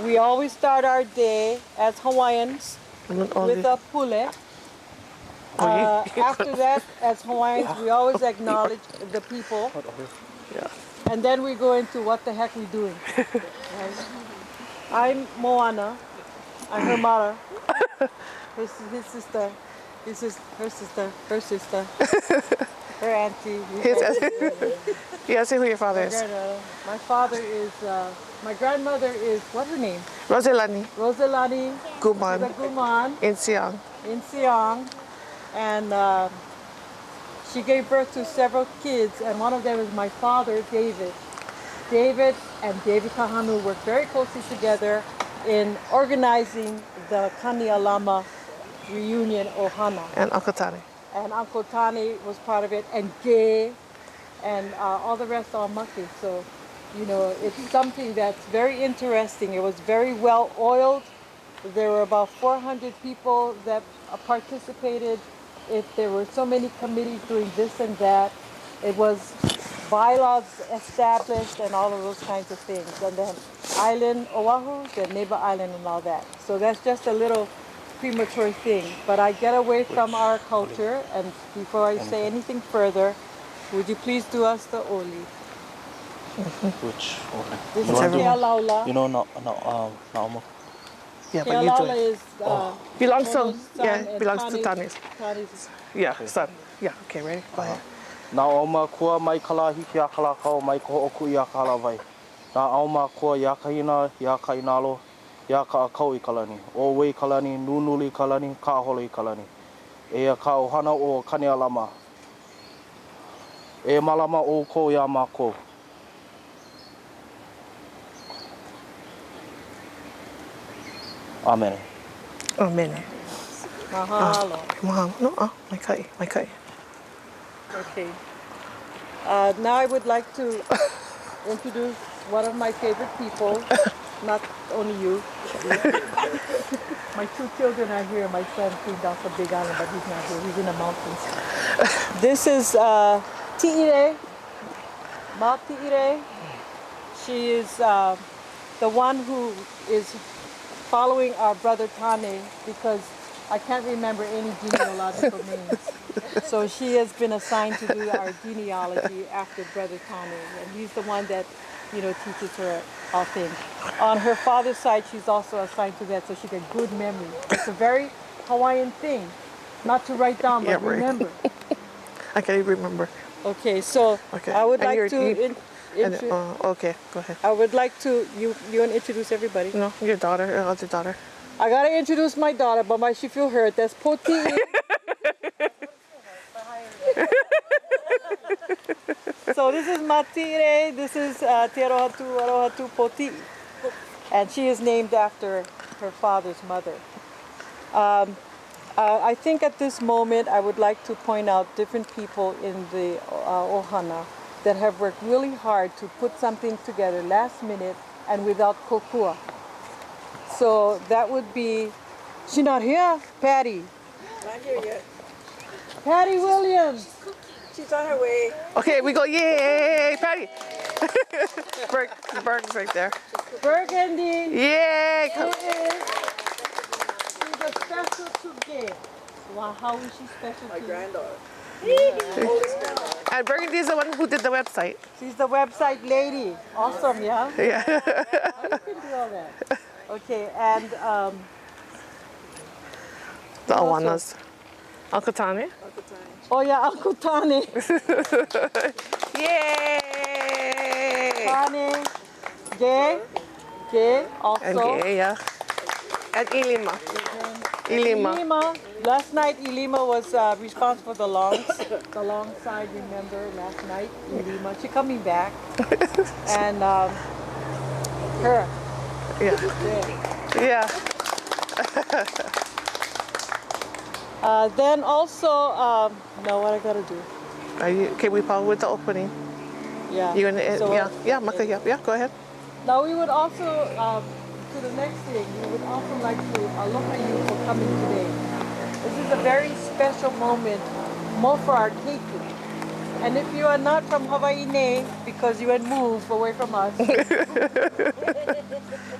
We always start our day as Hawaiians with a pule. After that, as Hawaiians, we always acknowledge the people. Yeah. And then we go into what the heck we doing. Right? I'm Moana. I'm her mother. His sister. This is her sister. Her sister. Her auntie. Yeah, say who your father is. My father is, my grandmother is, what's her name? Roselani Roselani Guman Guman in Siang. in Siang. And she gave birth to several kids, and one of them is my father, David. David and David Kahanu worked very closely together in organizing the Kanialama reunion Ohana. And Uncle Tani. And Uncle Tani was part of it, and Gay, and all the rest are Maki. So, you know, it's something that's very interesting. It was very well oiled. There were about 400 people that participated. There were so many committees doing this and that. It was bylaws established and all of those kinds of things. And then island Oahu, the neighbor island and all that. So that's just a little premature thing. But I get away from our culture, and before I say anything further, would you please do us the oli? Which oli? This is Kia Laula. You know, Yeah, but Kia you do Laula it. is Belongs to, Tono's son yeah, and belongs to Tani's. Tani's. Yeah, son. Yeah, okay, ready? Go ahead. Nā auma kua mai kalahi ki a kalakau mai ko oku i a kalawai. Nā auma kua i a kahina, i a kainalo, i a ka akau i kalani. O wei kalani, nunuli kalani, ka holo i kalani. E a ka ohana o Kanialama. E malama o ko i a mako. Amen. Amen. Mahalo. Mahalo. No, my kai. Okay. Now I would like to introduce one of my favorite people, not only you. My two children are here. My son came down from Big Island, but he's not here. He's in the mountains. This is Ti'ire, Ma Ti'ire. She is the one who is following our brother Tane, because I can't remember any genealogical names. So she has been assigned to do our genealogy after Brother Tane, and he's the one that, you know, teaches her all things. On her father's side, she's also assigned to that, so she got good memory. It's a very Hawaiian thing, not to write down, but remember. I can't even remember. Okay, so I would like to... okay, go ahead. I would like to... You want to introduce everybody? No, your daughter, your other daughter. I got to introduce my daughter, but she feel hurt. That's Poti. So this is Matire, this is Te Arohatu Poti, and she is named after her father's mother. I think at this moment I would like to point out different people in the Ohana that have worked really hard to put something together last minute and without kokua. So that would be, she not here? Patty. Not here yet. Patty Williams. She's on her way. Okay, we go, yay, Patty. Berg's right there. Burgundy. Yay. She's a special to Gay. Wow, how is she special My to granddaughter. Oldest granddaughter. And Burgundy is the one who did the website. She's the website lady. Awesome, yeah? Yeah. How you can do all that? Okay, and The Awanas. Uncle Tani. Uncle Tani. oh yeah, Uncle Tani. Yay. Tani. Gay also. And gay, yeah. And Ilima. Ilima. Last night Ilima was responsible for the long side, remember, last night, Ilima. She's coming back. And her. Yeah. Then also, no, what I gotta do? Okay, we follow with the opening. Yeah. You gonna, So, Maka, yeah, go ahead. Now we would also, to the next thing, we would also like to aloha you for coming today. This is a very special moment, more for our keiki. And if you are not from Hawaii, because you had moved away from us,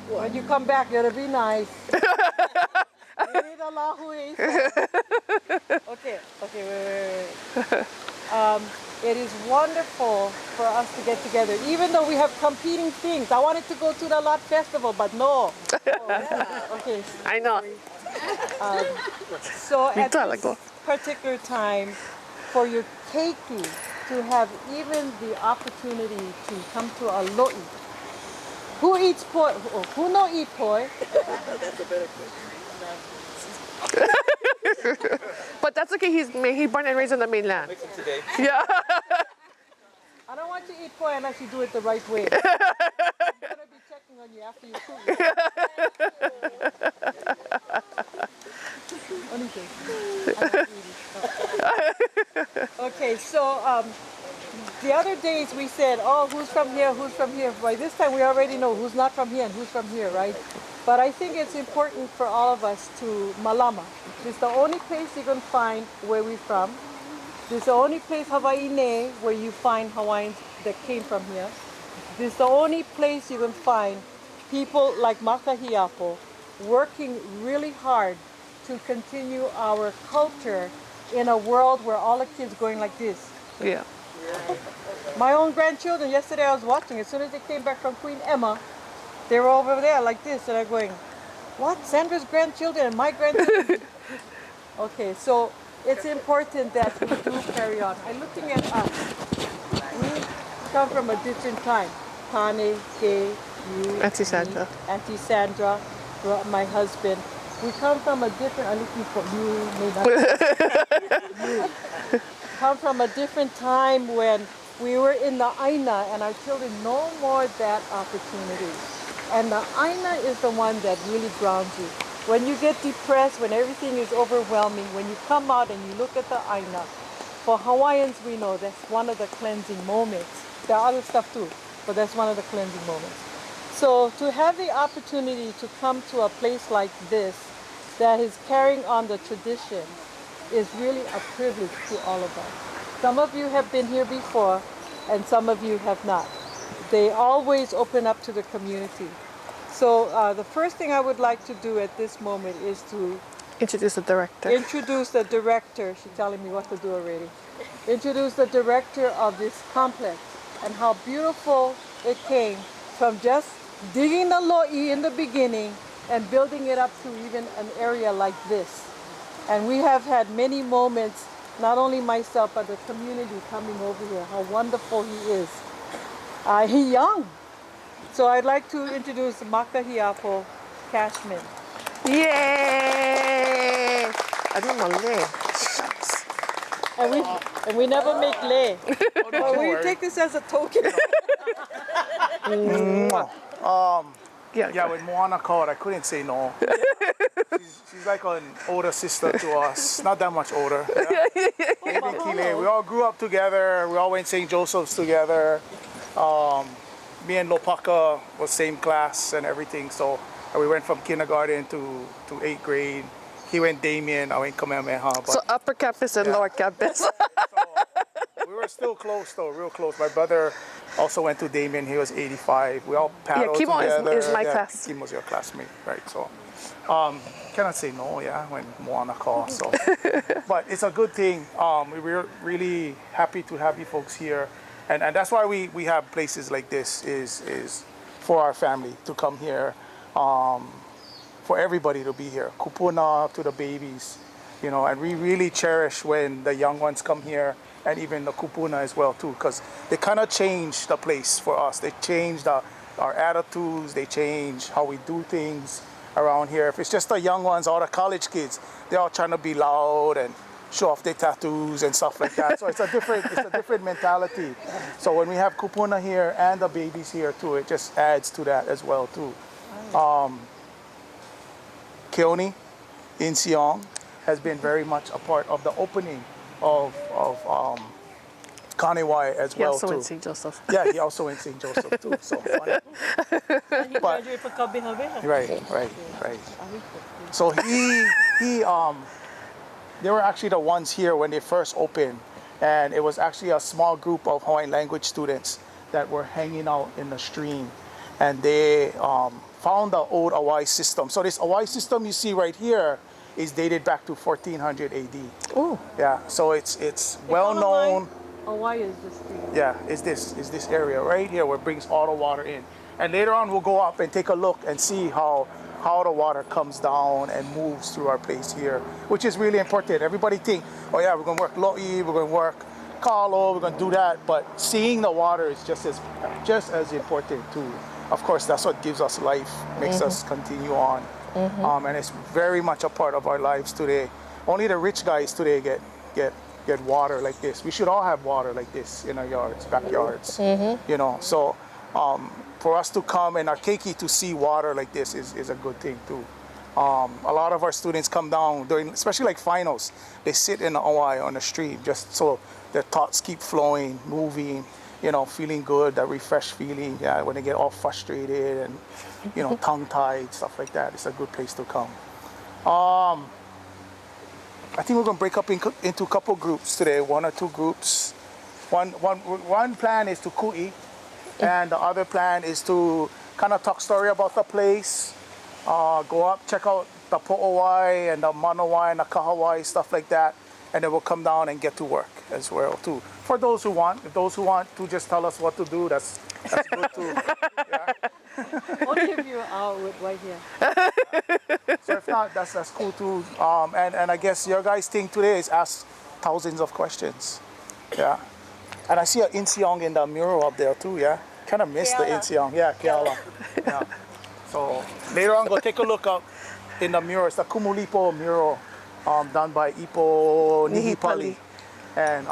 when you come back, it'll be nice. Okay, wait. It is wonderful for us to get together, even though we have competing things. I wanted to go to the Lot Festival, but no. Okay. I know. So at Rita, this go. particular time, for your keiki to have even the opportunity to come to a lo'i. Who eats poi? Oh, who no eat poi? That's a better question. But that's okay. He's born and raised on the mainland. Makes it today. Yeah. I don't want you to eat poi unless you do it the right way. I'm gonna be checking on you after you cook it. Okay, so the other days we said, oh, who's from here, who's from here. By this time we already know who's not from here and who's from here, right? But I think it's important for all of us to malama. It's the only place you can find where we're from. This is the only place, Hawaii ne, where you find Hawaiians that came from here. This is the only place you can find people like Makahiapo working really hard to continue our culture in a world where all the kids going like this. Yeah. My own grandchildren, yesterday I was watching, as soon as they came back from Queen Emma, they were over there like this, and I'm going, what? Sandra's grandchildren and my grandchildren? Okay, so it's important that we do carry on. I'm looking at us. We come from a different time. Tane, Kay, you, Auntie Sandra. me, Auntie Sandra, my husband. We come from a different, I'm looking for you, may not. You. Come from a different time when we were in the Aina and our children no more that opportunity. And the Aina is the one that really grounds you. When you get depressed, when everything is overwhelming, when you come out and you look at the Aina, for Hawaiians we know that's one of the cleansing moments. There are other stuff too, but that's one of the cleansing moments. So to have the opportunity to come to a place like this that is carrying on the tradition is really a privilege to all of us. Some of you have been here before and some of you have not. They always open up to the community. So the first thing I would like to do at this moment is to Introduce the director. introduce the director. She's telling me what to do already. Introduce the director of this complex and how beautiful it came from just digging the lo'i in the beginning and building it up to even an area like this. And we have had many moments, not only myself, but the community coming over here, how wonderful he is. He's young. So I'd like to introduce Makahiapo Cashman. Yay! I don't know Malay. Shucks. And we never make lei. But will you take this as a token? Yeah. When Moana called, I couldn't say no. She's like an older sister to us, not that much older. Yeah. Even Kile, we all grew up together. We all went St. Joseph's together. Me and Lopaka was same class and everything. So we went from kindergarten to 8th grade. He went Damien, I went Kamehameha. But So upper campus and lower campus. so we were still close though, real close. My brother also went to Damien, he was 85. We all paddled Kimo together. is my class. Kimo's your classmate, right? So cannot say no, when Moana calls. So. But it's a good thing. We're really happy to have you folks here. And that's why we have places like this is for our family to come here, for everybody to be here. Kupuna to the babies, and we really cherish when the young ones come here and even the kupuna as well too, because they kind of change the place for us. They change our attitudes, they change how we do things around here. If it's just the young ones, all the college kids, they're all trying to be loud and show off their tattoos and stuff like that. So it's a different mentality. So when we have kupuna here and the babies here too, it just adds to that as well too. Keone in Siong has been very much a part of the opening of Kānewai as He well also too. in St. Joseph. Yeah, he also went St. Joseph too. So funny. But, right. So they were actually the ones here when they first opened. And it was actually a small group of Hawaiian language students that were hanging out in the stream. And they found the old Awai system. So this Awai system you see right here is dated back to 1400 AD. Ooh. Yeah, so it's well known. Hawaii is the stream. Yeah, is this area right here where it brings all the water in. And later on we'll go up and take a look and see how the water comes down and moves through our place here, which is really important. Everybody think, oh yeah, we're gonna work Lo'i, we're gonna work Kalo, we're gonna do that, but seeing the water is just as important too. Of course, that's what gives us life, makes us continue on. And it's very much a part of our lives today. Only the rich guys today get water like this. We should all have water like this in our yards, backyards. You know, so for us to come and our keiki to see water like this is a good thing too. A lot of our students come down during, especially like finals, they sit in the Hawaii on the street just so their thoughts keep flowing, moving, you know, feeling good, that refreshed feeling. Yeah, when they get all frustrated and, you know, tongue-tied, stuff like that. It's a good place to come. I think we're gonna break up into a couple groups today, 1 or 2 groups. One plan is to ku'i, and the other plan is to kind of talk story about the place, go up, check out the po'owai and the manawai and the kahawai, stuff like that, and then we'll come down and get to work as well too. For those who want, if those who want to just tell us what to do, that's good too. Yeah. Only if you're out with right here. So if not, that's cool too. And I guess your guys' thing today is ask thousands of questions. Yeah. And I see an insiong in the mural up there too, yeah? Kind of missed the insiong. Yeah, Keala. Yeah. So later on, go take a look up in the mural. It's the Kumulipo mural done by Ipo Nihipali. And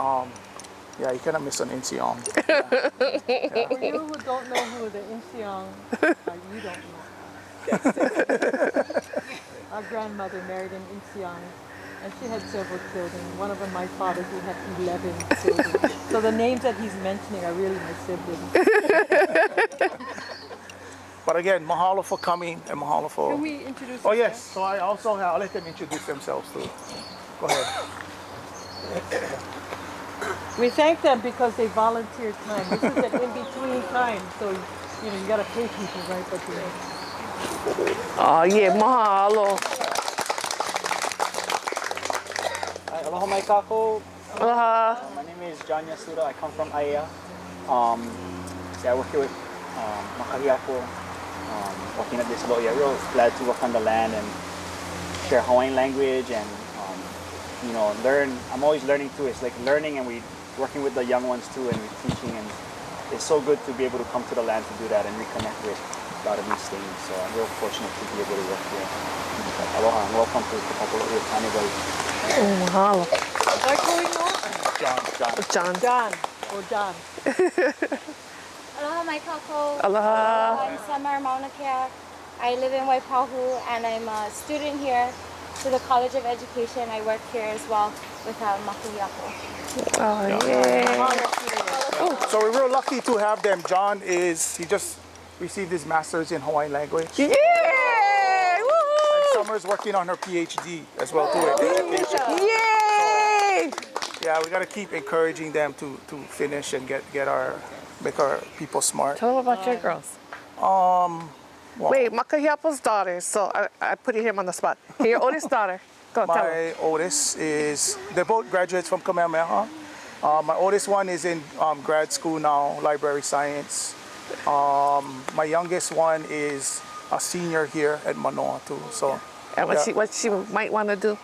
yeah, you kind of miss an insiong. Yeah. For you who don't know who the Insiang, you don't know. Our grandmother married an Insiang, and she had several children. One of them, my father, who had 11 children. So the names that he's mentioning are really my siblings. But again, mahalo for coming and mahalo for... Can we introduce Oh yes, ourselves? so I also have, I'll let them introduce themselves too. Go ahead. We thank them because they volunteer time. This is an in-between time, so you know you gotta pay people, right? But Oh yeah, mahalo. Aloha mai kako. Aloha. My name is John Yasuda. I come from Aiea. I work here with Makahiako, working at this lo'i. I'm real glad to work on the land and share Hawaiian language and you know, learn. I'm always learning too. It's like learning, and we working with the young ones too, and we're teaching, and it's so good to be able to come to the land to do that and reconnect with a lot of these things. So I'm real fortunate to be able to work here. Aloha and welcome to Pukana O Kanialama. Oh, mahalo. Is that going on? John. John. Or John? Aloha mai kako. Aloha. I'm Samar Maunakea. I live in Waipahu and I'm a student here to the College of Education. I work here as well with Makahiako. Oh yeah. So we're real lucky to have them. John he just received his master's in Hawaiian language. Yeah. Woohoo. Summer's working on her PhD as well too. In education. Yay. Yeah, we got to keep encouraging them to finish and make our people smart. Tell them about your girls. Well, Wait, Makahiapo's daughter. So I put him on the spot. Hey, your oldest daughter. Go tell him. my oldest they're both graduates from Kamehameha. My oldest one is in grad school now, library science. My youngest one is a senior here at Manoa too. So, And what she might want to do.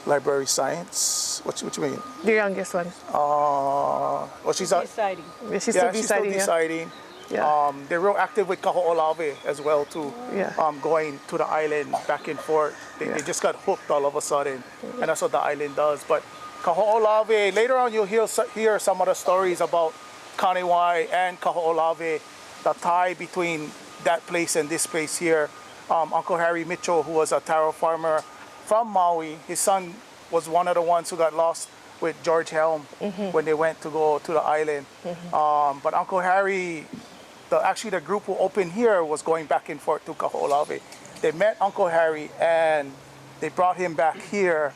library science. What you mean? The youngest one. Well, she's Deciding. She's she's still still deciding. deciding. Yeah. They're real active with Kaho'olawe as well too. Yeah. Going to the island back and forth. They just got hooked all of a sudden, and that's what the island does. But Kaho'olawe, later on you'll hear some of the stories about Kānewai and Kaho'olawe, the tie between that place and this place here. Uncle Harry Mitchell, who was a taro farmer from Maui, his son was one of the ones who got lost with George Helm when they went to go to the island. But Uncle Harry, the group who opened here was going back and forth to Kaho'olawe. They met Uncle Harry and they brought him back here,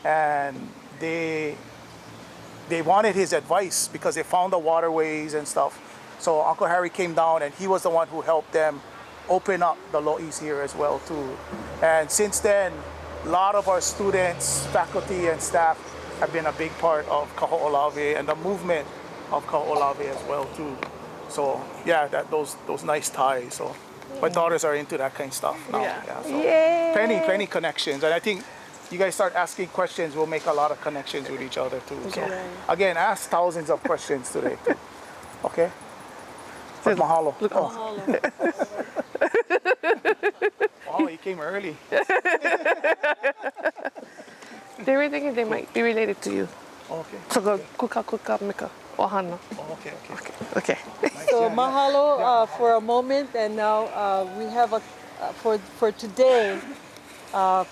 and they they wanted his advice because they found the waterways and stuff. So Uncle Harry came down and he was the one who helped them open up the lo'is here as well too. And since then, a lot of our students, faculty and staff have been a big part of Kaho'olawe and the movement of Kaho'olawe as well too. So yeah, those nice ties. So my daughters are into that kind of stuff now. Yeah. So Yay. plenty connections. And I think you guys start asking questions, we'll make a lot of connections with each other too. So again, ask thousands of questions today too. Okay? But mahalo. Oh. Wow, you came early. They were thinking they might be related to you. Okay. So go kuka mika ohana. Okay. So mahalo for a moment, and now we have for today.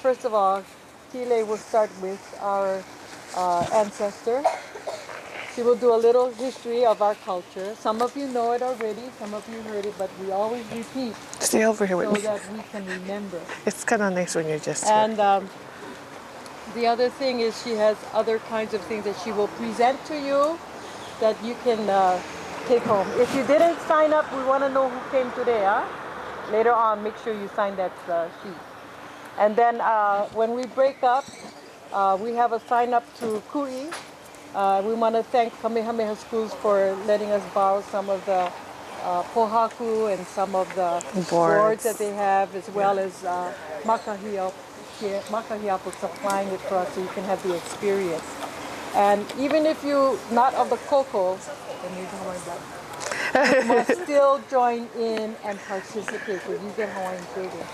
First of all, Tile will start with our ancestor. She will do a little history of our culture. Some of you know it already, some of you heard it, but we always repeat Stay over here with so me. that we can remember. It's kind of nice when you're just here. And the other thing is she has other kinds of things that she will present to you that you can take home. If you didn't sign up, we want to know who came today. Huh? Later on, make sure you sign that sheet. And then when we break up, we have a sign up to Kui. We want to thank Kamehameha Schools for letting us borrow some of the pohaku and some of the boards that they have, as well as Makahiapo supplying it for us so you can have the experience. And even if you're not of the Koko, you must still join in and participate because you get Hawaiian children.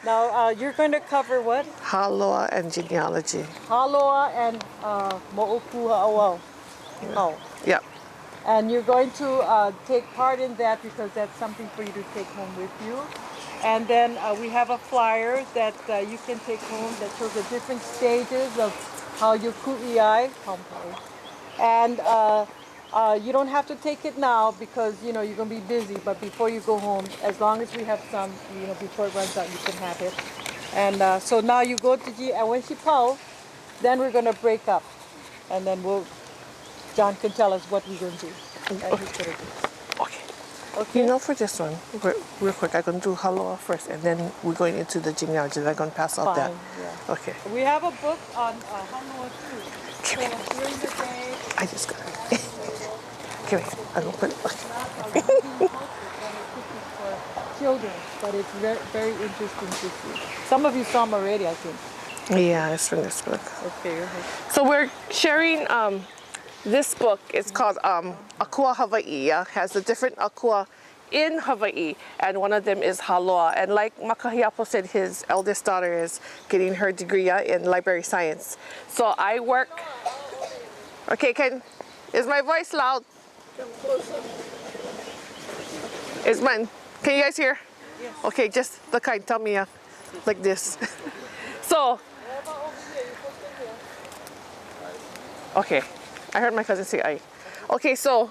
Now, you're going to cover what? Haloa and genealogy. Haloa and Mo'opua Awau. Yep. And you're going to take part in that because that's something for you to take home with you. And then we have a flyer that you can take home that shows the different stages of how you ku'iai. And you don't have to take it now because you're going to be busy. But before you go home, as long as we have some, before it runs out, you can have it. And so now you go to G, and when she pau, then we're going to break up, and then John can tell us what we're going to do. And he's going to do. Okay. For this one, real quick, I'm going to do Haloa first, and then we're going into the genealogy. I'm going to pass out that. Yeah. Okay. We have a book on Haloa too. So during the day. I just got it. Okay, wait. I'm going to put it. Okay. For children, but it's very, very interesting to see. Some of you saw them already, I think. Yeah, it's from this book. Okay. So we're sharing this book. It's called Akua Hawaii. Has the different akua in Hawaii, and one of them is Haloa. And like Makahiapo said, his eldest daughter is getting her degree in library science. So I work. Okay, is my voice loud? Is mine? Can you guys hear? Yes. Okay, just the kind. Tell me like this. So. Okay, I heard my cousin say "ai." Okay, so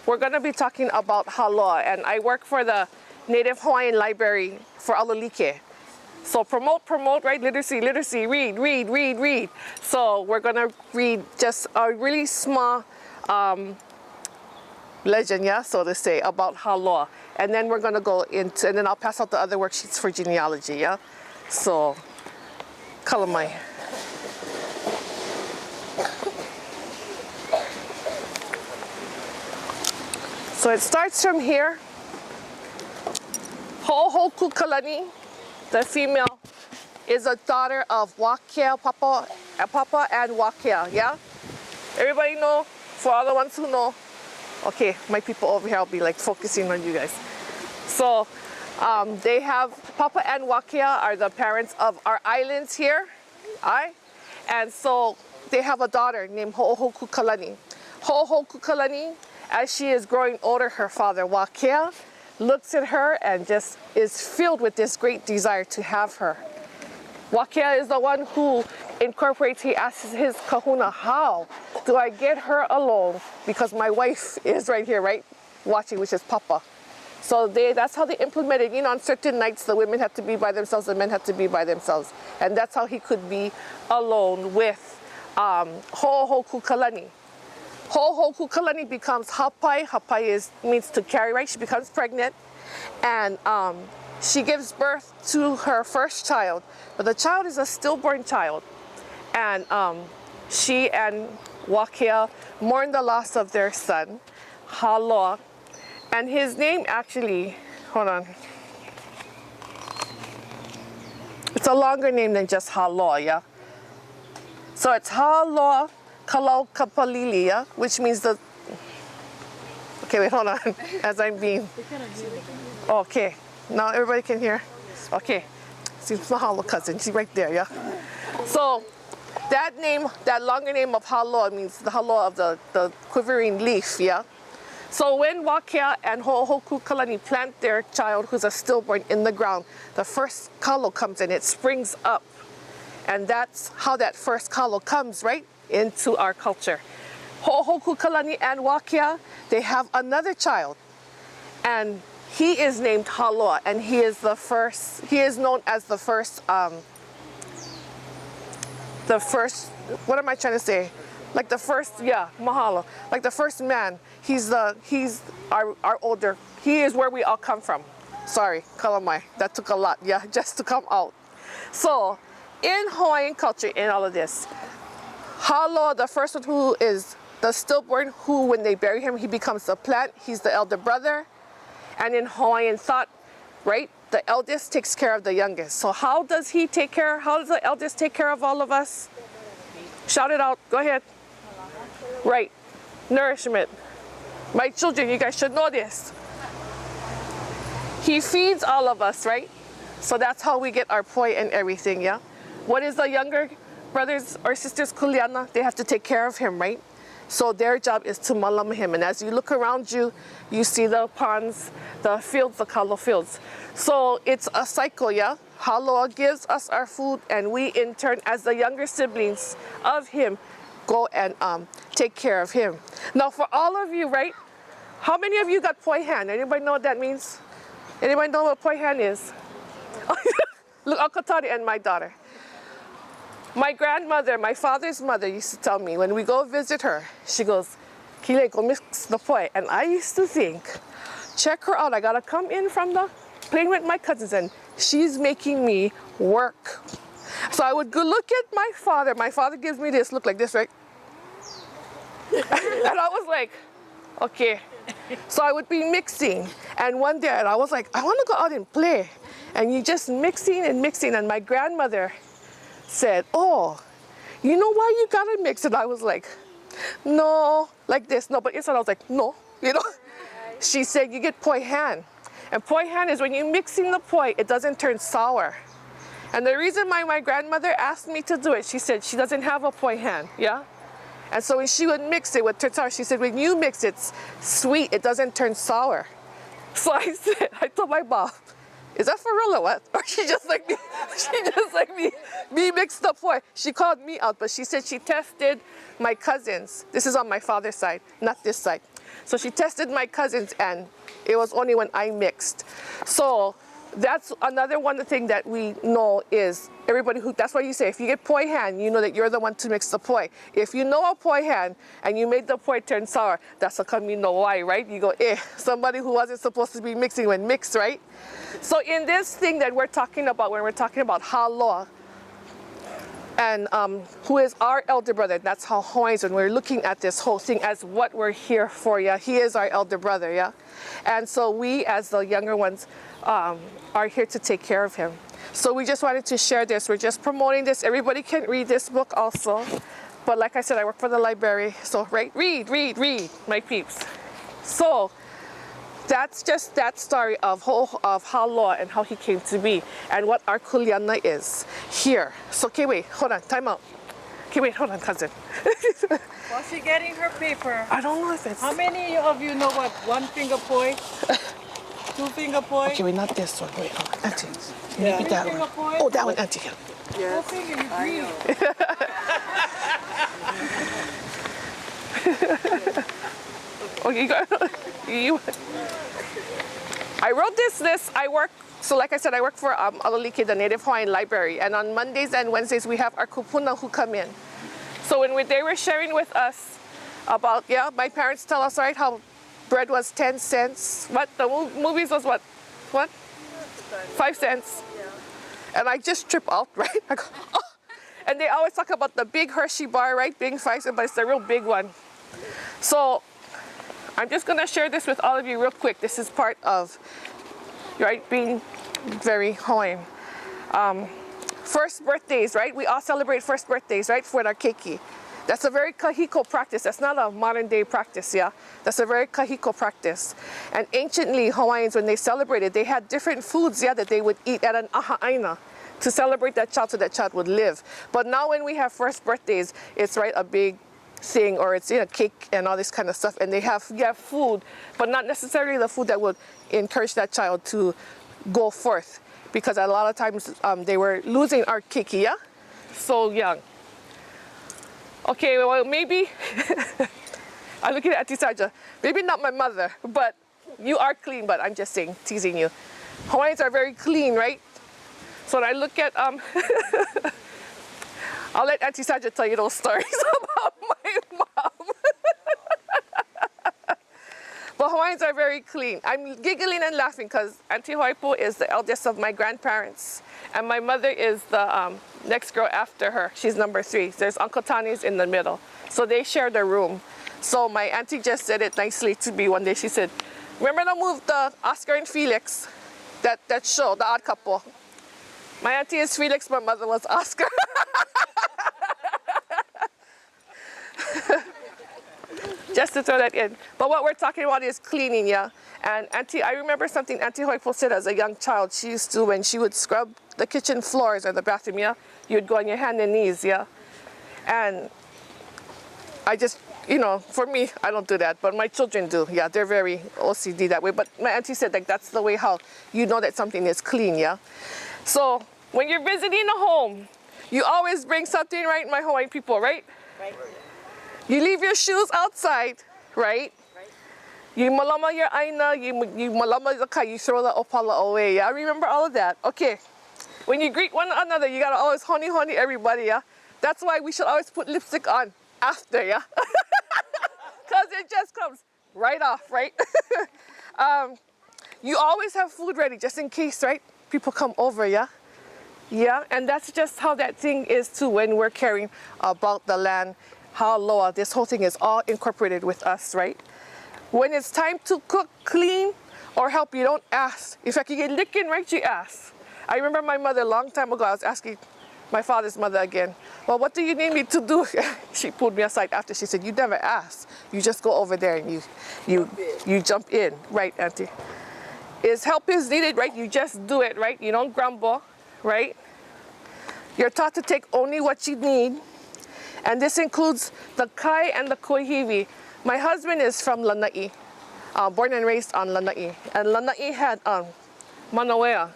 we're gonna be talking about Haloa, and I work for the Native Hawaiian Library for Alalike. So promote, right? Literacy, read. So we're gonna read just a really small legend, so to say, about Haloa. And then we're gonna go into, and then I'll pass out the other worksheets for genealogy, So, kalamai. So it starts from here. Ho'ohoku Kalani, the female, is a daughter of Wakea, Papa and Wakea, Everybody know? For all the ones who know. Okay, my people over here, I'll be like focusing on you guys. So they have, Papa and Wakea are the parents of our islands here, and so they have a daughter named Ho'ohoku Kalani. Ho'ohoku Kalani, as she is growing older, her father, Wakea, looks at her and just is filled with this great desire to have her. Wakea is the one who incorporates, he asks his kahuna, how do I get her alone? Because my wife is right here, watching, which is Papa. So that's how they implemented, on certain nights the women had to be by themselves, the men had to be by themselves. And that's how he could be alone with Ho'ohoku Kalani. Ho'ohoku Kalani becomes hapai. Hapai means to carry, right? She becomes pregnant, and she gives birth to her first child. But the child is a stillborn child, and she and Wakea mourn the loss of their son, Haloa, and his name actually, hold on. It's a longer name than just Haloa, yeah? So it's Haloa Kalaukapalilia, which means the... Okay, wait, hold on, as I'm being... Okay, now everybody can hear? Okay, see, mahalo cousin, she's right there, yeah? So that name, that longer name of Haloa means the Haloa of the quivering leaf, yeah? So when Wakea and Ho'ohoku Kalani plant their child who's a stillborn in the ground, the first kalo comes in, it springs up. And that's how that first kalo comes, right, into our culture. Ho'ohoku Kalani and Wakea, they have another child. And he is named Haloa, and he is known as the first, what am I trying to say? Like the first, yeah, mahalo. Like the first man. He's our older. He is where we all come from. Sorry, Kānewai. That took a lot, yeah, just to come out. So, in Hawaiian culture, in all of this, Haloa, the first one who is the stillborn, who when they bury him, he becomes the plant. He's the elder brother. And in Hawaiian thought, right, the eldest takes care of the youngest. So how does the eldest take care of all of us? Shout it out, go ahead. Right, nourishment. My children, you guys should know this. He feeds all of us, right? So that's how we get our poi and everything, yeah? What is the younger brothers or sisters kuleana? They have to take care of him, right? So their job is to malama him. And as you look around you, you see the ponds, the fields, the kalo fields. So it's a cycle, yeah? Haloa gives us our food, and we in turn, as the younger siblings of him, go and take care of him. Now for all of you, right? How many of you got poi hand? Anybody know what that means? Anybody know what poi hand is? Look, Akatari and my daughter. My grandmother, my father's mother, used to tell me when we go visit her, she goes, Kile, go mix the poi. And I used to think, check her out. I gotta come in from the playing with my cousins, and she's making me work. So I would go look at my father. My father gives me this look like this, right? And I was like, okay. So I would be mixing. And one day I was like, I want to go out and play. And you just mixing and mixing. And my grandmother said, oh, you know why you gotta mix it? I was like, no, like this. No, but inside I was like, no, you know? She said, you get poi hand. And poi hand is when you're mixing the poi, it doesn't turn sour. And the reason why my grandmother asked me to do it, she said she doesn't have a poi hand, yeah? And so when she would mix it with turn sour, she said, when you mix it, it's sweet, it doesn't turn sour. So I told my mom, is that for real or what? Or she just like me mixed the poi. She called me out, but she said she tested my cousins. This is on my father's side, not this side. So she tested my cousins, and it was only when I mixed. So that's another one thing that we know is everybody who, that's why you say, if you get poi hand, you know that you're the one to mix the poi. If you know a poi hand and you made the poi turn sour, that's how come you know why, right? You go, somebody who wasn't supposed to be mixing when mixed, right? So in this thing that we're talking about, when we're talking about Haloa, and who is our elder brother, that's how Hawaiians, when we're looking at this whole thing as what we're here for, yeah? He is our elder brother, yeah? And so we, as the younger ones, are here to take care of him. So we just wanted to share this. We're just promoting this. Everybody can read this book also. But like I said, I work for the library. So right, read, my peeps. So that's just that story of Haloa and how he came to be and what our kuleana is here. So okay, wait, hold on, time out. Okay, wait, hold on, cousin. While she's getting her paper, I don't know if it's... how many of you know what one finger poi? Two finger poi? Okay, wait, not this one. Wait, auntie. Yeah. Maybe that one. Oh, that one, auntie. Yes. Four finger, you breathe. Okay, you I wrote this list. So like I said, I work for Alolike, the Native Hawaiian Library. And on Mondays and Wednesdays, we have our kupuna who come in. So when they were sharing with us about, my parents tell us, right, how bread was 10 cents. What? The movies was what? What? 5 cents. Yeah. And I just trip out, right? I go, oh. And they always talk about the big Hershey bar, right? Being 5 cents, but it's the real big one. So I'm just gonna share this with all of you real quick. This is part of, right, being very Hawaiian. First birthdays, right? We all celebrate first birthdays, right? For our keiki. That's a very kahiko practice. That's not a modern day practice, yeah? That's a very kahiko practice. And anciently, Hawaiians, when they celebrated, they had different foods, yeah, that they would eat at an aha'aina to celebrate that child so that child would live. But now when we have first birthdays, it's, right, a big thing, or it's, cake and all this kind of stuff. And they have, food, but not necessarily the food that would encourage that child to go forth. Because a lot of times they were losing our keiki, yeah? So young. Okay, well, maybe, I'm looking at Auntie Saja. Maybe not my mother, but you are clean, but I'm just saying, teasing you. Hawaiians are very clean, right? So when I look at, I'll let Auntie Saja tell you those stories about my mom. But Hawaiians are very clean. I'm giggling and laughing because Auntie Hoipo is the eldest of my grandparents. And my mother is the next girl after her. She's number 3. There's Uncle Tani's in the middle. So they share the room. So my auntie just said it nicely to me one day. She said, remember the movie, the Oscar and Felix? That show, The Odd Couple. My auntie is Felix, my mother was Oscar. Just to throw that in. But what we're talking about is cleaning, yeah? And Auntie, I remember something Auntie Hoipo said as a young child. She used to, when she would scrub the kitchen floors or the bathroom, yeah? You'd go on your hand and knees, yeah? And I just, for me, I don't do that, but my children do, yeah? They're very OCD that way. But my auntie said, like, that's the way how you know that something is clean, yeah? So when you're visiting a home, you always bring something, right, my Hawaiian people, right? Right. You leave your shoes outside, right? You malama your aina, you malama the kai, you throw the opala away, yeah? Remember all of that? Okay. When you greet one another, you gotta always honey everybody, yeah? That's why we should always put lipstick on after, yeah? Because it just comes right off, right? You always have food ready just in case, right? People come over, yeah? Yeah, and that's just how that thing is too when we're caring about the land. How loa, this whole thing is all incorporated with us, right? When it's time to cook, clean, or help, you don't ask. If I can get licking, right, you ask. I remember my mother a long time ago, I was asking my father's mother again, well, what do you need me to do? She pulled me aside after, she said, you never ask. You just go over there and you jump in, right, Auntie? Is help is needed, right? You just do it, right? You don't grumble, right? You're taught to take only what you need. And this includes the kai and the kohiwi. My husband is from Lanai, born and raised on Lanai. And Lanai had manawea.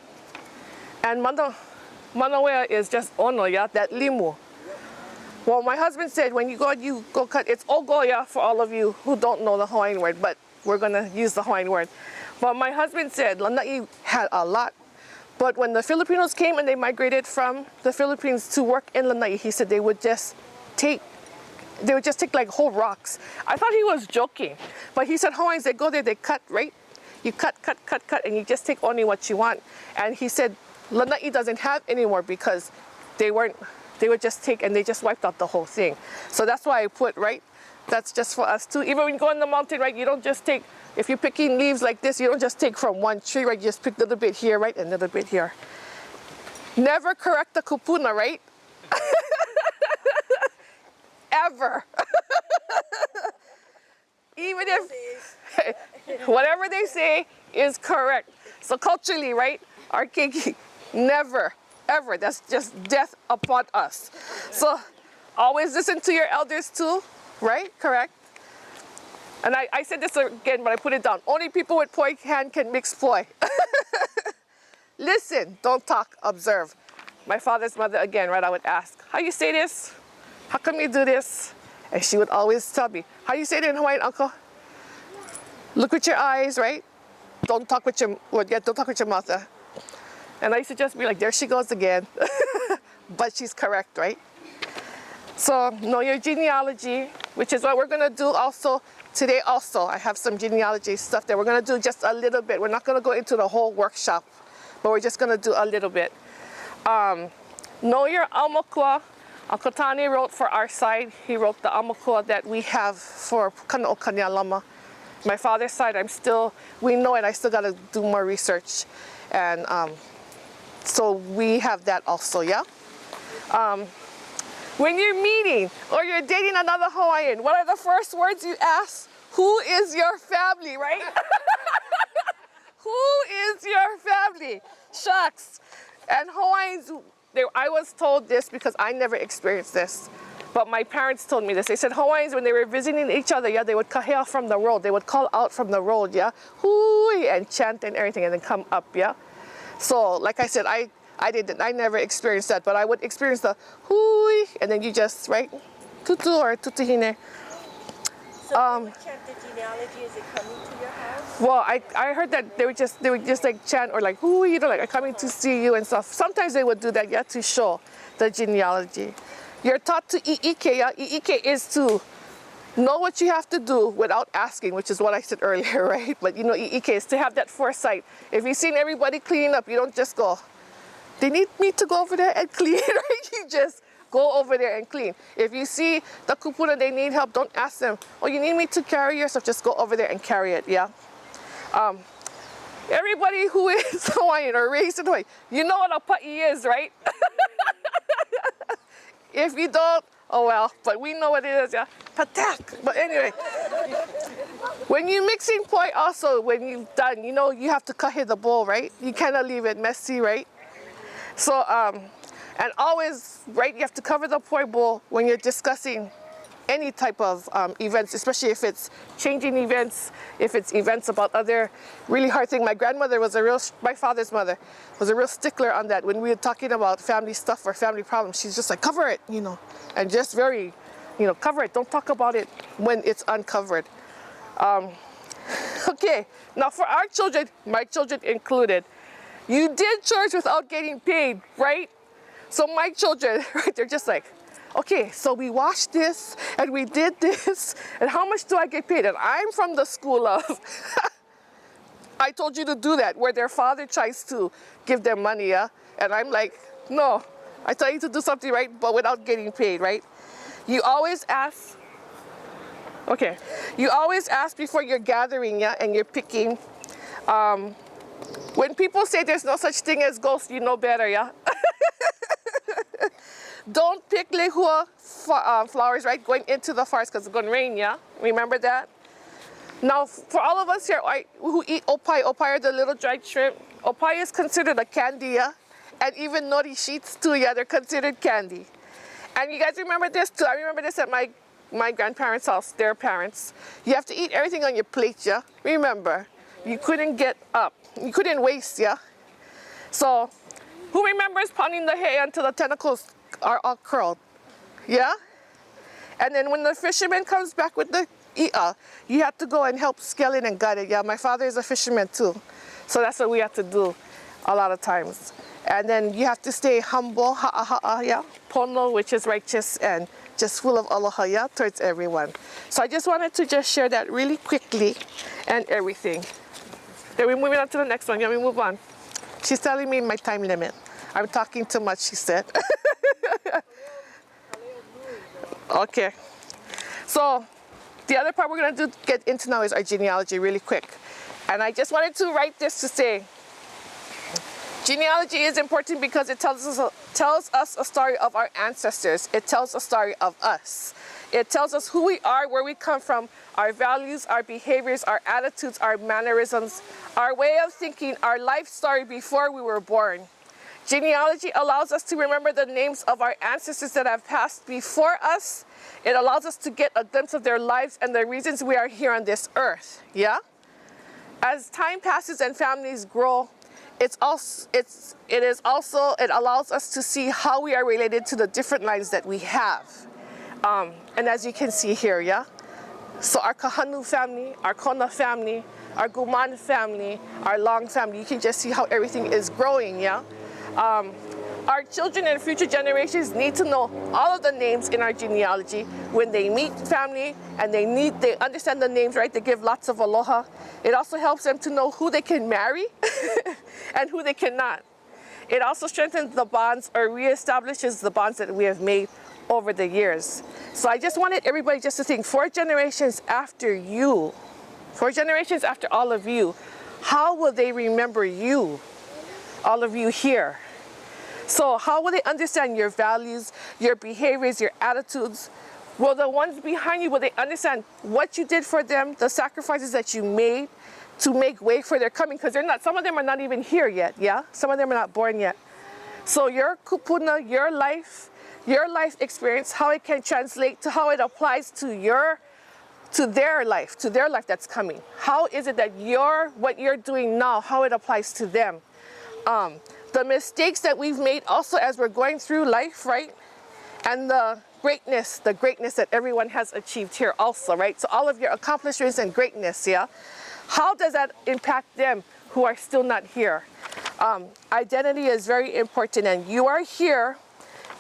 And manawea is just ono, yeah, that limu. Well, my husband said when you go cut, it's ogoya for all of you who don't know the Hawaiian word, but we're gonna use the Hawaiian word. But my husband said Lanai had a lot. But when the Filipinos came and they migrated from the Philippines to work in Lanai, he said they would just take like whole rocks. I thought he was joking, but he said Hawaiians, they go there, they cut, right? You cut, and you just take only what you want. And he said Lanai doesn't have anymore because they would just take and they just wiped out the whole thing. So that's why I put, right? That's just for us too. Even when you go in the mountain, right, you don't just take, if you're picking leaves like this, you don't just take from one tree, right? You just pick a little bit here, right? And a little bit here. Never correct the kupuna, right? Ever. Even if whatever they say is correct. So culturally, right, our keiki, never, ever. That's just death upon us. So always listen to your elders too, right? Correct. And I said this again, but I put it down. Only people with poi hand can mix poi. Listen, don't talk, observe. My father's mother, again, right, I would ask, how you say this? How come you do this? And she would always tell me, how you say it in Hawaiian, uncle? Look with your eyes, right? Don't talk with your mouth. And I used to just be like, there she goes again. But she's correct, right? So know your genealogy, which is what we're gonna do also today also. I have some genealogy stuff that we're gonna do just a little bit. We're not gonna go into the whole workshop, but we're just gonna do a little bit. Know your Aumakua. Akotane wrote for our side. He wrote the Aumakua that we have for Pukana O Kanialama. My father's side, we know it, I still gotta do more research. And so we have that also, yeah? When you're meeting or you're dating another Hawaiian, what are the first words you ask? Who is your family, right? Who is your family? Shucks. And Hawaiians, I was told this because I never experienced this, but my parents told me this. They said Hawaiians, when they were visiting each other, yeah, they would kahea from the road. They would call out from the road, yeah, hui, and chant and everything, and then come up, yeah. So, like I said, I never experienced that, but I would experience the hui, and then you just, right, tutu or tutihine. So they would chant the genealogy as it coming to your house? Well, I heard that they would just like chant or like hui, you know, like I'm coming to see you and stuff. Sometimes they would do that, yeah, to show the genealogy. You're taught to i'ike, yeah. I'ike is to know what you have to do without asking, which is what I said earlier, right? But you know, i'ike is to have that foresight. If you've seen everybody cleaning up, you don't just go, they need me to go over there and clean, right? You just go over there and clean. If you see the kupuna, they need help, don't ask them, oh, you need me to carry your stuff? Just go over there and carry it, yeah? Everybody who is Hawaiian or raised in Hawaii, you know what a pa'i is, right? If you don't, oh well, but we know what it is, yeah? Patak. But anyway, when you're mixing poi also, when you've done, you know, you have to kahe the bowl, right? You cannot leave it messy, right? So, and always, right, you have to cover the poi bowl when you're discussing any type of events, especially if it's changing events, if it's events about other really hard things. My grandmother was my father's mother was a real stickler on that. When we were talking about family stuff or family problems, she's just like, cover it, you know, and just very, you know, cover it. Don't talk about it when it's uncovered. Okay, now for our children, my children included, you did church without getting paid, right? So my children, right, they're just like, okay, so we washed this and we did this, and how much do I get paid? And I'm from the school of, I told you to do that, where their father tries to give them money, yeah? And I'm like, no, I tell you to do something right, but without getting paid, right? You always ask, okay, you always ask before you're gathering, yeah, and you're picking. When people say there's no such thing as ghosts, you know better, yeah? Don't pick lehua flowers, right, going into the forest because it's going to rain, yeah? Remember that? Now, for all of us here who eat opai, opai are the little dried shrimp. Opai is considered a candy, yeah? And even nori sheets too, yeah, they're considered candy. And you guys remember this too? I remember this at my grandparents' house, their parents. You have to eat everything on your plate, yeah? Remember, you couldn't get up. You couldn't waste, yeah? So, who remembers pounding the hair until the tentacles are all curled? Yeah? And then when the fisherman comes back with the i'a, you have to go and help scale it and gut it. Yeah, my father is a fisherman too. So that's what we have to do a lot of times. And then you have to stay humble, ha'a, yeah? Pono, which is righteous and just full of aloha, yeah, towards everyone. So I just wanted to just share that really quickly and everything. Then we're moving on to the next one. Yeah, we move on. She's telling me my time limit. I'm talking too much, she said. Okay. So the other part we're going to get into now is our genealogy really quick. And I just wanted to write this to say, genealogy is important because it tells us a story of our ancestors. It tells a story of us. It tells us who we are, where we come from, our values, our behaviors, our attitudes, our mannerisms, our way of thinking, our life story before we were born. Genealogy allows us to remember the names of our ancestors that have passed before us. It allows us to get a glimpse of their lives and the reasons we are here on this earth, yeah? As time passes and families grow, it allows us to see how we are related to the different lines that we have. And as you can see here, yeah? So our Kahanu family, our Kona family, our Guman family, our Long family, you can just see how everything is growing, yeah? Our children and future generations need to know all of the names in our genealogy. When they meet family and they understand the names, right? They give lots of aloha. It also helps them to know who they can marry and who they cannot. It also strengthens the bonds or reestablishes the bonds that we have made over the years. So I just wanted everybody just to think 4 generations after you, 4 generations after all of you, how will they remember you, all of you here? So how will they understand your values, your behaviors, your attitudes? Will the ones behind you, will they understand what you did for them, the sacrifices that you made to make way for their coming? Because some of them are not even here yet, yeah? Some of them are not born yet. So your kupuna, your life experience, how it can translate to how it applies to their life that's coming. How is it that what you're doing now, how it applies to them? The mistakes that we've made also as we're going through life, right? And the greatness that everyone has achieved here also, right? So all of your accomplishments and greatness, yeah? How does that impact them who are still not here? Identity is very important, and you are here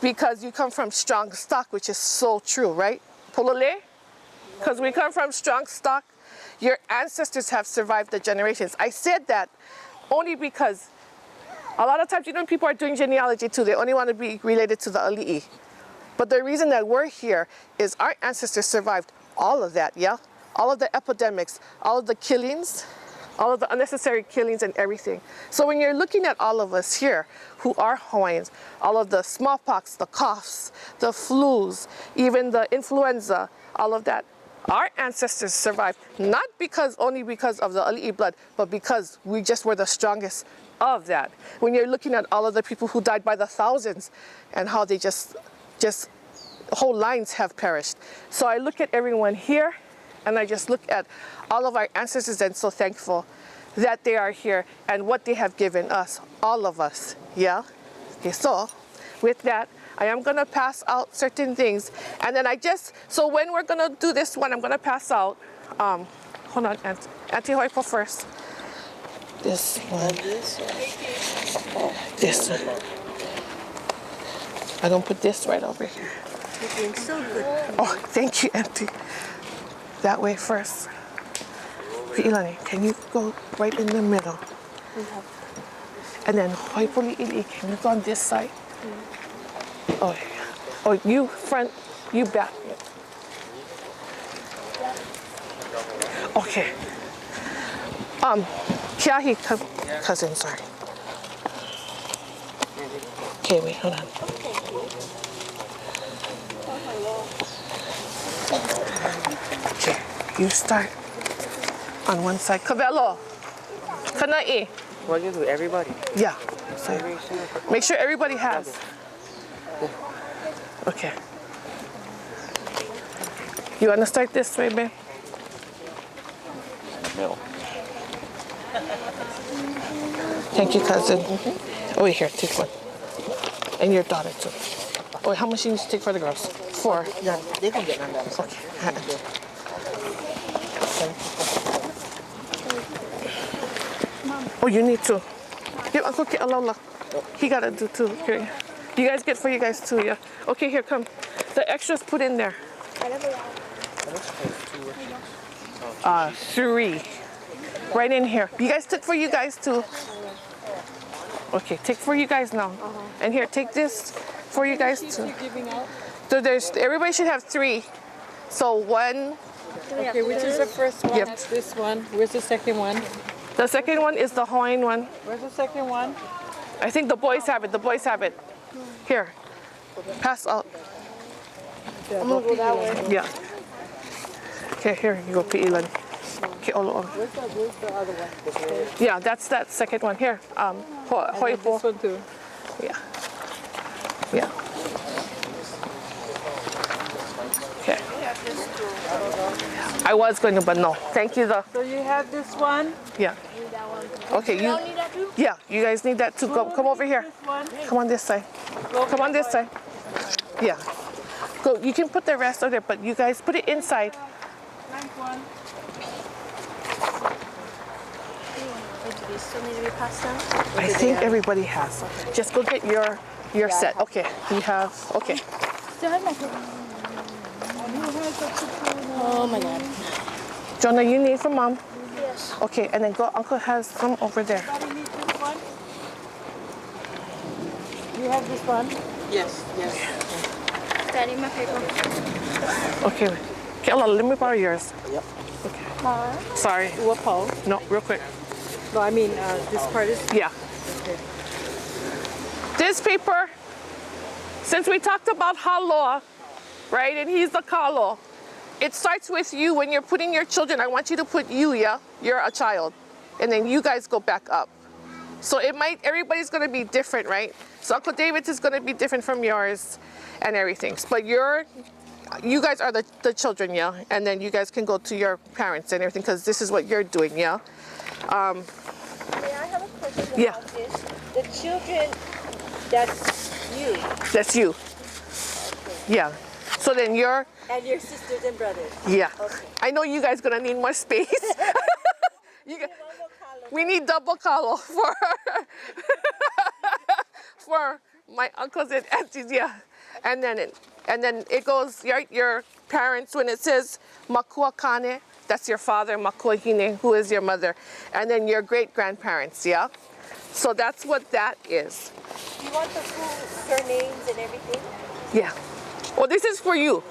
because you come from strong stock, which is so true, right? Polole? Because we come from strong stock. Your ancestors have survived the generations. I said that only because a lot of times, people are doing genealogy too. They only want to be related to the ali'i. But the reason that we're here is our ancestors survived all of that, yeah? All of the epidemics, all of the killings, all of the unnecessary killings and everything. So when you're looking at all of us here who are Hawaiians, all of the smallpox, the coughs, the flus, even the influenza, all of that, our ancestors survived, not only because of the ali'i blood, but because we just were the strongest of that. When you're looking at all of the people who died by the thousands and how they just whole lines have perished. So I look at everyone here and I just look at all of our ancestors and so thankful that they are here and what they have given us, all of us, yeah? Okay, so with that, I am gonna pass out certain things. And then so when we're gonna do this one, I'm gonna pass out, hold on, Auntie Hoipo first. This one. This one. I'm gonna put this right over here. You're doing so good. Oh, thank you, Auntie. That way first. Ilani, can you go right in the middle? And then Hoipuli Ili, can you go on this side? Oh, you front, you back. Okay. Kiahi, cousin, sorry. Okay, wait, hold on. Okay, you start on one side. Cabello, Kanai. What you do, everybody? Yeah. So make sure everybody has. Okay. You want to start this way, babe? No. Thank you, cousin. Oh, wait, here, take one. And your daughter, too. Oh, wait, how much you need to take for the girls? 4. Yeah, they can get none. Okay. Oh, you need to. Give Uncle Alola. He got to do too. Here. You guys get for you guys too, yeah? Okay, here, come. The extras put in there. 3. Right in here. You guys took for you guys too. Okay, take for you guys now. And here, take this for you guys too. So everybody should have 3. So 1. Okay, which is the first one? Yep. That's this one. Where's the second one? The second one is the Hawaiian one. Where's the second one? I think the boys have it. The boys have it. Here. Pass out. I'm gonna go that way. Yeah. Okay, here you go, Pi'ilan. Okay, olo. Where's the other one? Yeah, that's that second one. Here. Hoipo. This one too. Yeah. Yeah. Okay. I was going to, but no. Thank you, though. So you have this one. Yeah. Okay, you. Yeah, you guys need that too. Go, come over here. This one. Come on this side. Come on this side. Yeah. Go. You can put the rest of it, but you guys put it inside. Nice one. So need to be passed down? I think everybody has. Just go get your You're set. Okay. You have. Okay. Still have my paper. Oh my God. Jonah, you need from Mom. Yes. Okay, and then go. Uncle has some over there. Everybody needs this one? You have this one? Yes, yes. Daddy, my paper. Okay. Okay, Ella, let me borrow yours. Yep. Okay. Sorry. What, Paul? No, real quick. No, I mean, this part is... Yeah. Okay. This paper, since we talked about Haloa, right, and he's the Kalo, it starts with you. When you're putting your children, I want you to put you, yeah? You're a child. And then you guys go back up. So it might, everybody's gonna be different, right? So Uncle David's is gonna be different from yours and everything. But you guys are the children, yeah? And then you guys can go to your parents and everything, because this is what you're doing, yeah? May I have a question about Yeah. this? The children, that's you That's you. Yeah. So then you're, and your sisters and brothers. yeah. Okay. I know you guys gonna need more space. We need double Kalo for my uncles and aunties, yeah. And then it goes your parents. When it says Makua Kane, that's your father. Makua Hine, who is your mother, and then your great grandparents, yeah. So that's what that is. Do you want the full surnames and everything? Yeah. Well, this is for you.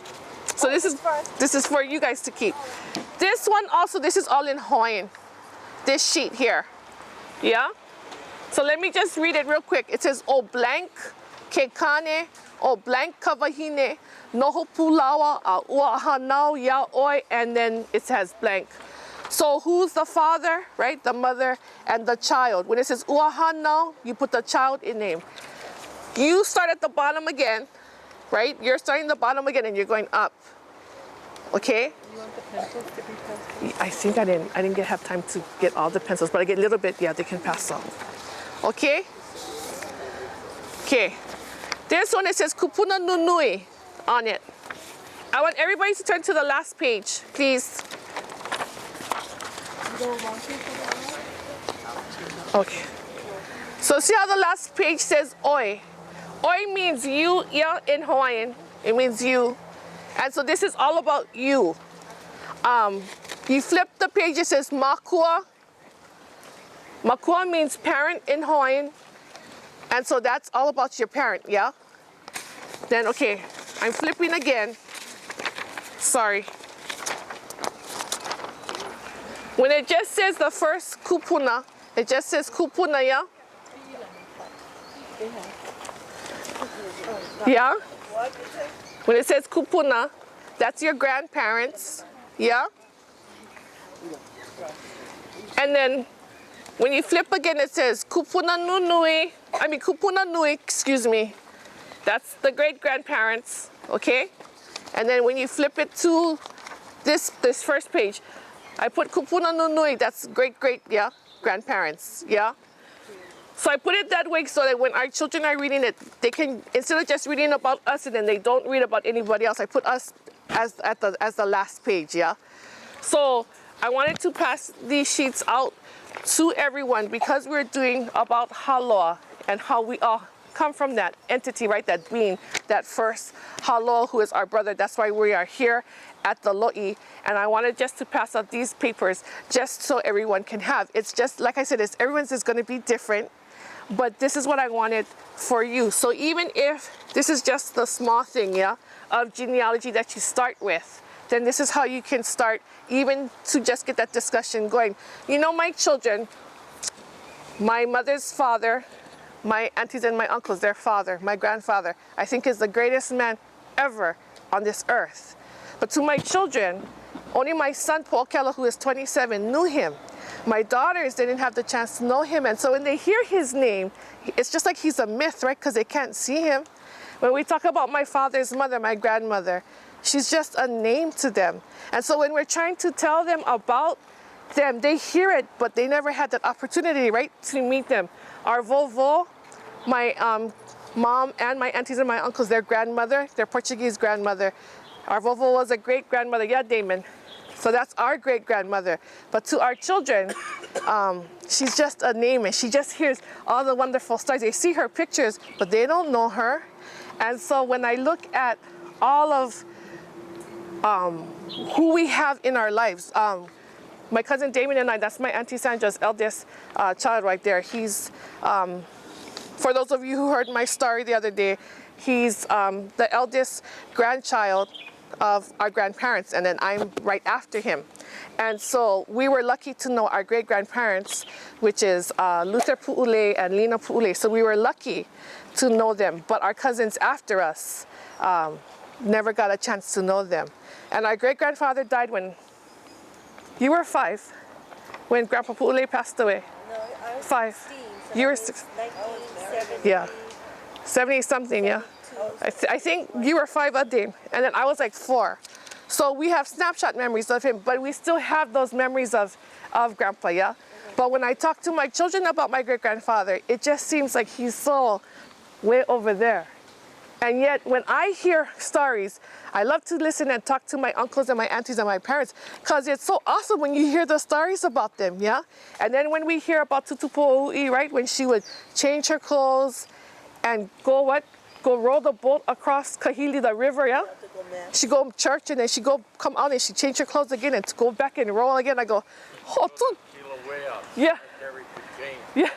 So this is for you guys to keep. This one also, this is all in Hawaiian. This sheet here. Yeah? So let me just read it real quick. It says, O blank ke kane, O blank kawahine, noho pulawa a uahanau ya oi, and then it says blank. So who's the father, right? The mother and the child. When it says uahanau, you put the child in name. You start at the bottom again, right? You're starting the bottom again and you're going up. Okay? You want the pencils to be passed? I think I didn't have time to get all the pencils, but I get a little bit, yeah, they can pass on. Okay? Okay. This one, it says Kupuna Nunui on it. I want everybody to turn to the last page, please. Okay. So see how the last page says Oi. Oi means you, yeah, in Hawaiian. It means you. And so this is all about you. You flip the page, it says Makua. Makua means parent in Hawaiian. And so that's all about your parent, yeah? Then, okay, I'm flipping again. Sorry. When it just says the first kupuna, it just says kupuna, yeah? Yeah? When it says kupuna, that's your grandparents, yeah? And then when you flip again, it says kupuna nui, excuse me. That's the great-grandparents, okay? And then when you flip it to this first page, I put kupuna nui, that's great-great, yeah, grandparents, yeah? So I put it that way so that when our children are reading it, they can, instead of just reading about us and then they don't read about anybody else, I put us as the last page, yeah? So I wanted to pass these sheets out to everyone because we're doing about Haloa and how we all come from that entity, right? That being, that first Haloa, who is our brother. That's why we are here at the Lo'i. And I wanted just to pass out these papers just so everyone can have. It's just, like I said, everyone's is going to be different. But this is what I wanted for you. So even if this is just the small thing, yeah, of genealogy that you start with, then this is how you can start even to just get that discussion going. You know, my children, my mother's father, my aunties and my uncles, their father, my grandfather, I think is the greatest man ever on this earth. But to my children, only my son, Paul Keller, who is 27, knew him. My daughters didn't have the chance to know him. And so when they hear his name, it's just like he's a myth, right? Because they can't see him. When we talk about my father's mother, my grandmother, she's just a name to them. And so when we're trying to tell them about them, they hear it, but they never had that opportunity, right, to meet them. Our vovo, my mom and my aunties and my uncles, their grandmother, their Portuguese grandmother. Our vovo was a great grandmother, yeah, Damon, So that's our great-grandmother. But to our children, she's just a name, and she just hears all the wonderful stories. They see her pictures, but they don't know her. And so when I look at all of who we have in our lives, my cousin Damien and I, that's my Auntie Sandra's eldest child right there. He's, for those of you who heard my story the other day, he's the eldest grandchild of our grandparents, and then I'm right after him. And so we were lucky to know our great-grandparents, which is Luther Pu'ule and Lena Pu'ule. So we were lucky to know them, but our cousins after us never got a chance to know them. And our great-grandfather died when you were 5, when Grandpa Pu'ule passed away. No, I was 5. 16, so You were that was 6. 1970. Yeah. 70 something, yeah. I think you were 5 a day, and then I was like 4. So we have snapshot memories of him, but we still have those memories of Grandpa, yeah? But when I talk to my children about my great-grandfather, it just seems like he's so way over there. And yet, when I hear stories, I love to listen and talk to my uncles and my aunties and my parents, because it's so awesome when you hear the stories about them, yeah? And then when we hear about Tutupo'ui, right, when she would change her clothes and go row the boat across Kahili, the river, yeah? She go to church and then she come out and she change her clothes again and go back and roll again. I go, oh, too. Yeah. Yeah.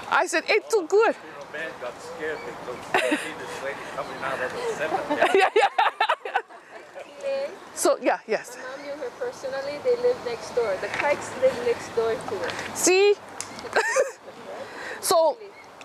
I said, ain't too good. Man got scared because he see this lady coming out of the cemetery. Yeah, yeah. So, yeah, yes. My mom knew her personally. They live next door. The Kikes live next door to her. See? So,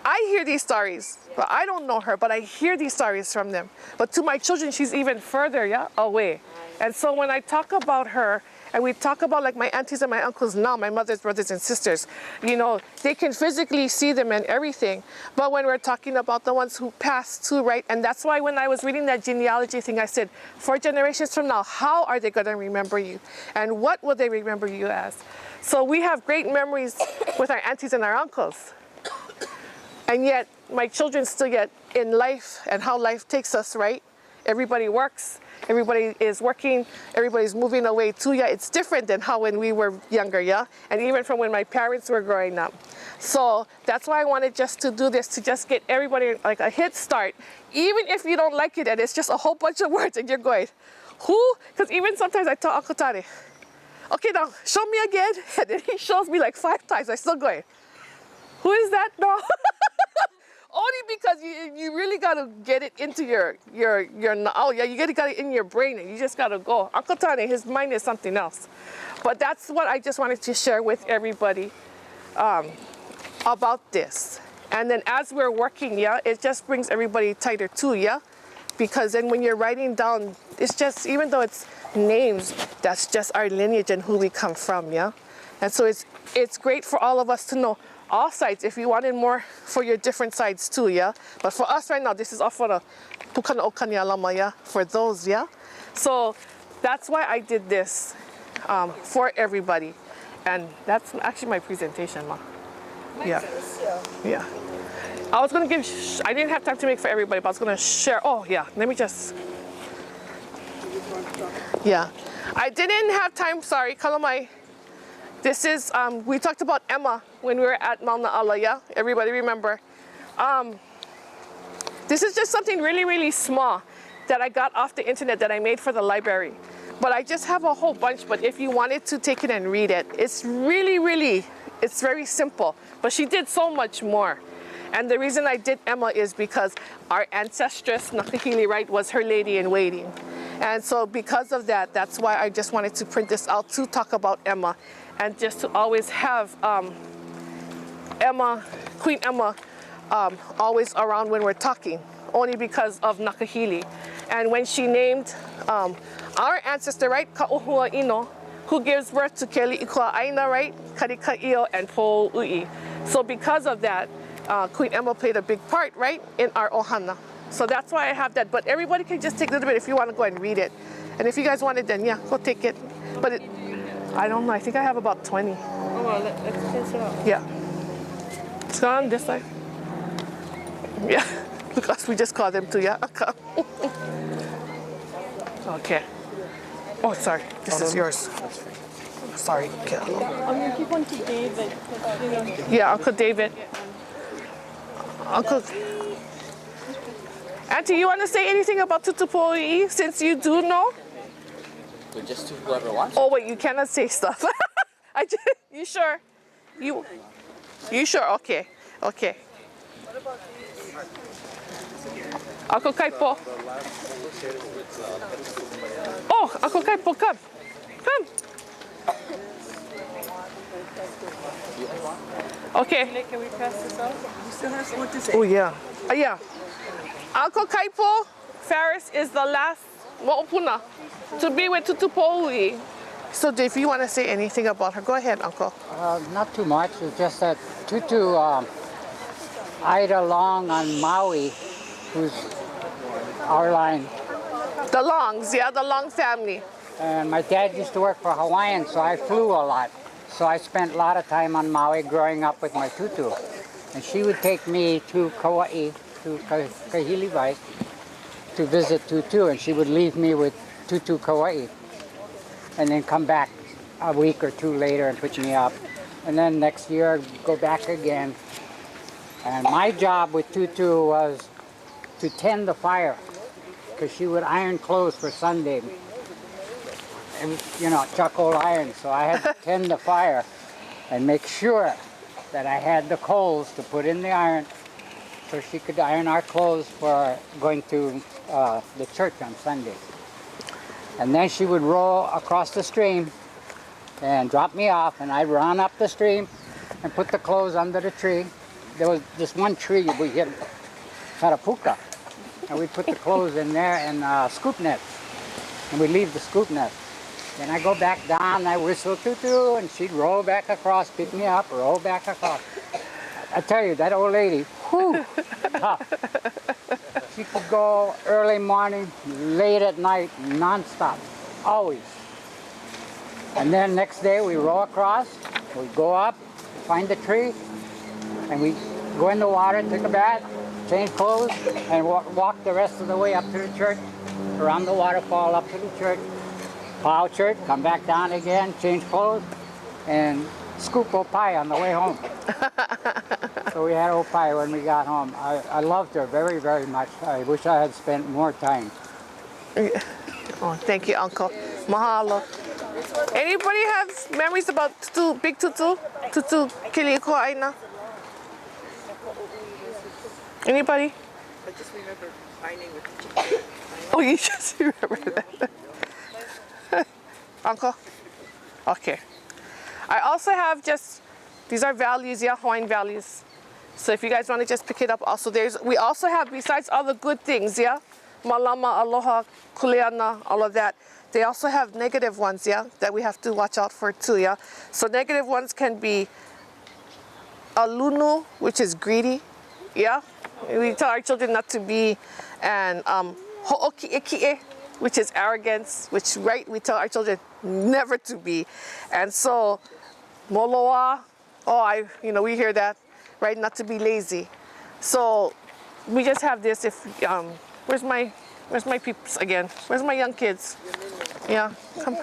I hear these stories, but I don't know her, but I hear these stories from them. But to my children, she's even further, yeah, away. And so when I talk about her, and we talk about like my aunties and my uncles now, my mother's brothers and sisters, you know, they can physically see them and everything. But when we're talking about the ones who passed too, right? And that's why when I was reading that genealogy thing, I said, 4 generations from now, how are they going to remember you? And what will they remember you as? So we have great memories with our aunties and our uncles. And yet, my children still get in life and how life takes us, right? Everybody works. Everybody is working, everybody's moving away too. Yeah, it's different than how when we were younger, yeah? And even from when my parents were growing up. So that's why I wanted just to do this, to just get everybody like a head start. Even if you don't like it and it's just a whole bunch of words and you're going, who? Because even sometimes I tell Uncle Tane, okay, now show me again. And then he shows me like 5 times. I still going, who is that? No. Only because you really got to get it into your oh yeah, you got it in your brain and you just got to go. Uncle Tane, his mind is something else. But that's what I just wanted to share with everybody about this. And then as we're working, yeah, it just brings everybody tighter too, yeah? Because then when you're writing down, it's just, even though it's names, that's just our lineage and who we come from, yeah? And so it's great for all of us to know all sides, if you wanted more for your different sides too, yeah? But for us right now, this is all for the Pukana O Kanialama, yeah? For those, yeah? So that's why I did this for everybody. And that's actually my presentation, Ma. Yeah. Yeah. I was gonna give, I didn't have time to make for everybody, but I was gonna share, oh yeah, let me just. Yeah. I didn't have time, sorry, Kalamai. This is, we talked about Emma when we were at Mauna Ala, yeah? Everybody remember? This is just something really, really small that I got off the internet that I made for the library. But I just have a whole bunch, but if you wanted to take it and read it, it's really, really, it's very simple. But she did so much more. And the reason I did Emma is because our ancestress, Nakahili, right, was her lady in waiting. And so because of that, that's why I just wanted to print this out to talk about Emma. And just to always have Emma, Queen Emma, always around when we're talking, only because of Nakahili. And when she named our ancestor, right, Ka'uhua Ino, who gives birth to Keli Ikua Aina, right, Karika'io and Po'ui. So because of that, Queen Emma played a big part, right, in our Ohana. So that's why I have that. But everybody can just take a little bit if you want to go and read it. And if you guys want it, then yeah, go take it. But it, I don't know, I think I have about 20. Oh, well, let's test it out. Yeah. It's on this side. Yeah. Because we just call them two, yeah? Okay. Oh, sorry. This is yours. Sorry. I'm going to give one to David. Yeah, Uncle David. Uncle. Auntie, you want to say anything about Tutupo'i since you do know? Just to whoever wants. Oh wait, you cannot say stuff. You sure? You sure? Okay. Okay. Uncle Kaipo. Oh, Uncle Kaipo, come. Come. Okay. Can we pass this out? You still have what to say? Oh yeah. Yeah. Uncle Kaipo Ferris is the last mo'opuna to be with Tutupo'i. So if you want to say anything about her, go ahead, Uncle. Not too much. It's just that Tutu Ida Long on Maui, who's our line. The Longs, yeah, the Long family. And my dad used to work for Hawaiian, so I flew a lot. So I spent a lot of time on Maui growing up with my Tutu. And she would take me to Kauai, to Kahiliwai, to visit Tutu, and she would leave me with Tutu Kauai. And then come back a week or two later and pick me up. And then next year, go back again. And my job with Tutu was to tend the fire, because she would iron clothes for Sunday. And, you know, charcoal iron. So I had to tend the fire and make sure that I had the coals to put in the iron so she could iron our clothes for going to the church on Sunday. And then she would row across the stream and drop me off, and I'd run up the stream and put the clothes under the tree. There was this one tree we had a puka, and we'd put the clothes in there and scoop net, and we'd leave the scoop net. Then I go back down, and I whistle Tutu, and she'd roll back across, pick me up, roll back across. I tell you, that old lady, whew, tough. She could go early morning, late at night, non-stop, always. And then next day we row across, we go up, find the tree, and we go in the water, take a bath, change clothes, and walk the rest of the way up to the church, around the waterfall up to the church, plow church, come back down again, change clothes, and scoop opai on the way home. So we had opai when we got home. I loved her very, very much. I wish I had spent more time. Oh, thank you, Uncle. Mahalo. Anybody have memories about Tutu, Big Tutu? Tutu Kiliiko Aina? Anybody? I just remember finding with the chicken. Oh, you just remember that. Uncle? Okay. I also have these are values, yeah, Hawaiian values. So if you guys want to just pick it up also, we also have, besides all the good things, yeah, malama, aloha, kuleana, all of that, they also have negative ones, yeah, that we have to watch out for too, yeah. So negative ones can be alunu, which is greedy, yeah. We tell our children not to be, and ho'oki'eki'e, which is arrogance, which, right, we tell our children never to be. And so, moloa, we hear that, right, not to be lazy. So, we just have this, where's my peeps again? Where's my young kids? Yeah, come.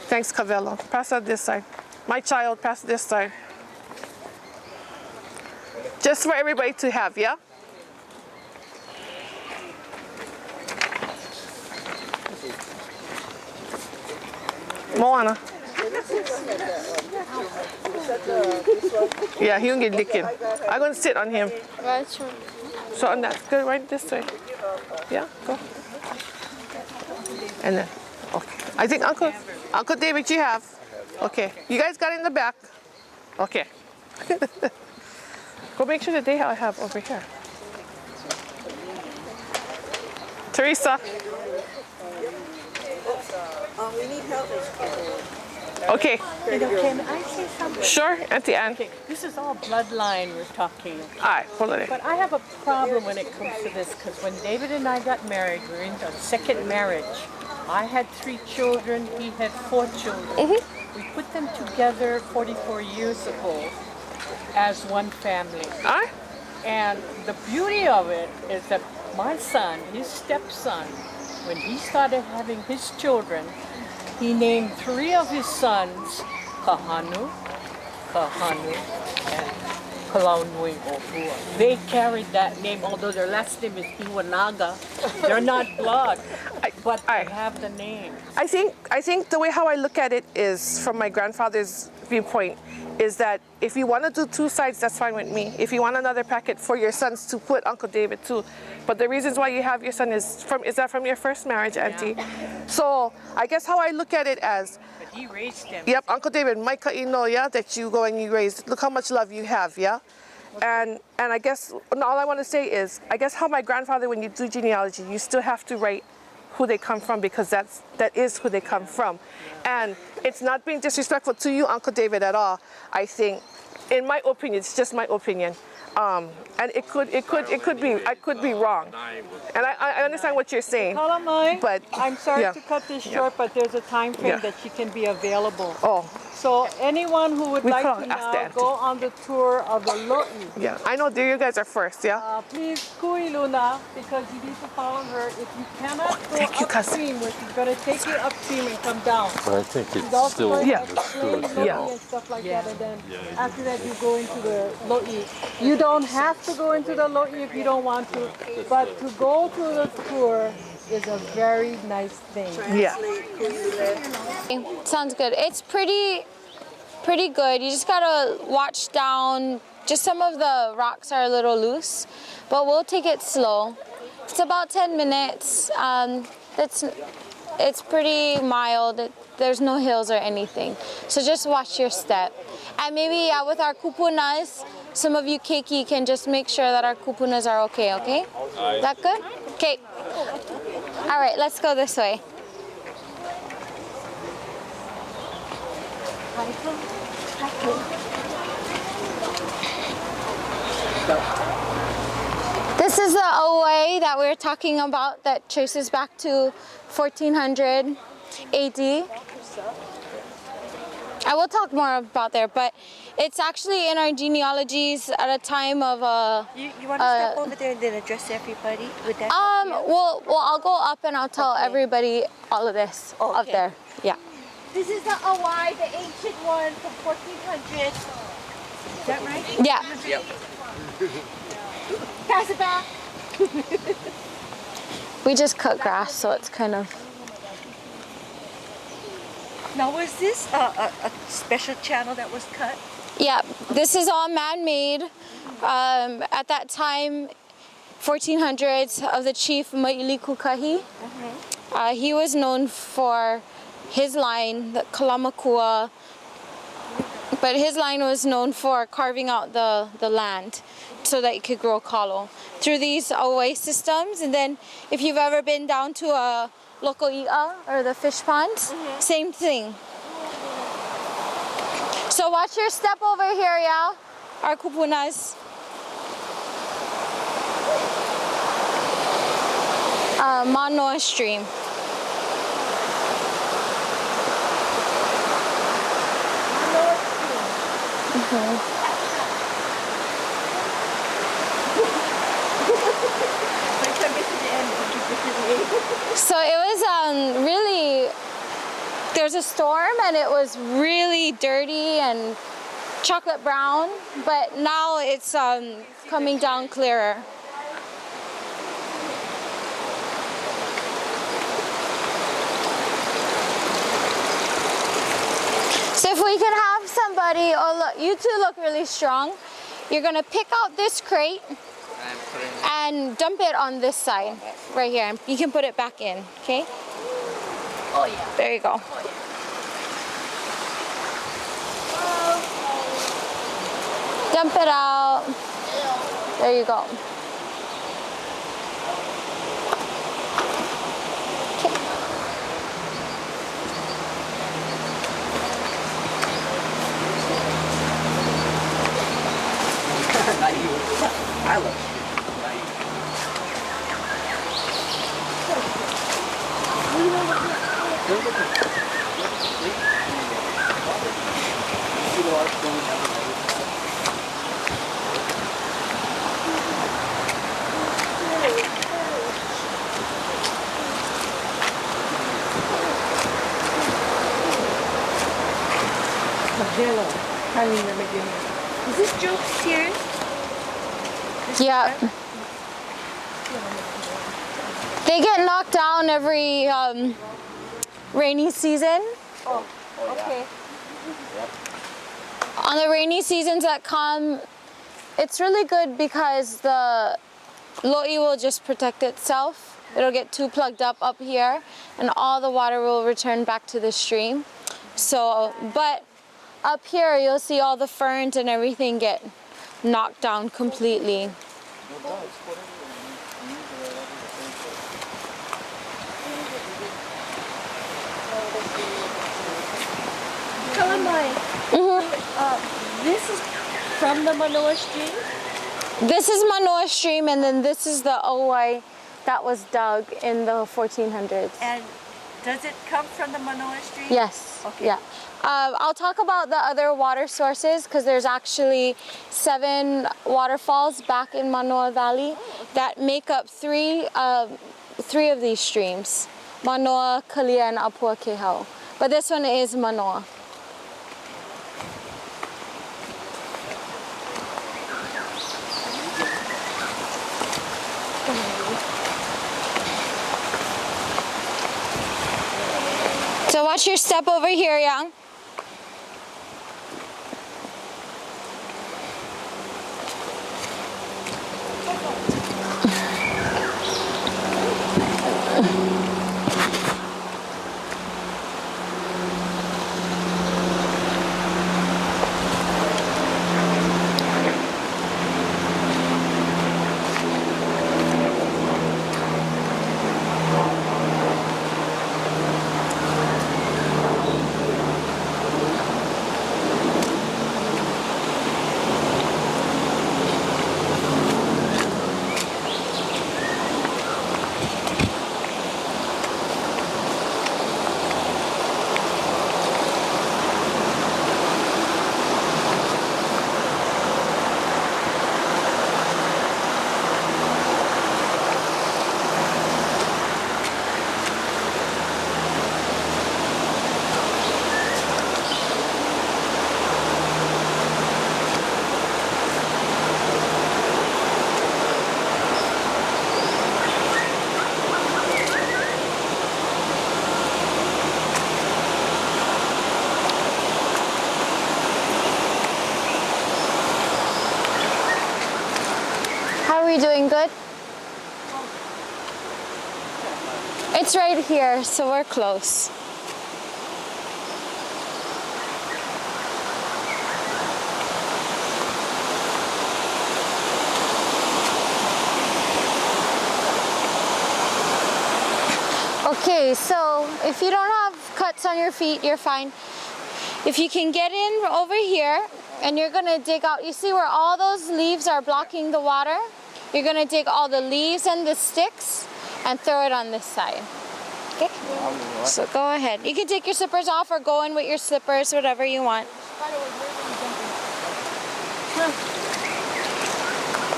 Thanks, Cavello. Pass that this side. My child, pass this side. Just for everybody to have, yeah? Moana. Yeah, he can get licking. I'm going to sit on him. So on that, go right this way. Yeah, go. And then, okay. I think Uncle David, you have. Okay. You guys got in the back. Okay. Go make sure that they have over here. Teresa. We need help. Okay. Can I say something? Sure, Auntie Anne. Okay, this is all bloodline we're talking. All right, hold on. But I have a problem when it comes to this, because when David and I got married, we were in a second marriage. I had 3 children, he had 4 children. We put them together 44 years ago as one family. And the beauty of it is that my son, his stepson, when he started having his children, he named 3 of his sons Kahanu, and Kānewai O Kanialama. They carried that name, although their last name is Iwanaga. They're not blood, but they have the name. I think the way how I look at it is, from my grandfather's viewpoint, is that if you want to do 2 sides, that's fine with me. If you want another packet for your sons to put Uncle David too. But the reasons why you have your son is that from your first marriage, Auntie? Yeah. So I guess how I look at it as, but he raised them. Yep, Uncle David, Micah Inoya, that you go and you raise. Look how much love you have, yeah? And I guess all I want to say is, I guess how my grandfather, when you do genealogy, you still have to write who they come from, because that is who they come from. And it's not being disrespectful to you, Uncle David, at all. I think, in my opinion, it's just my opinion. And it could be, I could be wrong. And I understand what you're saying. But I'm sorry yeah. to cut this short, but there's a time frame that she can be available. Oh. So anyone who would like to now go on the tour of the Lo'i. Yeah, I know you guys are first, yeah? Please, Kui Luna, because you need to follow her. If you cannot go upstream, where she's going to take you upstream and come down. But I think She's it's also still going to understood. explain Lo'i and stuff like that. And then after that, you go into the Lo'i. You don't have to go into the Lo'i if you don't want to, but to go to the tour is a very nice thing. Yeah. Sounds good. It's pretty good. You just gotta watch down. Just some of the rocks are a little loose, but we'll take it slow. It's about 10 minutes. It's pretty mild. There's no hills or anything. So just watch your step. And maybe with our kupunas, some of you keiki can just make sure that our kupunas are okay, okay? Is that good? Okay. All right, let's go this way. This is the Oe that we were talking about that traces back to 1400 AD. I will talk more about there, but it's actually in our genealogies at a time of You want to step over there and then address everybody? Would that well, I'll go up and I'll tell everybody all of this up there. Yeah. This is the Hawaii, the ancient one from 1400. Is that right? Yeah. Yep. Pass it back. We just cut grass, so it's kind of. Now, was this a special channel that was cut? Yeah, this is all man-made. At that time, 1400s, of the chief Maili Kukahi. He was known for his line, the Kalamakua, but his line was known for carving out the land so that it could grow kalo through these away systems. And then if you've ever been down to a loko'i'a or the fish pond, same thing. So watch your step over here, yeah? Our kupunas. Manoa stream. So it was really, there's a storm and it was really dirty and chocolate brown, but now it's coming down clearer. So if we could have somebody, oh look, you two look really strong. You're gonna pick out this crate and dump it on this side, right here. You can put it back in, okay? Oh yeah. There you go. Dump it out. There you go. Not you. I love you. Is this joke serious? Yeah. They get knocked down every rainy season. Oh, okay. On the rainy seasons that come, it's really good because the lo'i will just protect itself. It'll get too plugged up here, and all the water will return back to the stream. So, but up here you'll see all the ferns and everything get knocked down completely. Kānewai, this is from the Manoa Stream? This is Manoa Stream, and then this is the Owai that was dug in the 1400s. And does it come from the Manoa Stream? Yes. Okay. Yeah. I'll talk about the other water sources because there's actually 7 waterfalls back in Manoa Valley that make up three of these streams: Manoa, Kalia, and Apua Kehau. But this one is Manoa. So watch your step over here, Yang. How are we doing? Good? It's right here, so we're close. Okay, so if you don't have cuts on your feet, you're fine. If you can get in over here, and you're gonna dig out, you see where all those leaves are blocking the water? You're gonna dig all the leaves and the sticks and throw it on this side. Okay? So go ahead. You can take your slippers off or go in with your slippers, whatever you want.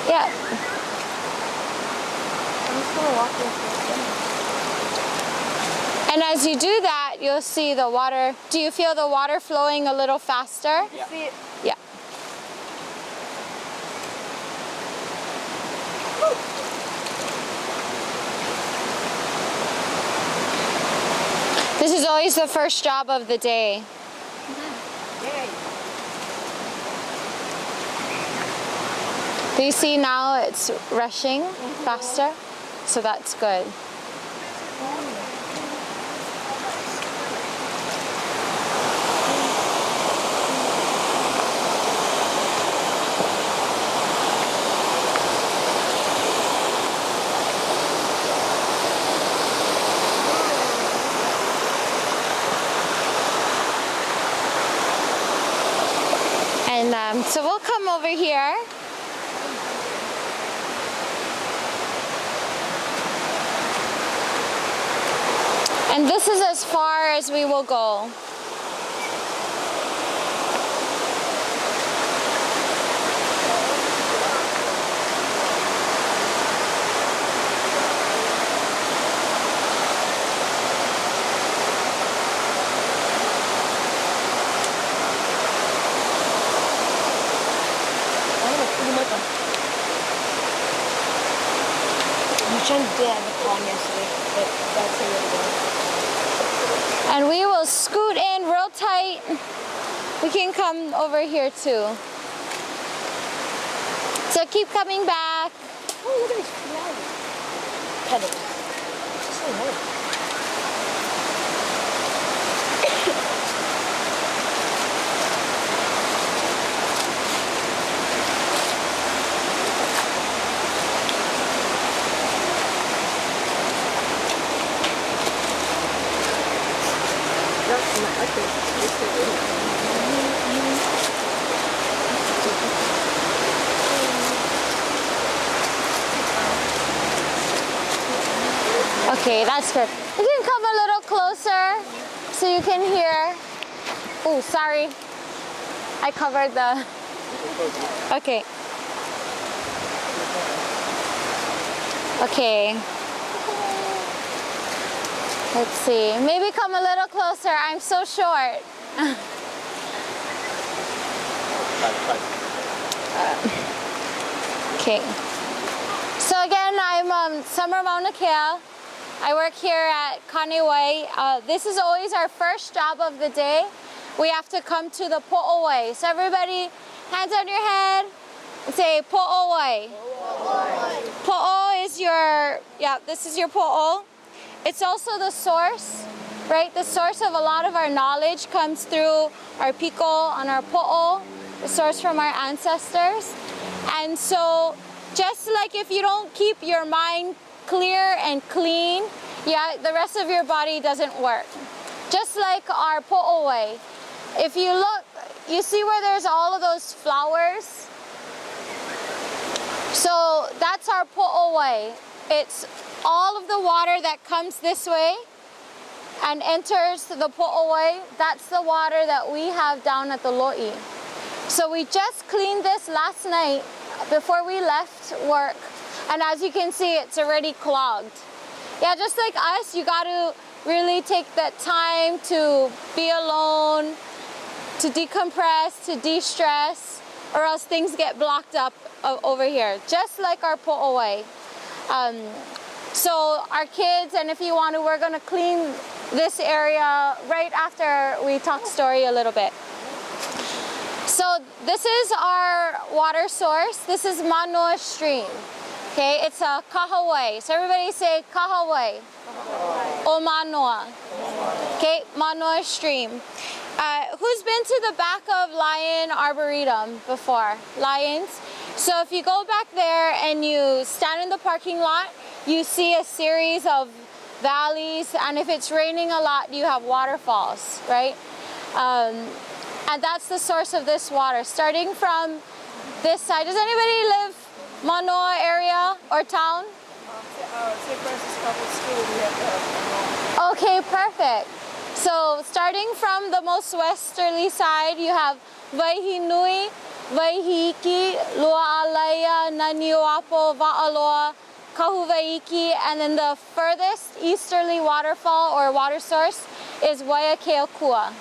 Yeah. I'm just gonna walk this. And as you do that, you'll see the water. Do you feel the water flowing a little faster? Yeah. See it? Yeah. This is always the first job of the day. Do you see now it's rushing faster? So that's good. And so we'll come over here. And this is as far as we will go. trying to get the pond yesterday, but that's a little bit. And we will scoot in real tight. We can come over here too. So keep coming back. Oh, look at these flowers. Petals. So nice. Okay, that's good. You can come a little closer so you can hear. Oh, sorry. I covered the... Okay. Okay. Let's see. Maybe come a little closer. I'm so short. Okay. So again, I'm Summer Mauna Kea. I work here at Kānewai. This is always our first job of the day. We have to come to the po'owai. So everybody, hands on your head and say po'owai. Po'o is your, this is your po'o. It's also the source, right? The source of a lot of our knowledge comes through our piko on our po'o, the source from our ancestors. And so just like if you don't keep your mind clear and clean, the rest of your body doesn't work. Just like our po'owai. If you look, you see where there's all of those flowers? So that's our po'owai. It's all of the water that comes this way and enters the po'owai. That's the water that we have down at the lo'i. So we just cleaned this last night before we left work. And as you can see, it's already clogged. Yeah, just like us, you got to really take that time to be alone, to decompress, to de-stress, or else things get blocked up over here, just like our po'owai. So our kids, and if you want to, we're going to clean this area right after we talk story a little bit. So this is our water source. This is Manoa Stream. Okay, it's a kahawai. So everybody say kahawai. O Manoa. Okay, Manoa Stream. Who's been to the back of Lion Arboretum before? Lions? So if you go back there and you stand in the parking lot, you see a series of valleys, and if it's raining a lot, you have waterfalls, right? And that's the source of this water. Starting from this side. Does anybody live Manoa area or town? Okay, perfect. So starting from the most westerly side, you have Waihinui, Waihiki, Lua'alaia, Naniuapo, Va'aloa, Kahuwaiki, and then the furthest easterly waterfall or water source is Waiakeakua.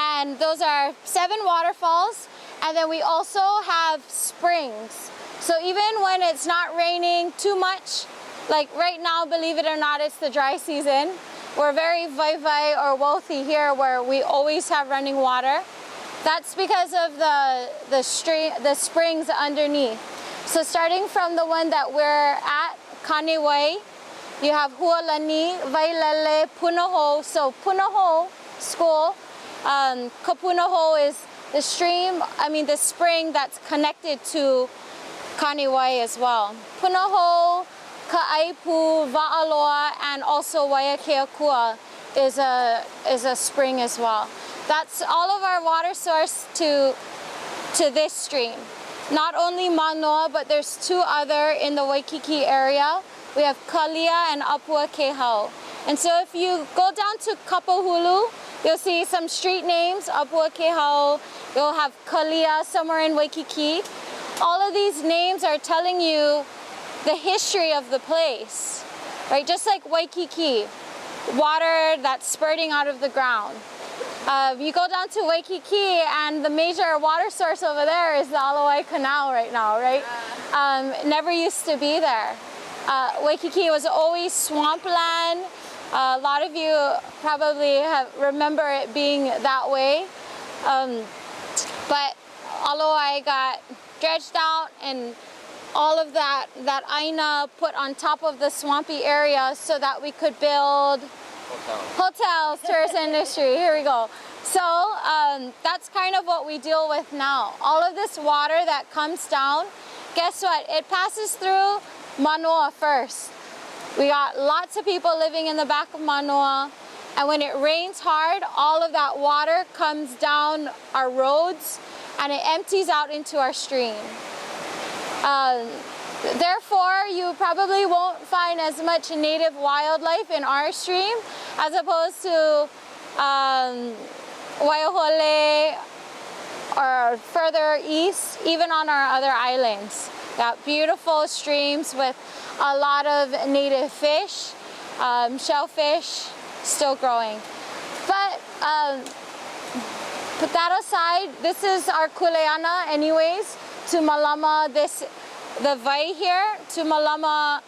And those are 7 waterfalls, and then we also have springs. So even when it's not raining too much, like right now, believe it or not, it's the dry season. We're very vai or wealthy here where we always have running water. That's because of the springs underneath. So starting from the one that we're at, Kānewai, you have Hualani, Wailele, Punaho. So Punaho School, Kapunaho is the stream, the spring that's connected to Kānewai as well. Punaho, Ka'aipu, Va'aloa, and also Waiakeakua is a spring as well. That's all of our water source to this stream. Not only Manoa, but there's 2 other in the Waikiki area. We have Kalia and Apua Kehau. And so if you go down to Kapahulu, you'll see some street names, Apua Kehau, you'll have Kalia somewhere in Waikiki. All of these names are telling you the history of the place, right? Just like Waikiki, water that's spurting out of the ground. You go down to Waikiki and the major water source over there is the Alawai Canal right now, right? Never used to be there. Waikiki was always swampland. A lot of you probably remember it being that way. But Alawai got dredged out and all of that aina put on top of the swampy area so that we could build hotels, tourist industry. Here we go. So that's kind of what we deal with now. All of this water that comes down, guess what? It passes through Manoa first. We got lots of people living in the back of Manoa, and when it rains hard, all of that water comes down our roads and it empties out into our stream. Therefore, you probably won't find as much native wildlife in our stream as opposed to Waihole or further east, even on our other islands. Got beautiful streams with a lot of native fish, shellfish still growing. But put that aside, this is our kuleana anyways, to Malama the vai here, to Malama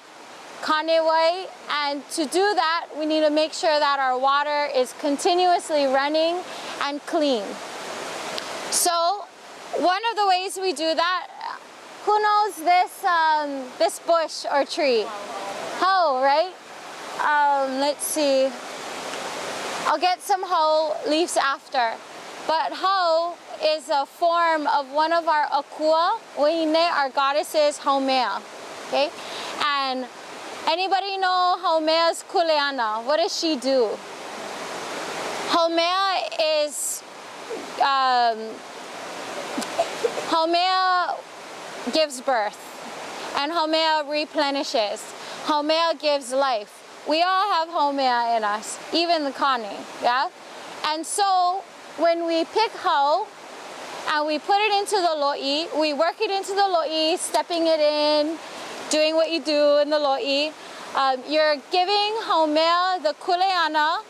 Kānewai, and to do that we need to make sure that our water is continuously running and clean. So one of the ways we do that, who knows this bush or tree? Hau, right? Let's see. I'll get some hau leaves after. But hau is a form of one of our akua, wahine, our goddesses, Haumea. Okay? And anybody know Haumea's kuleana? What does she do? Haumea is Haumea gives birth, and Haumea replenishes. Haumea gives life. We all have Haumea in us, even the Kani, yeah? And so when we pick hau and we put it into the lo'i, we work it into the lo'i, stepping it in, doing what you do in the lo'i. You're giving Haumea the kuleana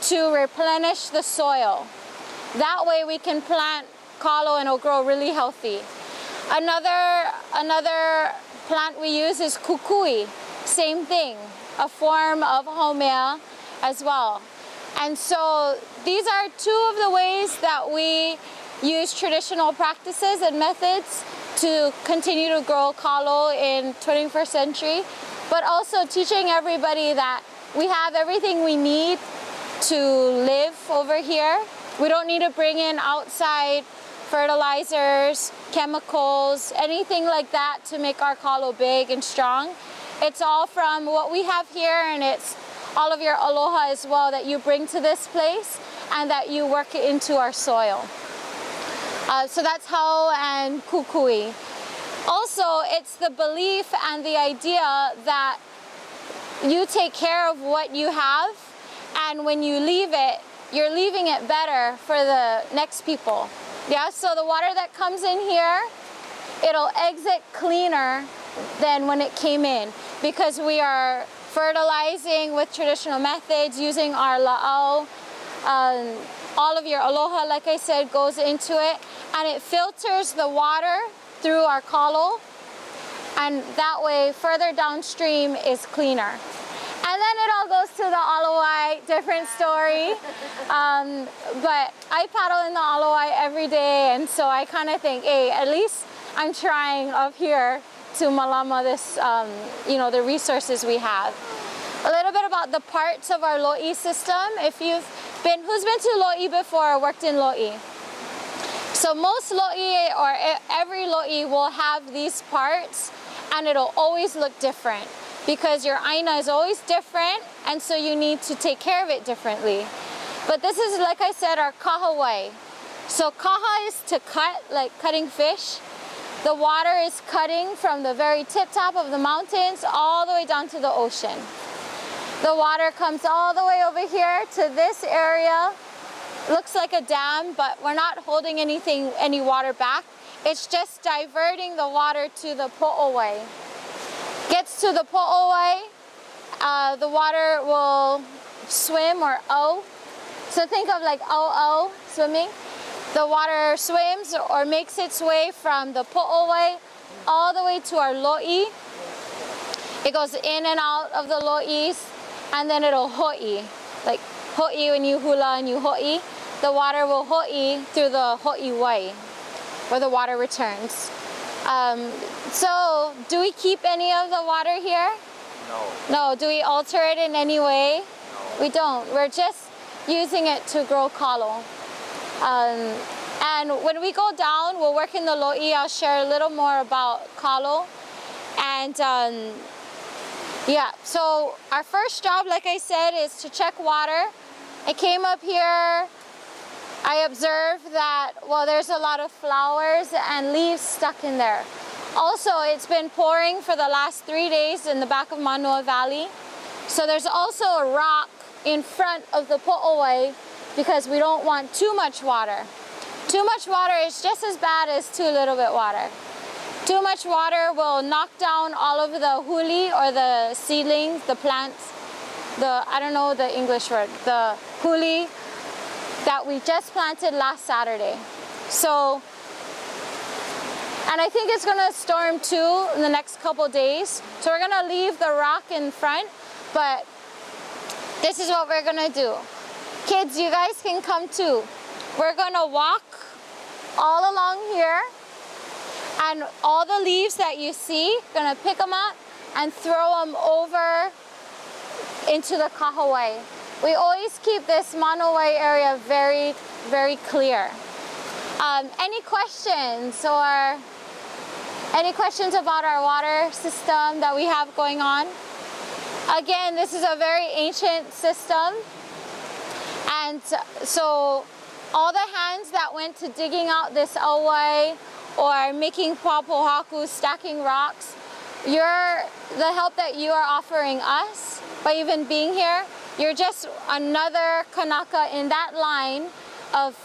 to replenish the soil. That way we can plant kalo and it'll grow really healthy. Another plant we use is kukui. Same thing, a form of Haumea as well. And so these are two of the ways that we use traditional practices and methods to continue to grow kalo in 21st century, but also teaching everybody that we have everything we need to live over here. We don't need to bring in outside fertilizers, chemicals, anything like that to make our kalo big and strong. It's all from what we have here, and it's all of your aloha as well that you bring to this place and that you work it into our soil. So that's hau and kukui. Also, it's the belief and the idea that you take care of what you have, and when you leave it, you're leaving it better for the next people. Yeah, so the water that comes in here, it'll exit cleaner than when it came in, because we are fertilizing with traditional methods, using our la'au. All of your aloha, like I said, goes into it, and it filters the water through our kalo, and that way further downstream is cleaner. And then it all goes to the Alawai, different story. But I paddle in the Alawai every day, and so I kind of think, hey, at least I'm trying up here to Malama this, the resources we have. A little bit about the parts of our lo'i system. Who's been to lo'i before or worked in lo'i? So most lo'i or every lo'i will have these parts, and it'll always look different, because your aina is always different, and so you need to take care of it differently. But this is, like I said, our kahawai. So kaha is to cut, like cutting fish. The water is cutting from the very tip top of the mountains all the way down to the ocean. The water comes all the way over here to this area. Looks like a dam, but we're not holding any water back. It's just diverting the water to the po'owai. Gets to the po'owai, the water will swim, or o. So think of like o swimming. The water swims or makes its way from the po'owai all the way to our lo'i. It goes in and out of the lo'is, and then it'll ho'i. Like ho'i when you hula and you ho'i, the water will ho'i through the ho'i wai, where the water returns. So do we keep any of the water here? No. No. Do we alter it in any way? No. We don't. We're just using it to grow kalo. And when we go down, we'll work in the lo'i. I'll share a little more about kalo. And yeah, so our first job, like I said, is to check water. I came up here. I observed that, well, there's a lot of flowers and leaves stuck in there. Also, it's been pouring for the last 3 days in the back of Manoa Valley. So there's also a rock in front of the po'owai because we don't want too much water. Too much water is just as bad as too little bit water. Too much water will knock down all of the huli, or the seedlings, the plants, I don't know the English word, the huli that we just planted last Saturday. So, and I think it's gonna storm too in the next couple days. So we're gonna leave the rock in front, but this is what we're gonna do. Kids, you guys can come too. We're gonna walk all along here, and all the leaves that you see, gonna pick them up and throw them over into the kahawai. We always keep this Manowai area very, very clear. Any questions or any questions about our water system that we have going on? Again, this is a very ancient system. And so all the hands that went to digging out this awai or making papohaku, stacking rocks, the help that you are offering us by even being here, you're just another Kanaka in that line of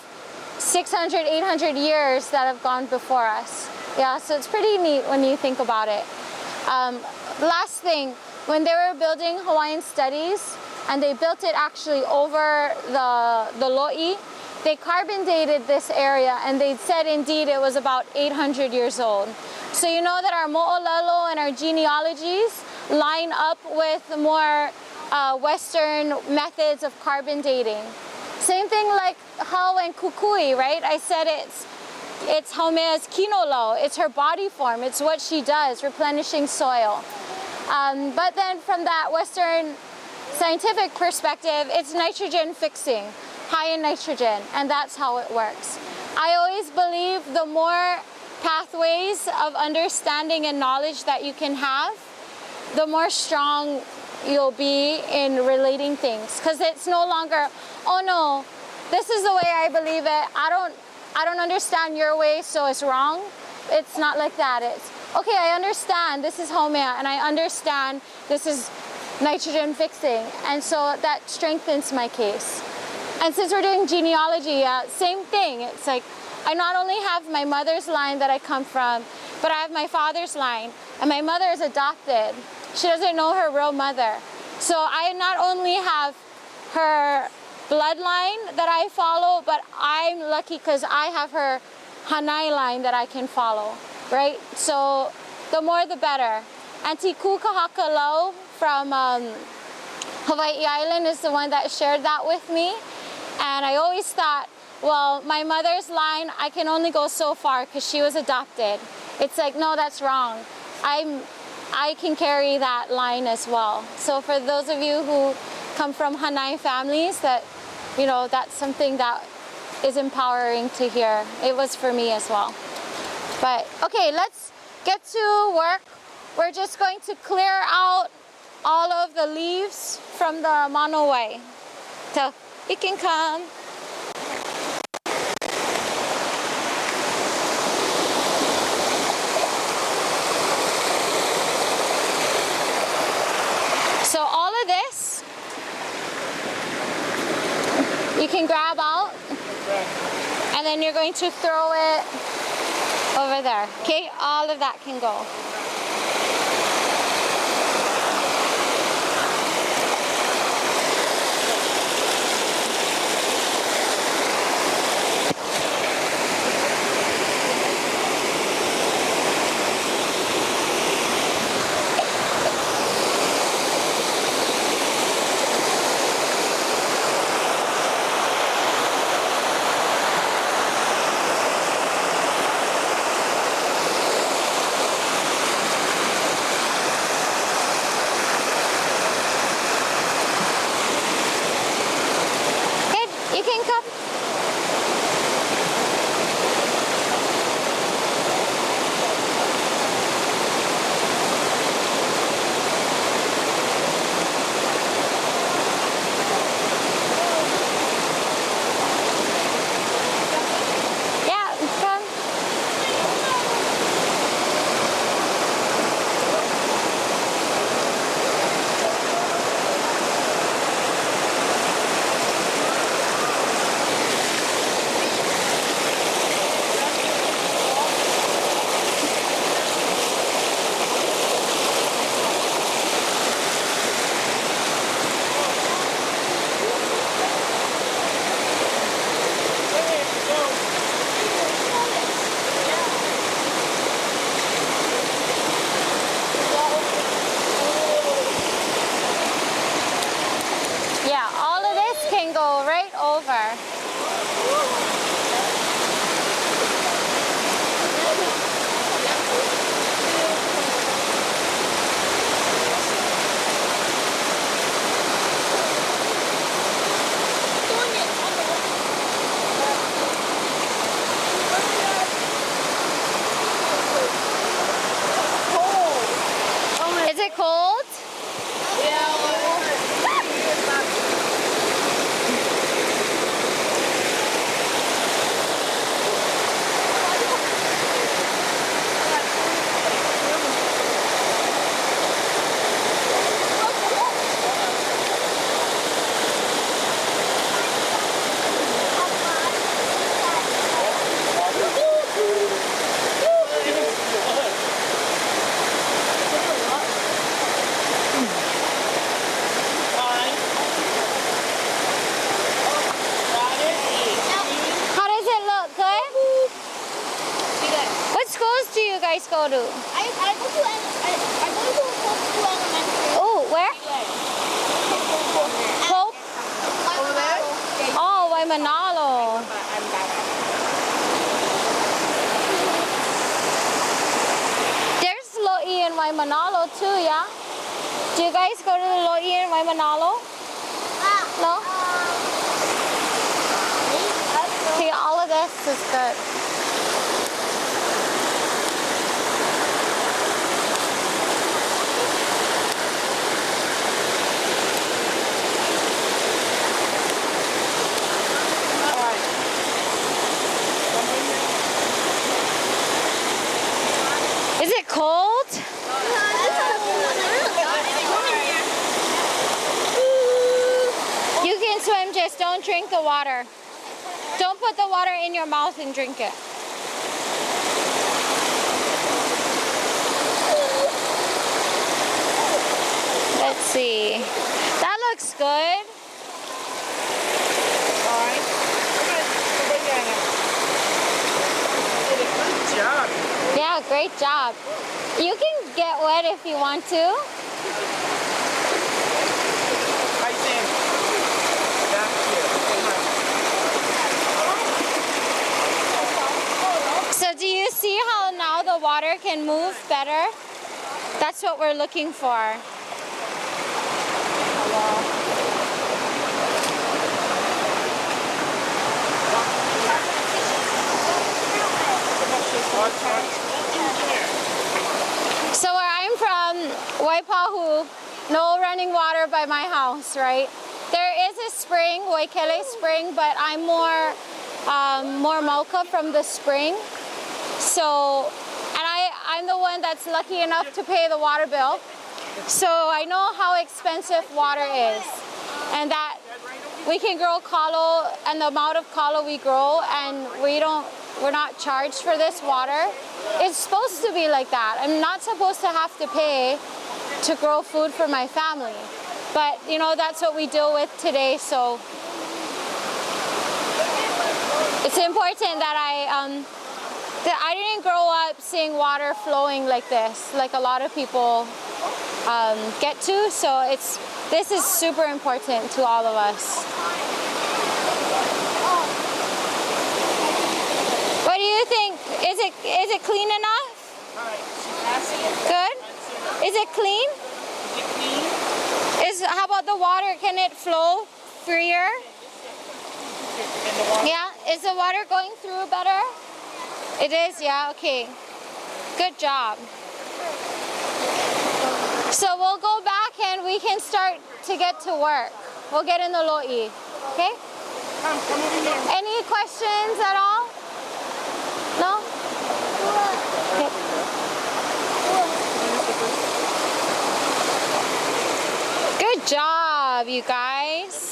600, 800 years that have gone before us. Yeah, so it's pretty neat when you think about it. Last thing, when they were building Hawaiian Studies, and they built it actually over the lo'i, they carbon dated this area, and they said indeed it was about 800 years old. So you know that our mo'olelo and our genealogies line up with more Western methods of carbon dating. Same thing like how in kukui, right? I said it's Haumea's kinolo, it's her body form, it's what she does, replenishing soil. But then from that Western scientific perspective, it's nitrogen fixing, high in nitrogen, and that's how it works. I always believe the more pathways of understanding and knowledge that you can have, the more strong you'll be in relating things, because it's no longer, oh no, this is the way I believe it, I don't understand your way, so it's wrong. It's not like that. It's okay, I understand this is Haumea, and I understand this is nitrogen fixing, and so that strengthens my case. And since we're doing genealogy, same thing. It's like I not only have my mother's line that I come from, but I have my father's line, and my mother is adopted. She doesn't know her real mother. So I not only have her bloodline that I follow, but I'm lucky because I have her Hanai line that I can follow, right? So the more the better. Auntie Kukahakalau from Hawaii Island is the one that shared that with me. And I always thought, well, my mother's line, I can only go so far because she was adopted. It's like, no, that's wrong. I can carry that line as well. So for those of you who come from Hanai families, that, you know, that's something that is empowering to hear. It was for me as well. But okay, let's get to work. We're just going to clear out all of the leaves from the Manowai. So you can come. So all of this, you can grab out, and then you're going to throw it over there. Okay, all of that can go. can come. Yeah, come. Yeah, all of this can go right over. Is it cold? How does it look? Good? What schools do you guys go to? I go to elementary. Oh, where? Pope? Oh, Waimanalo. There's Lo'i in Waimanalo too, yeah? Do you guys go to the Lo'i in Waimanalo? No? See, all of this is good. Is it cold? You can swim, just don't drink the water. Don't put the water in your mouth and drink it. Let's see. That looks good. Yeah, great job. You can get wet if you want to. So do you see how now the water can move better? That's what we're looking for. So where I'm from, Waipahu, no running water by my house, right? There is a spring, Waikele spring, but I'm more Mauka from the spring. So, and I'm the one that's lucky enough to pay the water bill. So I know how expensive water is, and that we can grow kalo, and the amount of kalo we grow, and we're not charged for this water. It's supposed to be like that. I'm not supposed to have to pay to grow food for my family. But you know, that's what we deal with today, so it's important that I didn't grow up seeing water flowing like this, like a lot of people get to, so this is super important to all of us. What do you think? Is it clean enough? Good? Is it clean? How about the water? Can it flow freer? Is the water going through better? It is, yeah, okay. Good job. So we'll go back and we can start to get to work. We'll get in the lo'i, okay? Any questions at all? No? Okay. Good job, you guys.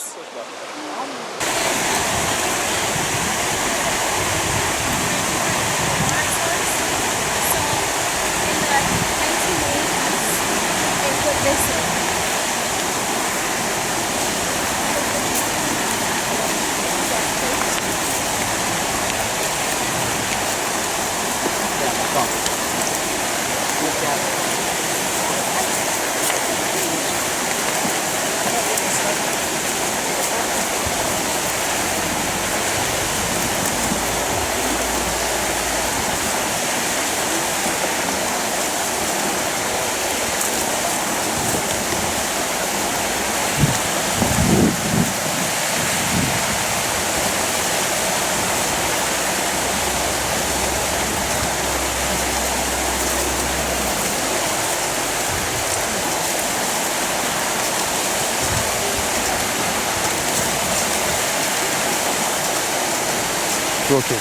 Okay.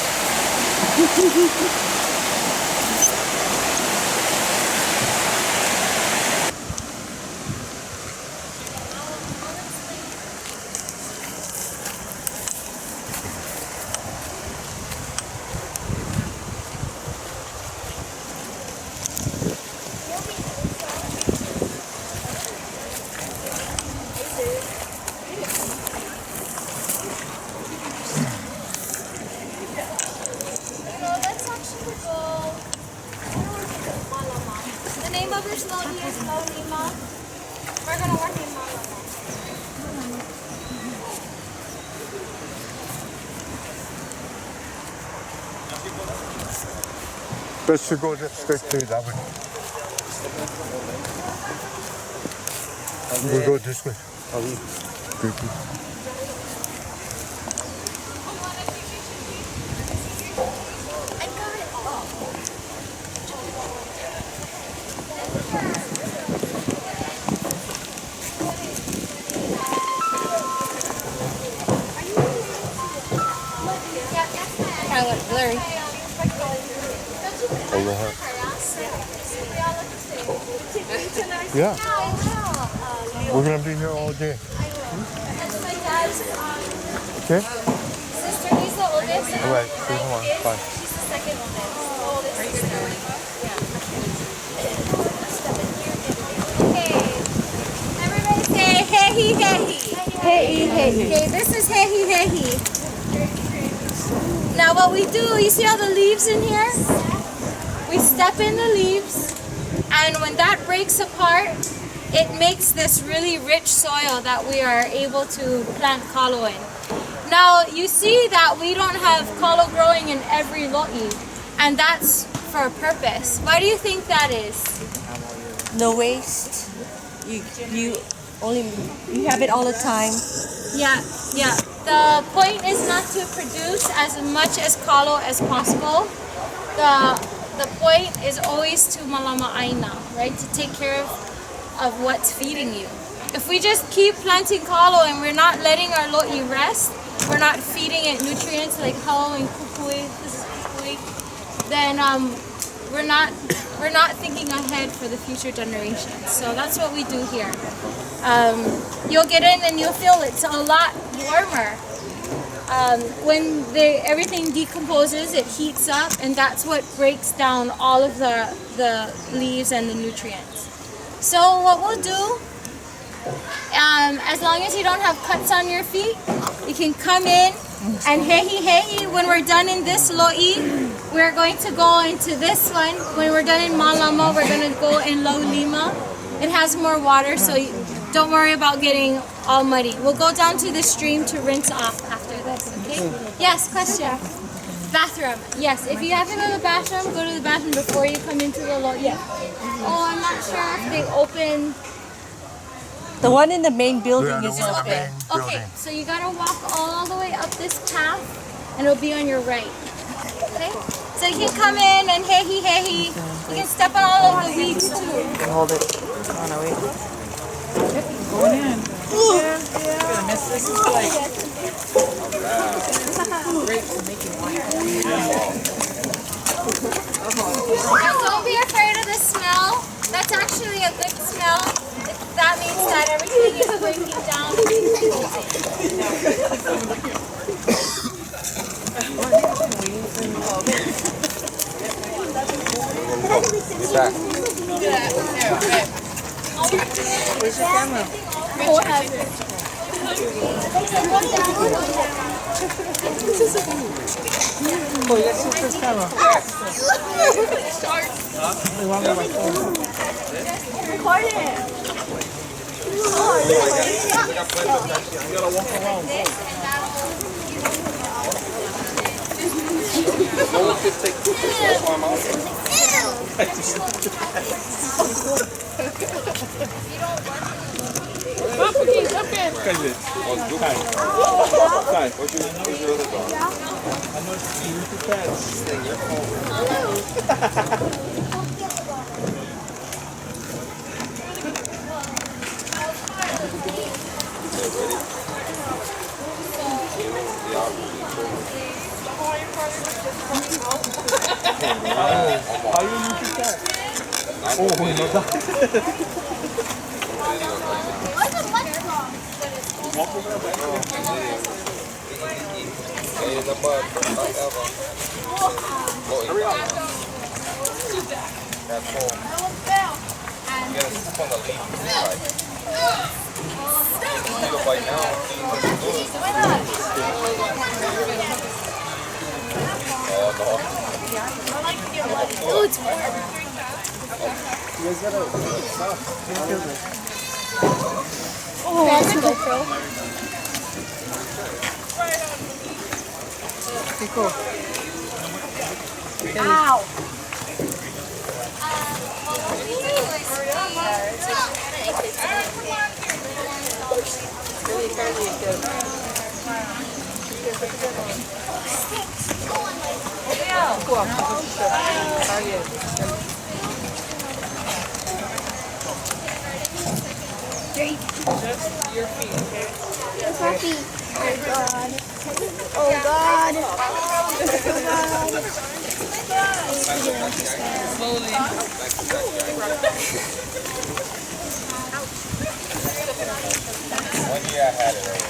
The name of this lo'i is Lolima. We're gonna work in Malama. Best to go straight to that way. We'll go this way. Thank you. I went blurry. Yeah. We're gonna be here all day. Okay? Sister, he's the oldest. All right. See you tomorrow. Bye. She's the second oldest. Okay. Everybody say hehi hehi. Hehi hehi. Okay, this is hehi hehi. Now what we do, you see all the leaves in here? We step in the leaves, and when that breaks apart, it makes this really rich soil that we are able to plant kalo in. Now you see that we don't have kalo growing in every lo'i, and that's for a purpose. Why do you think that is? No waste. You have it all the time. Yeah. The point is not to produce as much as kalo as possible. The point is always to malama aina, right? To take care of what's feeding you. If we just keep planting kalo and we're not letting our lo'i rest, we're not feeding it nutrients like hau and kukui, this is kukui, then we're not thinking ahead for the future generations. So that's what we do here. You'll get in and you'll feel it's a lot warmer. When everything decomposes, it heats up, and that's what breaks down all of the leaves and the nutrients. So what we'll do, as long as you don't have cuts on your feet, you can come in and hehi hehi. When we're done in this lo'i, we're going to go into this one. When we're done in malama, we're going to go in Lolima. It has more water, so don't worry about getting all muddy. We'll go down to the stream to rinse off after this, okay? Yes, question? Bathroom. Yes, if you have to go to the bathroom, go to the bathroom before you come into the lo'i. Oh, I'm not sure if they open. The one in the main building is open. Okay, so you gotta walk all the way up this path and it'll be on your right. Okay? So you can come in and hehi. You can step on all of the weeds too. You can hold it. Kānewai. Going in. Yeah. Gonna miss this is like. Great for making wine. And don't be afraid of the smell. That's actually a good smell. That means that everything is breaking down. Where's your camera? Who has it? Oh, you got sister's camera. We want my phone. Record it. You gotta walk around. No one can take pictures, that's why I'm out Where's your other dog? I know you can stay your phone. Are you using that? Oh, no, Oh, it's warm. Oh, that's a GoPro. Okay, cool. Ow. Just your feet, okay? Just my feet. Oh God. Oh God. Slowly. One year I had it already.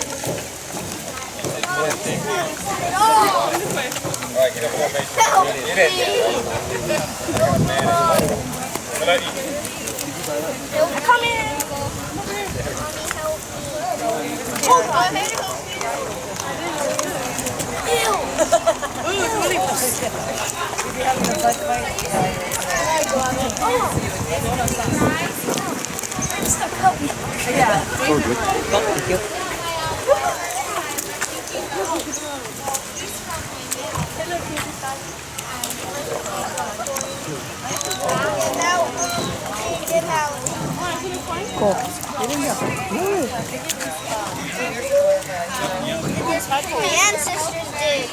Alright, get up on me. Get in. Come in. Hold on. Cool. Get in there. My ancestors did.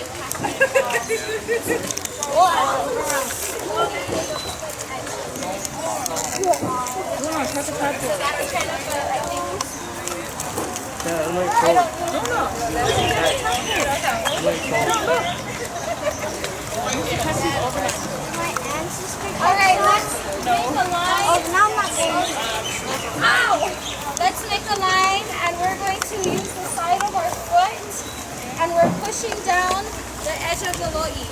Alright, let's make a line. Oh, now I'm not going. Ow! Let's make a line, and we're going to use the side of our foot, and we're pushing down the edge of the lo'i.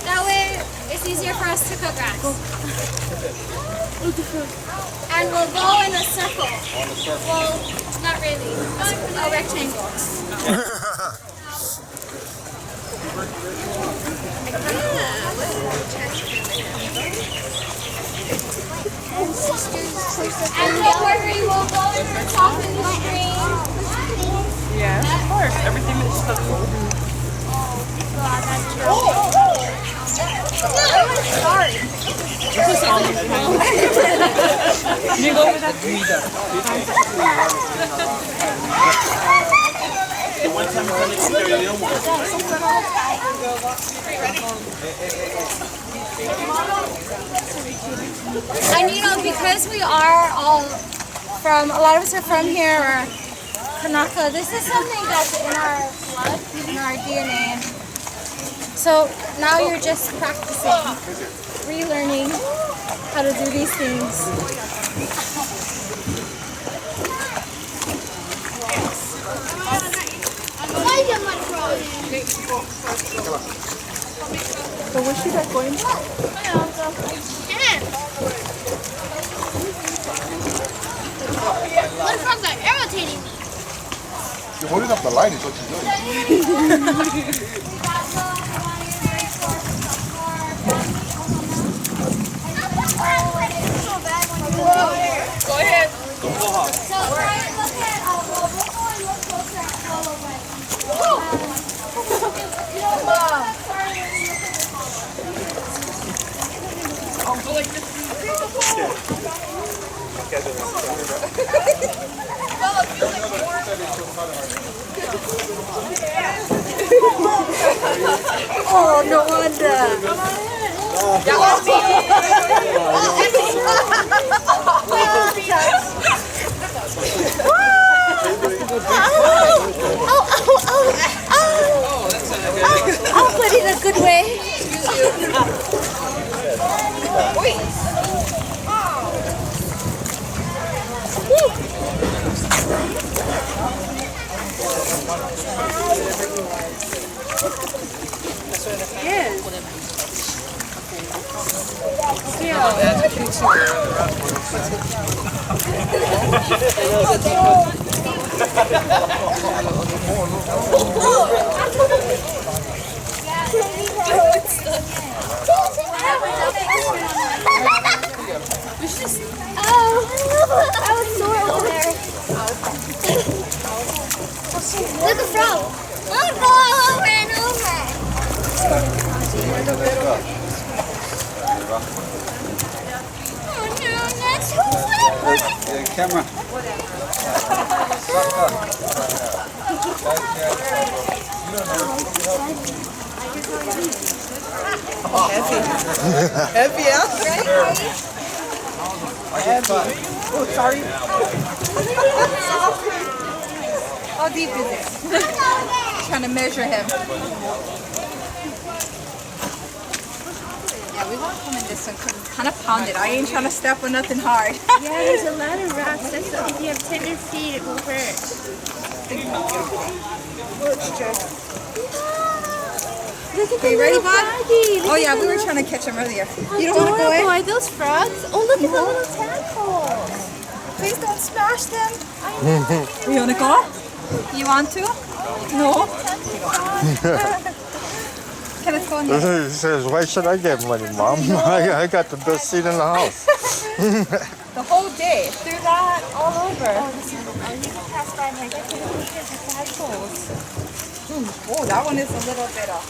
That way, it's easier for us to cut grass. And we'll go in a circle. Well, not really. A rectangle. And don't worry, we'll go in the top of the stream. Yes, of course. Everything that you took. God, that's sorry. Can you go over that? And you know, because we are all from, a lot of us are from here, or Kanaka, this is something that's in our blood, in our DNA. So now you're just practicing, relearning how to do these things. So where should I go in? What if I'm irritating me? You're holding up the line is what you're doing. Go ahead. So Brian, look at Lobo and look closer at Polo Oh, no wonder. I'll put it in a good way. I was sore over there. Look at frog. Look, oh, ran over. Oh no, that's who's Camera. Heavy, yeah? Oh, sorry. How deep is it? Trying to measure him. Yeah, we won't come in this one because it's kind of pounded. I ain't trying to step on nothing hard. Yeah, there's a lot of rocks. That's so if you have tender feet, it will hurt. Look at the You ready, little Bud? froggy. Look Oh at yeah, the we were little- trying to catch him earlier. You don't want to go in? Adorable. Are those frogs? Oh, look at the little tadpoles. Please don't smash them. You want to go? You want to? No. Can I go in there? He says, why should I get money, Mom? I got the best seat in the house. The whole day. Through that, all over. Oh, you can pass by and I get to the pictures of tadpoles. Oh, that one is a little bit off.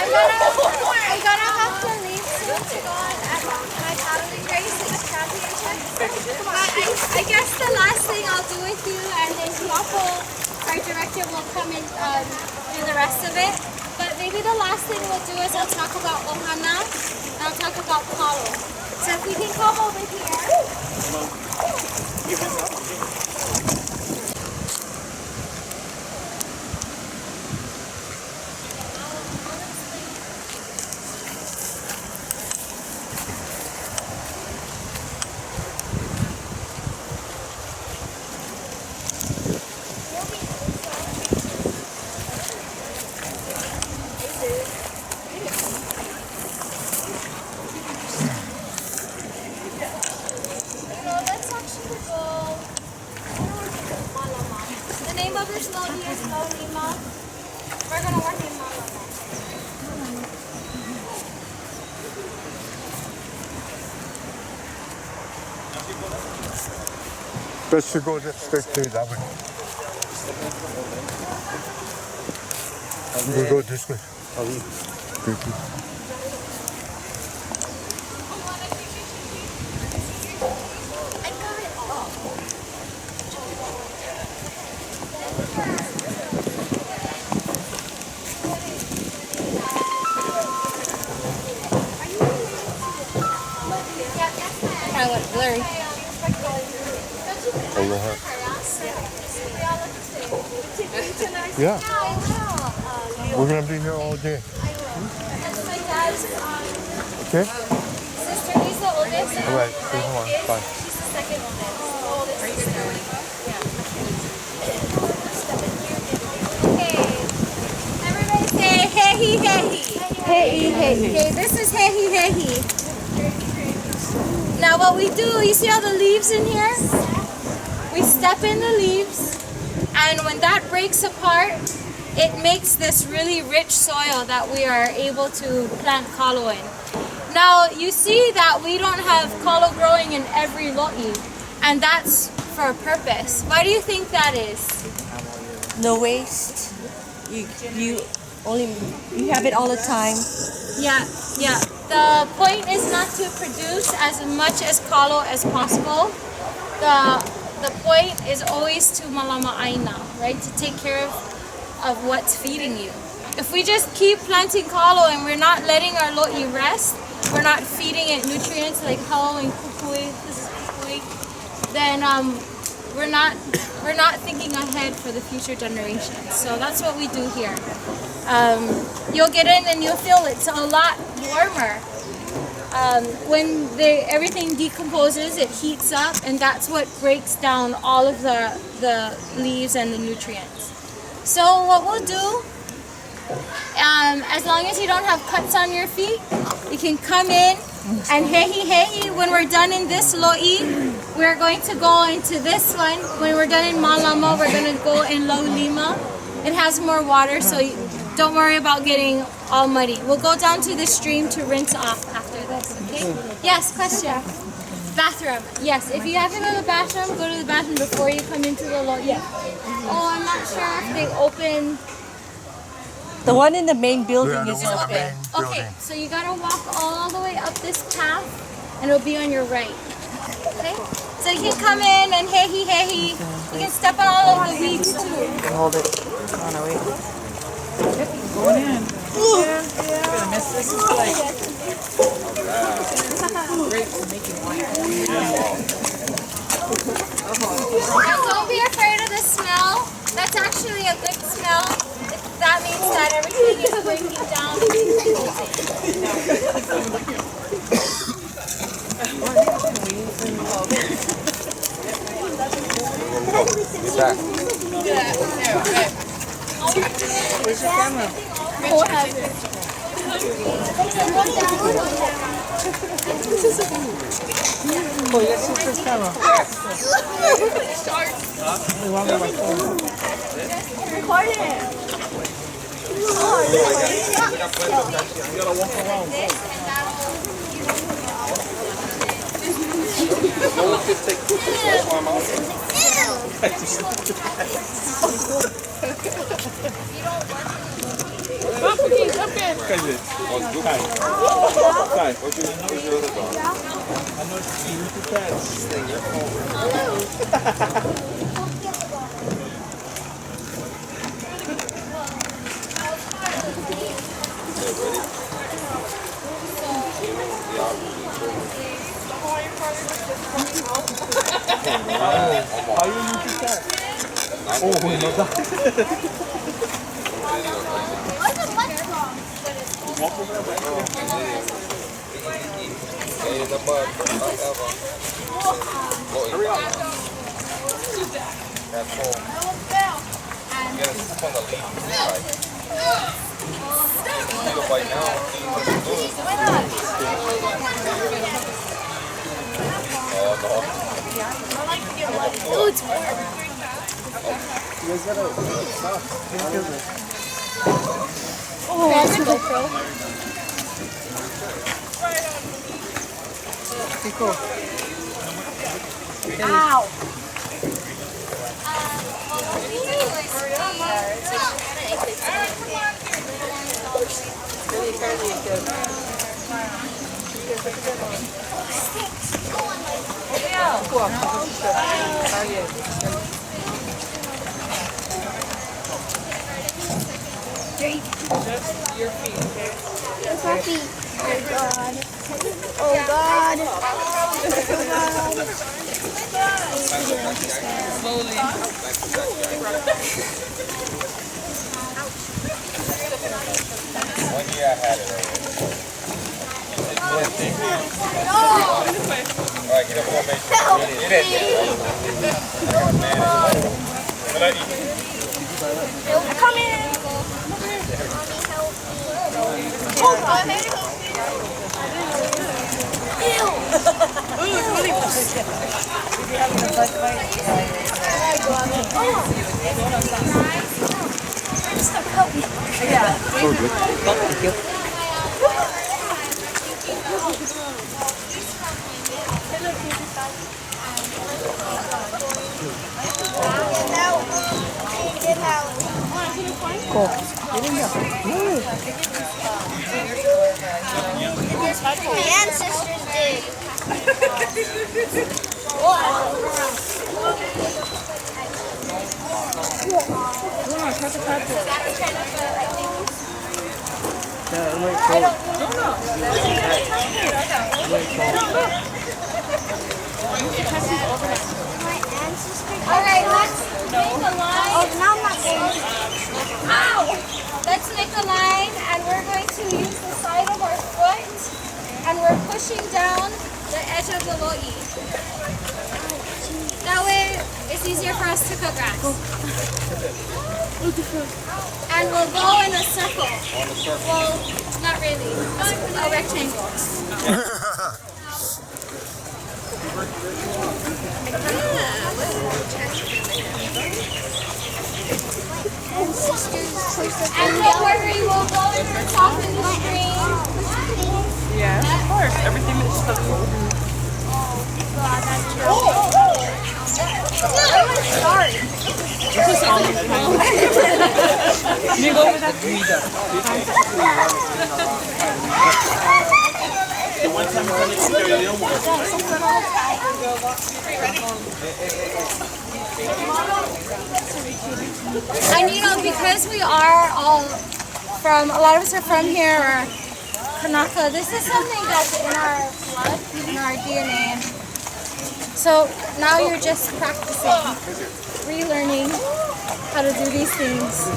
I'm gonna have to leave soon to go on my paddling race in the championship. But I guess the last thing I'll do with you, and then Wapo, our director, will come and do the rest of it. But maybe the last thing we'll do is I'll talk about Ohana, and I'll talk about Palo. So if we can come over here. The name of your slowly is Lolima. We're gonna work in Malama. Best to go straight to that way. We'll go this way. Thank you. Kind of went blurry. Aloha. Yeah. We're gonna be here all day. That's my dad's Okay? sister. He's the oldest. All right. Come on. Bye. She's the second oldest. Okay. Everybody say hey hey. Hey hey. Okay, this is hey hey. Now what we do, you see all the leaves in here? We step in the leaves, and when that breaks apart, it makes this really rich soil that we are able to plant kalo in. Now you see that we don't have kalo growing in every lo'i, and that's for a purpose. Why do you think that is? No waste. You have it all the time. Yeah. The point is not to produce as much as kalo as possible. The point is always to malama aina, right? To take care of what's feeding you. If we just keep planting kalo and we're not letting our lo'i rest, we're not feeding it nutrients like hau and kukui, this is kukui, then we're not thinking ahead for the future generations. So that's what we do here. You'll get in and you'll feel it's a lot warmer. When everything decomposes, it heats up, and that's what breaks down all of the leaves and the nutrients. So what we'll do, as long as you don't have cuts on your feet, you can come in and hehi. When we're done in this lo'i, we're going to go into this one. When we're done in malama, we're going to go in laulima. It has more water, so don't worry about getting all muddy. We'll go down to the stream to rinse off after this, okay? Yes, question? Bathroom. Yes, if you have to go to the bathroom, go to the bathroom before you come into the lo'i. Yeah. Oh, I'm not sure if they open. The one in the main building is open. Okay, so you gotta walk all the way up this path, and it'll be on your right. Okay? So you can come in and hehi. You can step on all of the weeds too. Hold it. On our way. Going in. Yeah. Gonna miss this place. Great for making wine. And don't be afraid of the smell. That's actually a good smell. That means that everything is breaking down and Where's your camera? Who has it? Oh, you got Super's camera. Record it. You gotta walk around. No one can take pictures while I'm out there. Jump in. Kai, what's your other dog? I'm not seeing the cats. How you use the cat? Oh, no, that. Oh, it's warm. Oh, that's a GoPro. Okay, cool. Ow. Well, Just your feet, okay? Just my feet. Oh God. Oh God. Slowly. One year I had it already. All right, get up on base. Get it. I got a man. What I eat? Come in. My ancestors did. Alright, let's make a line. Oh, now I'm not going. Ow! Let's make a line and we're going to use the side of our foot and we're pushing down the edge of the lo'i. That way it's easier for us to cook grass. And we'll go in a circle. Well, not really. A rectangle. And don't worry, we'll go in the top of the screen. Yes, of course. Everything is stuck. You didn't go over that? And you know, because we are all from, a lot of us are from here, or Kanaka, this is something that's in our blood, in our DNA. So now you're just practicing, relearning how to do these things.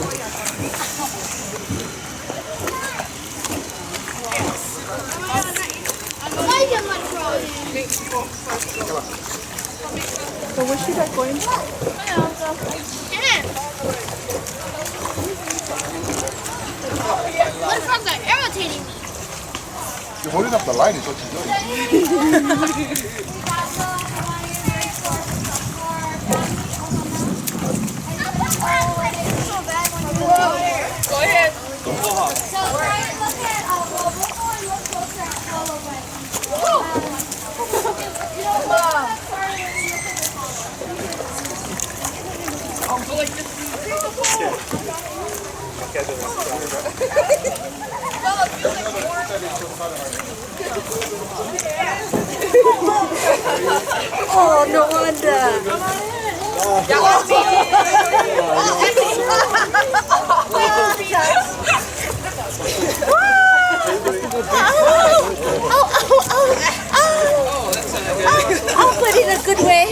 So where's she going? What if I'm irritating me? You're holding up the line is what you're doing. Go ahead. So, right, look at, we'll go and look closer at follow right. Go like this. Oh, no wonder. I'll put it a good way.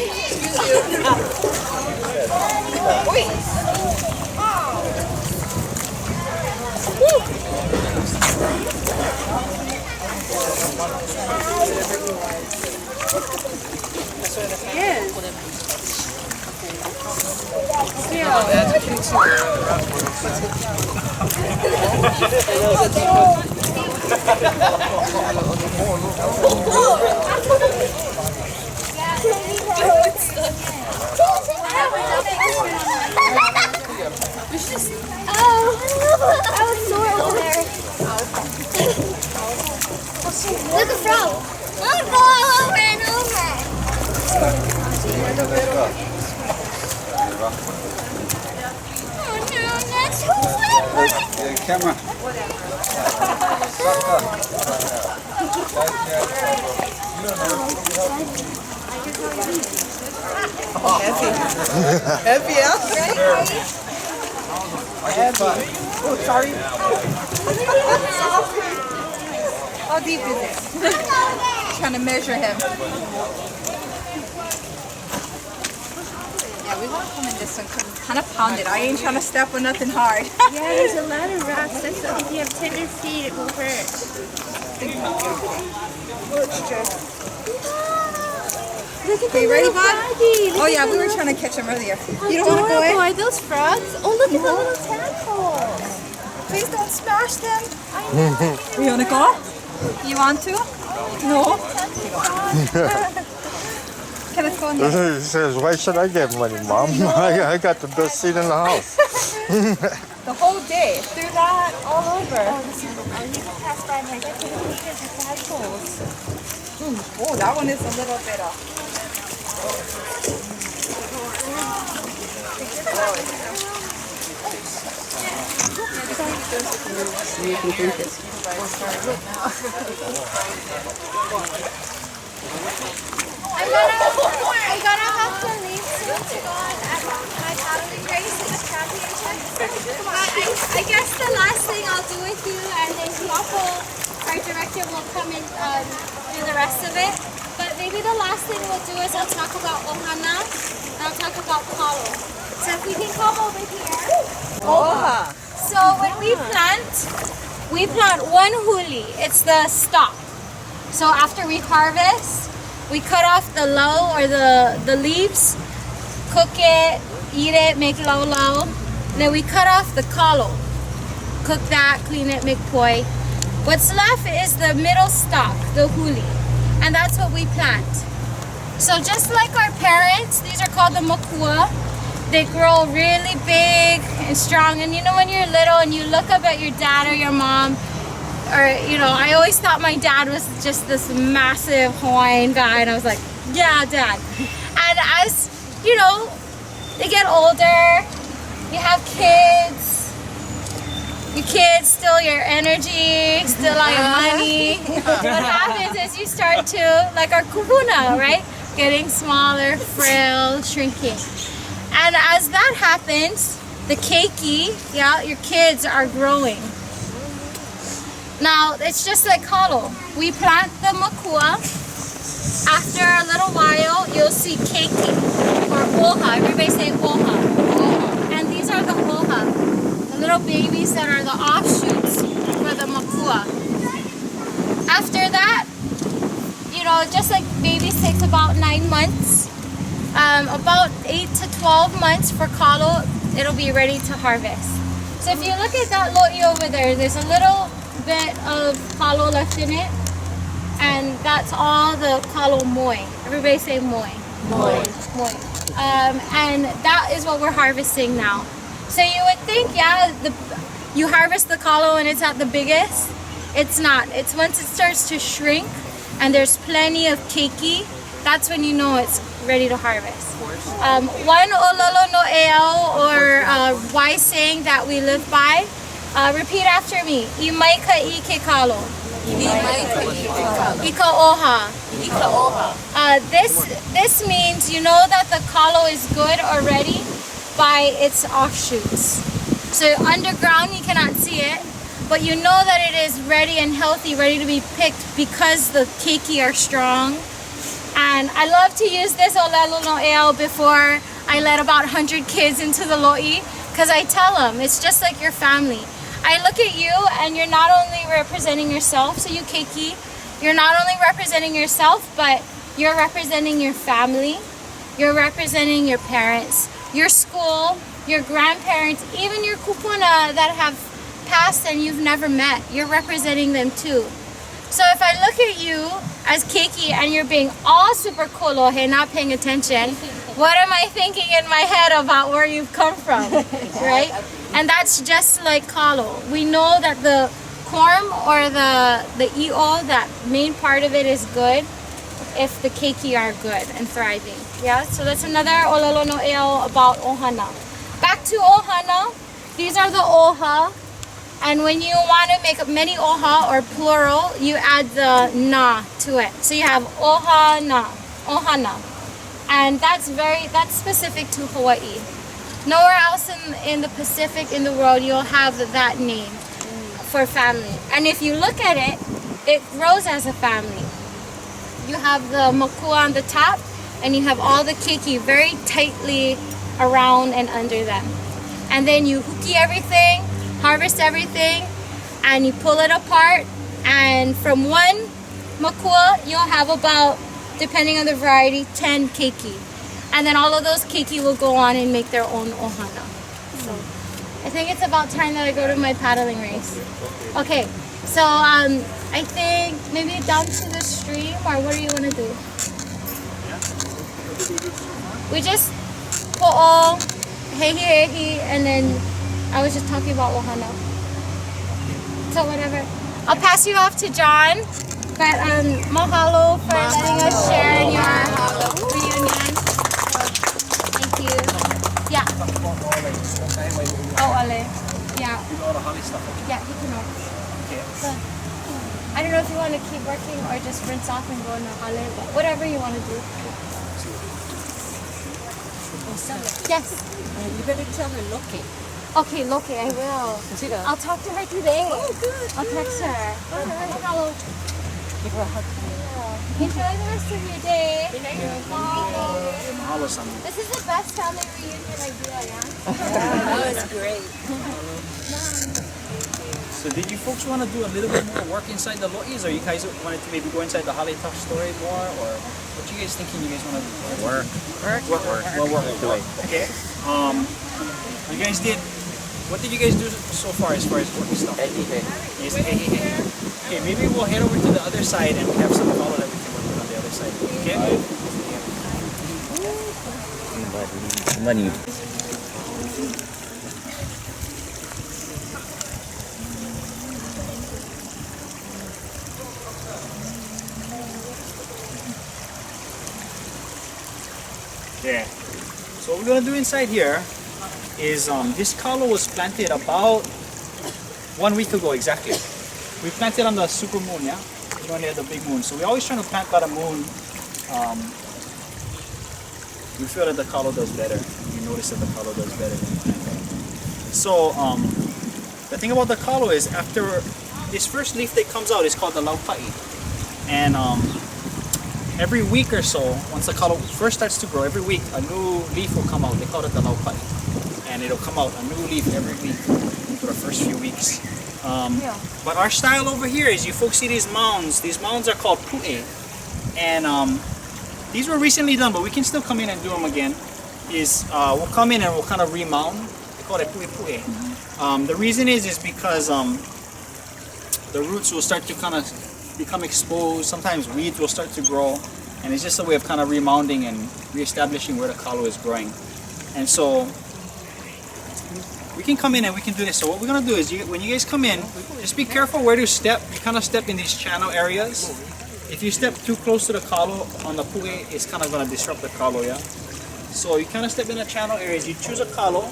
I was sore over there. Look at frog. Look, over and over. Oh no, that's who Camera. Heavy, yeah? Heavy. Oh, sorry. How deep is it? Trying to measure him. Yeah, we won't come in this one because it's kind of pounded. I ain't trying to step on nothing hard. Yeah, there's a lot of rocks. That's why if you have tender feet, it will hurt. Look at the You ready, little bud? froggy. Look Oh at yeah, the we were little- trying to catch him earlier. How You don't want to go adorable in? are those frogs? Oh, look at the little tadpoles. Please don't smash them. You want to go? You want to? No? Can I go in there? He says, why should I get money, Mom? I got the best seat in the house. The whole day. Through that, all over. Oh, you can pass by my pictures of tadpoles. Oh, that one is a little bit off. You can drink it. I'm gonna have to leave soon to go on my paddling race in the championship. I guess the last thing I'll do with you, and then Wapo, our director, will come and do the rest of it. But maybe the last thing we'll do is I'll talk about Ohana, and I'll talk about Kalo. So if we can come over here. Oha. So when we plant one huli. It's the stalk. So after we harvest, we cut off the lau or the leaves, cook it, eat it, make lau lau. Then we cut off the kalo, cook that, clean it, make poi. What's left is the middle stalk, the huli, and that's what we plant. So just like our parents, these are called the makua. They grow really big and strong. And you know when you're little and you look up at your dad or your mom, or you know, I always thought my dad was just this massive Hawaiian guy, and I was like, yeah, Dad. And as you know, they get older, you have kids, your kids steal your energy, steal all your money. What happens is you start to, like our kupuna, right? Getting smaller, frail, shrinking. And as that happens, the keiki, yeah, your kids are growing. Now, it's just like kalo. We plant the makua. After a little while, you'll see keiki or oha. Everybody say oha. Oha. And these are the oha, the little babies that are the offshoots for the makua. After that, you know, just like babies takes about 9 months, about 8 to 12 months for kalo, it'll be ready to harvest. So if you look at that lo'i over there, there's a little bit of kalo left in it, and that's all the kalo moi. Everybody say moi. Moi. Moi. And that is what we're harvesting now. So you would think, yeah, you harvest the kalo and it's at the biggest. It's not. It's once it starts to shrink and there's plenty of keiki, that's when you know it's ready to harvest. One ololo no eo, or wise saying that we live by, repeat after me. Imai ka ike kalo. Ika oha. Ika oha. This means you know that the kalo is good already by its offshoots. So underground you cannot see it, but you know that it is ready and healthy, ready to be picked because the keiki are strong. And I love to use this olelo no eo before I let about 100 kids into the lo'i, because I tell them it's just like your family. I look at you and you're not only representing yourself, so you keiki, you're not only representing yourself, but you're representing your family, you're representing your parents, your school, your grandparents, even your kupuna that have passed and you've never met, you're representing them too. So if I look at you as keiki and you're being all super kolohe, not paying attention, what am I thinking in my head about where you've come from, right? And that's just like kalo. We know that the corm or the i'o, that main part of it is good if the keiki are good and thriving. Yeah, so that's another olelo no eo about ohana. Back to ohana. These are the oha. And when you want to make many oha or plural, you add the na to it. So you have ohana, ohana. And that's specific to Hawaii. Nowhere else in the Pacific in the world you'll have that name for family. And if you look at it, it grows as a family. You have the makua on the top, and you have all the keiki very tightly around and under them. And then you huki everything, harvest everything, and you pull it apart. And from one makua, you'll have about, depending on the variety, 10 keiki. And then all of those keiki will go on and make their own ohana. So I think it's about time that I go to my paddling race. Okay, so I think maybe down to the stream, or what do you want to do? We just po'o, hehi, and then I was just talking about ohana. So whatever. I'll pass you off to John, but mahalo for letting us share in your reunion. Thank you. Yeah. Oh, Ale. Yeah. You know all the holly stuff. Yeah, he can know. Okay. So, I don't know if you want to keep working or just rinse off and go in the hale, but whatever you want to do. Yes. You better tell her Loki. Okay, Loki, I will. I'll talk to her today. Oh, good. I'll text her. Mahalo. Give her a hug. Enjoy the rest of your day. Mahalo. Mahalo, son. This is the best family reunion idea, yeah? That was great. So did you folks want to do a little bit more work inside the lo'is, or you guys wanted to maybe go inside the Hale Talk story more, or what you guys thinking you guys want to do? Work. Well, work. Okay. You guys did. What did you guys do so far as working stuff? Yes, okay, maybe we'll head over to the other side and we have some follow that we can work with on the other side. Okay? Money. Yeah. So what we're gonna do inside here is this kalo was planted about 1 week ago exactly. We planted on the super moon, yeah? We only had the big moon. So we're always trying to plant by the moon. We feel that the kalo does better. We notice that the kalo does better when we plant it. So the thing about the kalo is after this first leaf that comes out is called the laupai. And every week or so, once the kalo first starts to grow, every week a new leaf will come out. They call it the laupai. And it'll come out a new leaf every week for the first few weeks. But our style over here is, you folks see these mounds. These mounds are called pu'e. And these were recently done, but we can still come in and do them again. We'll come in and we'll kind of remound. They call it pu'e. The reason is because the roots will start to kind of become exposed. Sometimes weeds will start to grow. And it's just a way of kind of remounding and reestablishing where the kalo is growing. And so we can come in and we can do this. So what we're gonna do is, when you guys come in, just be careful where to step. You kind of step in these channel areas. If you step too close to the kalo on the pu'e, it's kind of gonna disrupt the kalo, yeah? So you kind of step in the channel areas. You choose a kalo,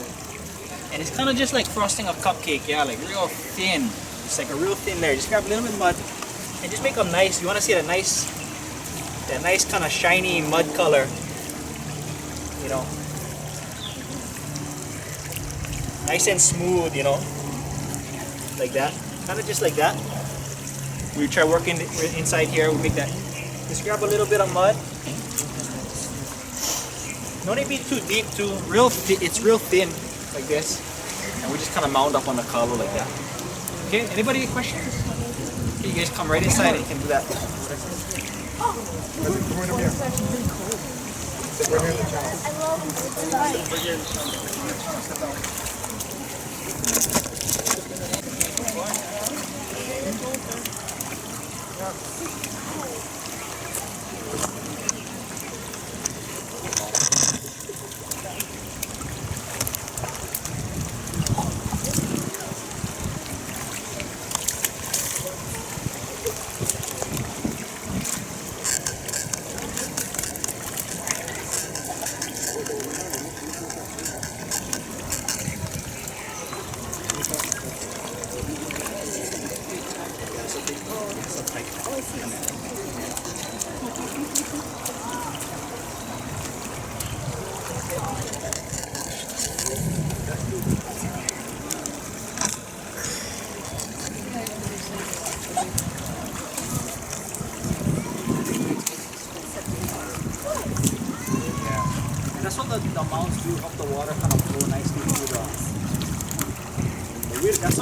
and it's kind of just like frosting a cupcake, yeah? Like real thin. It's like a real thin layer. Just grab a little bit of mud and just make a nice, you wanna see that nice kind of shiny mud color, you know? Nice and smooth, you know, like that, kind of just like that. We try working inside here. We make that. Just grab a little bit of mud. Don't need to be too deep, too. It's real thin, like this, and we just kind of mound up on the kalo like that. Okay. Anybody have questions? Okay, you guys come right inside and you can do that. And that's what the mounds do, help the water kind of flow nicely through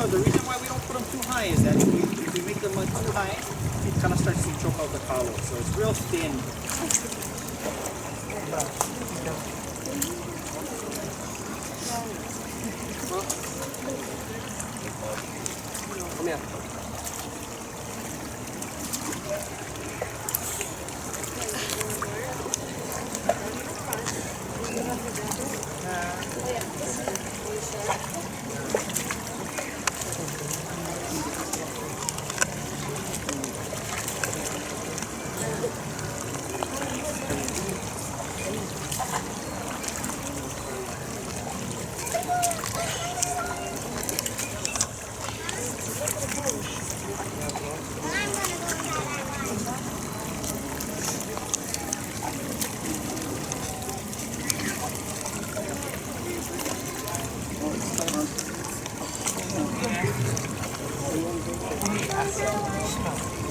the reason why we don't put them too high is that if we make the mud too high, it kind of starts to choke out the kalo. So it's real thin. Come here.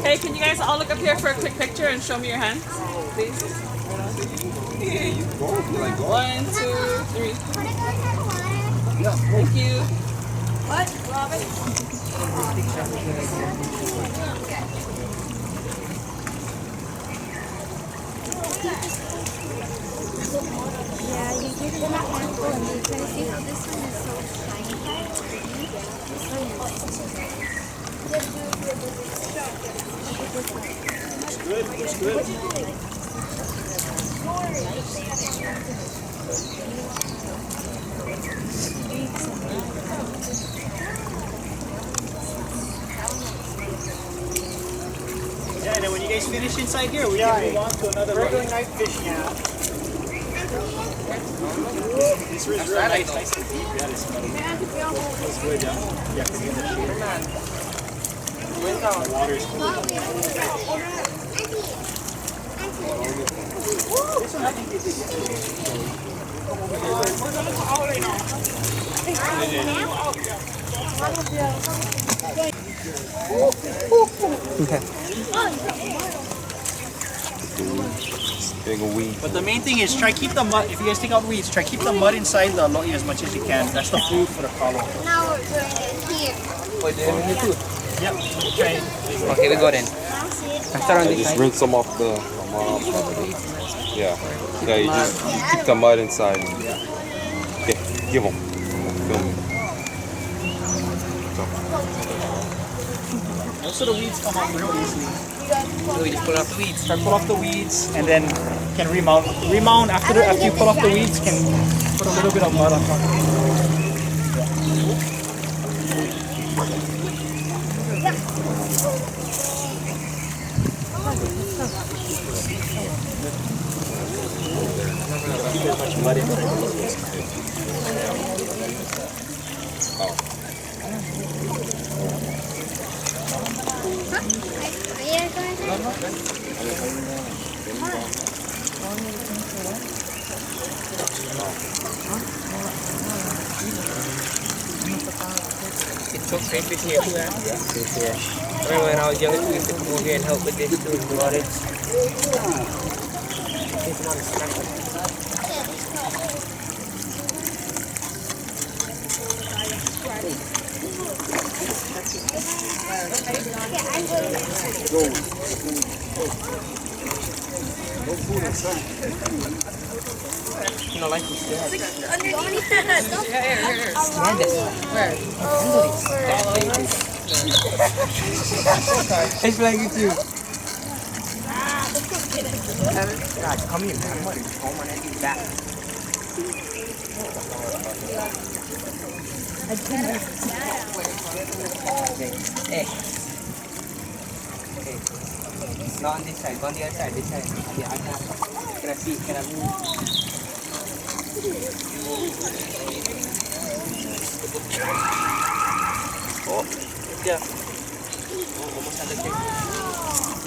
Hey, can you guys all look up here for a quick picture and show me your hands, please? 1, 2, 3. Thank you. What, Robin? Yeah, you give them an apple and you kind of see how this one is so shiny. This one Looks good. Yeah, and then when you guys finish inside here, we can move on to another regular night fish now. This is real nice and deep. Yeah, this feels good, yeah. Yeah, because you're in the shade. The water is cool. This one I think they did yesterday. Big weed. But the main thing is try keep the mud. If you guys take out weeds, try keep the mud inside the lo'i as much as you can. That's the food for the kalo. Now we're doing it here. Oh, do you have any food? Yep. Try. Okay, we go then. I start on this Just side. rinse them off the mud. Yeah. Yeah, you just keep the mud inside. Okay, give them. Film me. Most of the weeds come out real easily. So we just pull off the weeds. Try pull off the weeds and then can remount. Remount after you pull off the weeds, can put a little bit of mud on top of it. Keep as much mud inside. It's so great fish here too, man. Yeah, fish here. I remember when I was younger, we used to come over here and help with this too. About it. You know, like this. Underneath the head. Where? It's like it too. Guys, come here, man. I'm going to home and I do that. Hey. Okay. Not on this side, go on the other side, this side. Yeah, I can I see? Can I move? Oh, yeah. Almost at the table.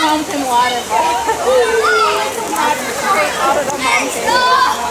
Mountain water. Straight out of the mountain.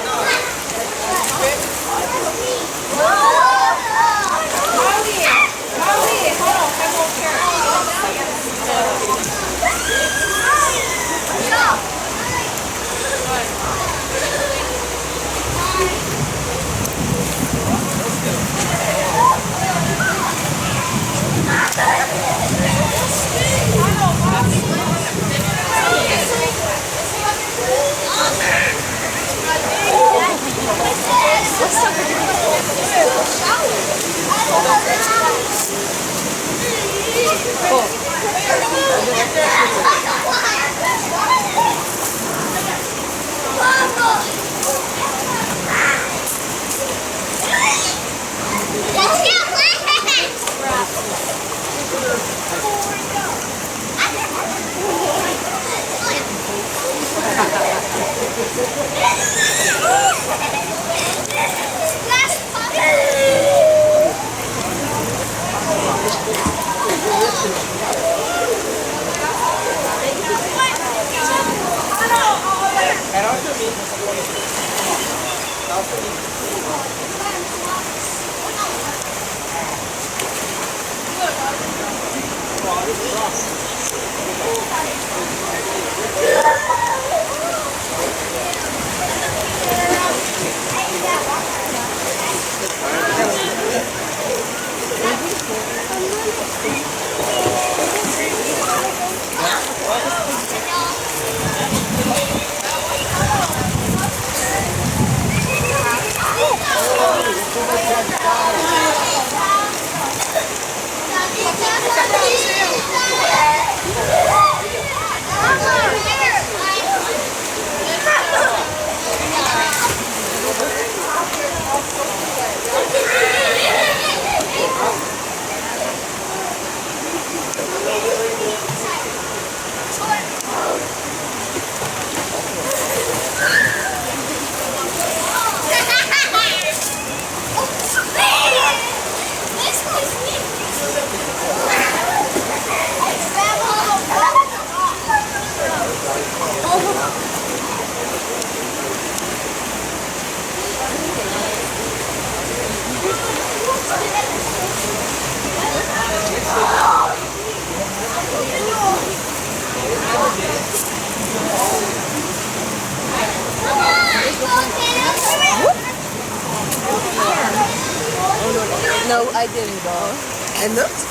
No, I didn't go. And looks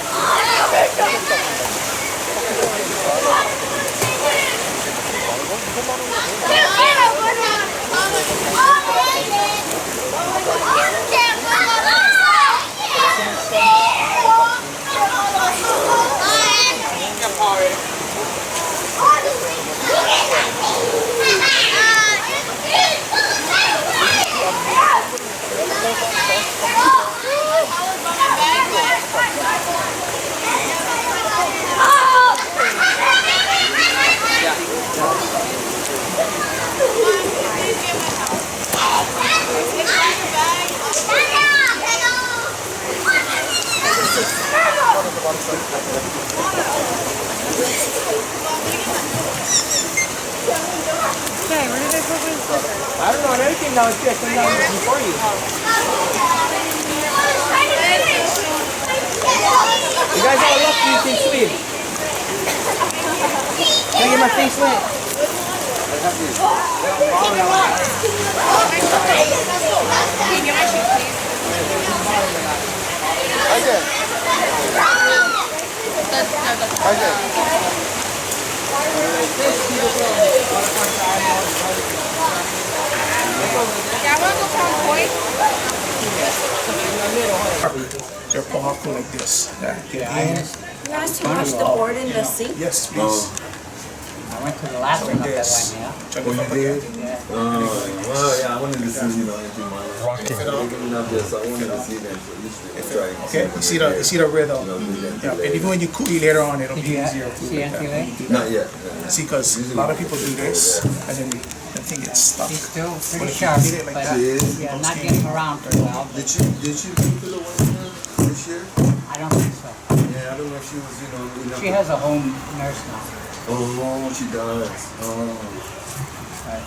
Oh, down before you. You guys all love you can swim. Can I get my face wet? They're powerful like this. Yeah. You asked to wash the board in the sink? Yes, please. I went to the last one up that one, yeah. Check it up again. Well, yeah, I wanted to see, anything I wanted to see them. Okay, you see the rhythm. Yeah, and even when you cook it later on, it'll be easier to See anything there? Not yet. see, because a lot of people do this, and then the thing gets stuck. She's still But pretty if you sharp, did it like but that, yeah, not getting around very well. Did you keep it away this year? I don't think so. Yeah, I don't know if she was, She has a home nurse now. Oh, she does. Oh. But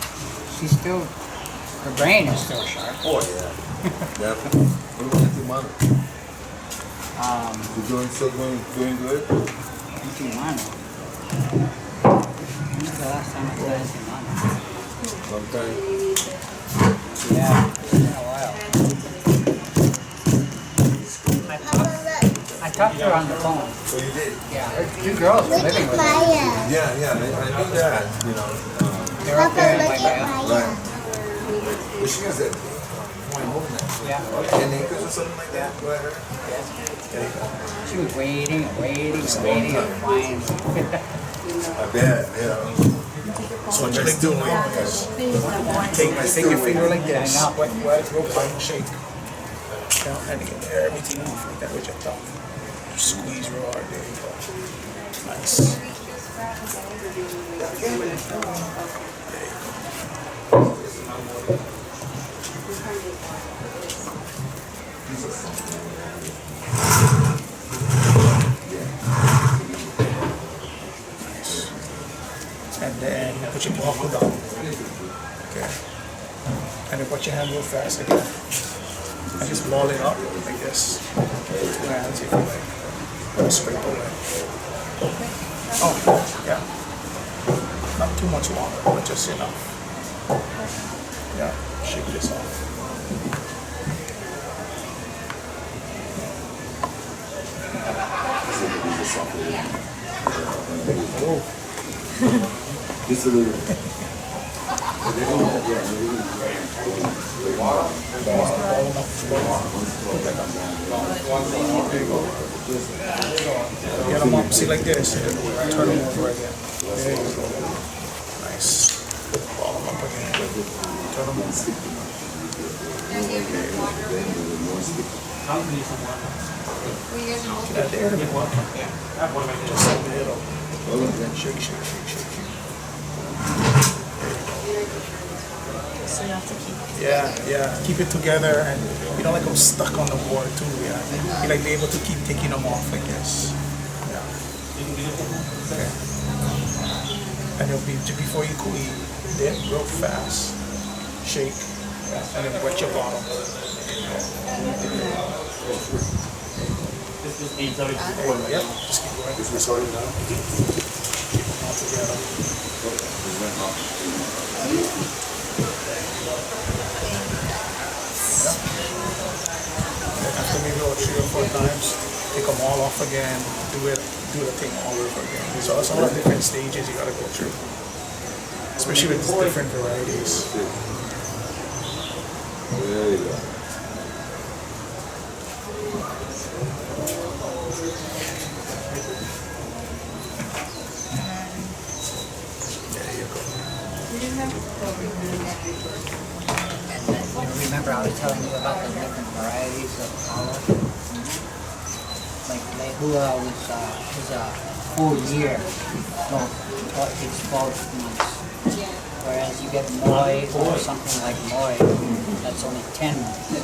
she's still, her brain is still sharp. Oh, yeah. Definitely. What about Auntie Mano? You still doing good? Auntie Mano. When was the last time I saw Auntie Mano? Long time. Yeah, it's been a while. I talked to her on the phone. Oh, you did? Yeah, her two girls were living with her. Yeah, I knew that, They're up there in Waikaya. Right. But she has that point home now. Yeah. 10 acres or something like that? Go ahead. She was waiting and waiting and waiting and whining. I bet, so what you like doing, take your finger like this, wet, real fine, shake. And get everything off like that with your thumb. Squeeze real hard, there you go. Nice. And then put your buckle down. Okay. And then put your hand real fast again. And just ball it up like this. Two hands if you like. Or scrape away. Oh, yeah. Not too much longer, but just enough. Yeah, shake this off. Oh. Just a little. Get them up, see like this, and turn them over again. There you go. Nice. Ball them up again. Turn them over. Get there to me. Just like the middle. Shake, shake, shake, shake, shake. So you have to keep Yeah, keep it together, and you don't like them stuck on the board too. Yeah, you like be able to keep taking them off like this. Yeah. Okay. And it'll be before you cool, dip real fast, shake, and then wet your bottom. Yep. Just keep going. This is all together. After maybe about 3 or 4 times, take them all off again, do the thing all over again. So it's all the different stages you gotta go through, especially with different varieties. There you go. Remember I was telling you about the different varieties of aloe? Like Lehua was a full year, it's 12 months. Whereas you get Moi or something like Moi, that's only 10 months.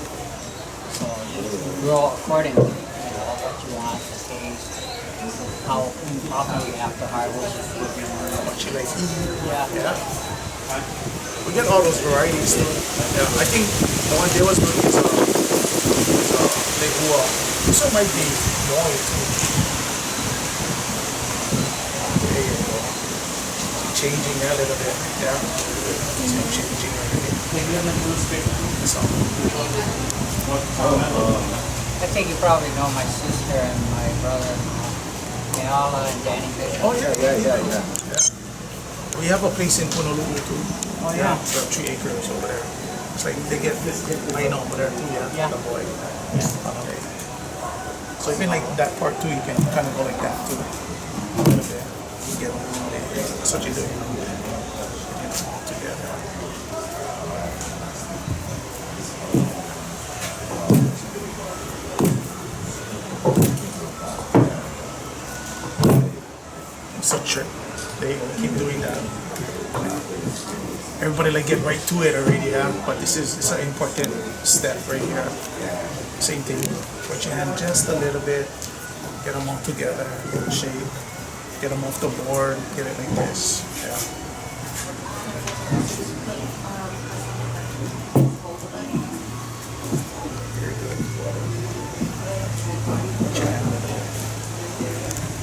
So you grow accordingly, what you want, the taste, how often you have to harvest. What you like? Yeah. We get all those varieties too. Yeah, I think the one they was doing is Legua. This one might be more too. There you go. Changing that a little bit. Yeah. Changing a little bit. That's all. I think you probably know my sister and my brother-in-law, Keala and Danny Bishop. Oh yeah. We have a place in Honolulu too. Oh yeah. About 3 acres over there. It's like they get I know over there too, yeah. The boy. Yeah. Okay. So even like that part too, you can kind of go like that too. A little bit. You get that's what you do. Get them all together. It's a trick. There you go. Keep doing that. Everybody like get right to it already, yeah. But this is it's an important step right here. Same thing. Put your hand just a little bit. Get them all together. Get the shape. Get them off the board. Get it like this. Yeah. Very good. Put your hand a little bit.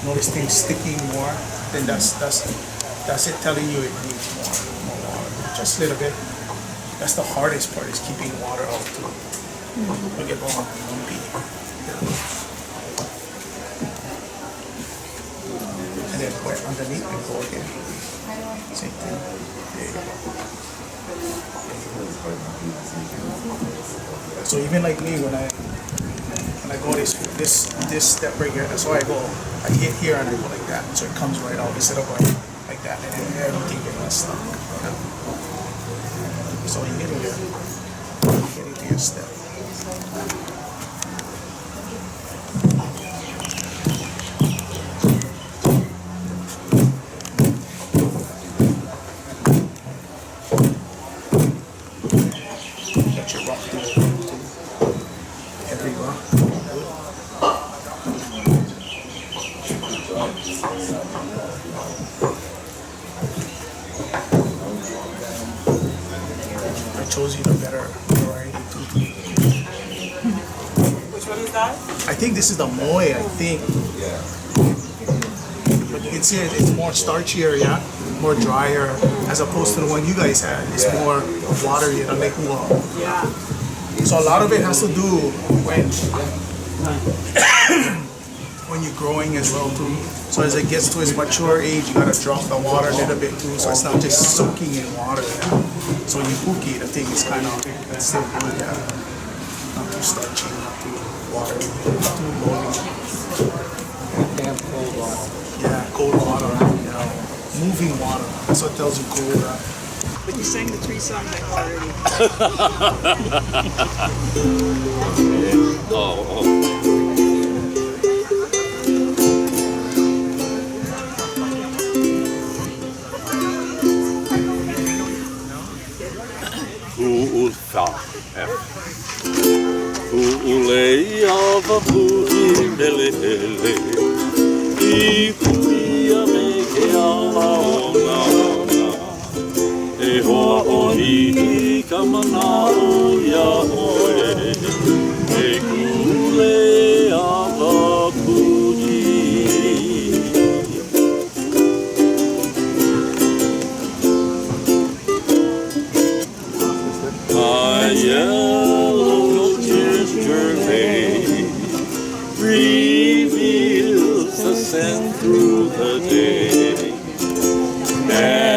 Notice things sticking more. Then that's it telling you it needs more water. Just a little bit. That's the hardest part is keeping water out too. Don't get all lumpy. And then wet underneath and go again. Same thing. There you go. So even like me when I go this step right here, that's why I hit here and I go like that. So it comes right out instead of going like that and then everything gets stuck. Yeah. So you get here. Get into your step. Get your rock tool every rock. I chose you the better variety too. Which one is that? I think this is the moe, I think. But it's more starchier, yeah? More drier, as opposed to the one you guys had. It's more watery, you know, like Yeah. So a lot of it has to do when you're growing as well too. So as it gets to its mature age, you gotta drop the water a little bit too, so it's not just soaking in water. Yeah? So when you cook it, the thing is kind of it's still good. Yeah? Not too starchy, not too watery, not too loamy. Cold water. Yeah, cold water. You know, moving water. That's what tells you cold. But you sang the 3 songs I know already. Uleava puhi melehele I kuia me ke ala o ngā E hoa o hihi ka mana o ia hoe E kuleava puhi yellow ginger vein reveals the scent through the day.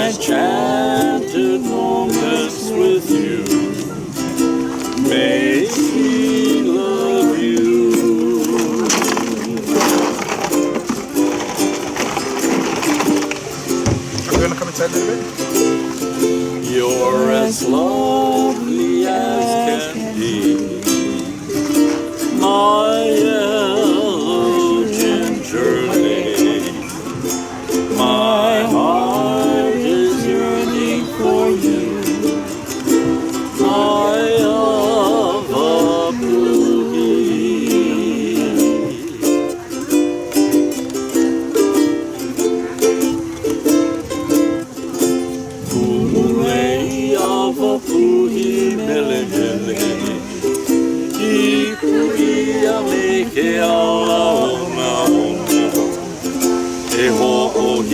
Enchanted moments with you make me love you. Are we gonna come inside a little bit? You're as lovely as can be, my yellow ginger lady. My heart is yearning for you, my love of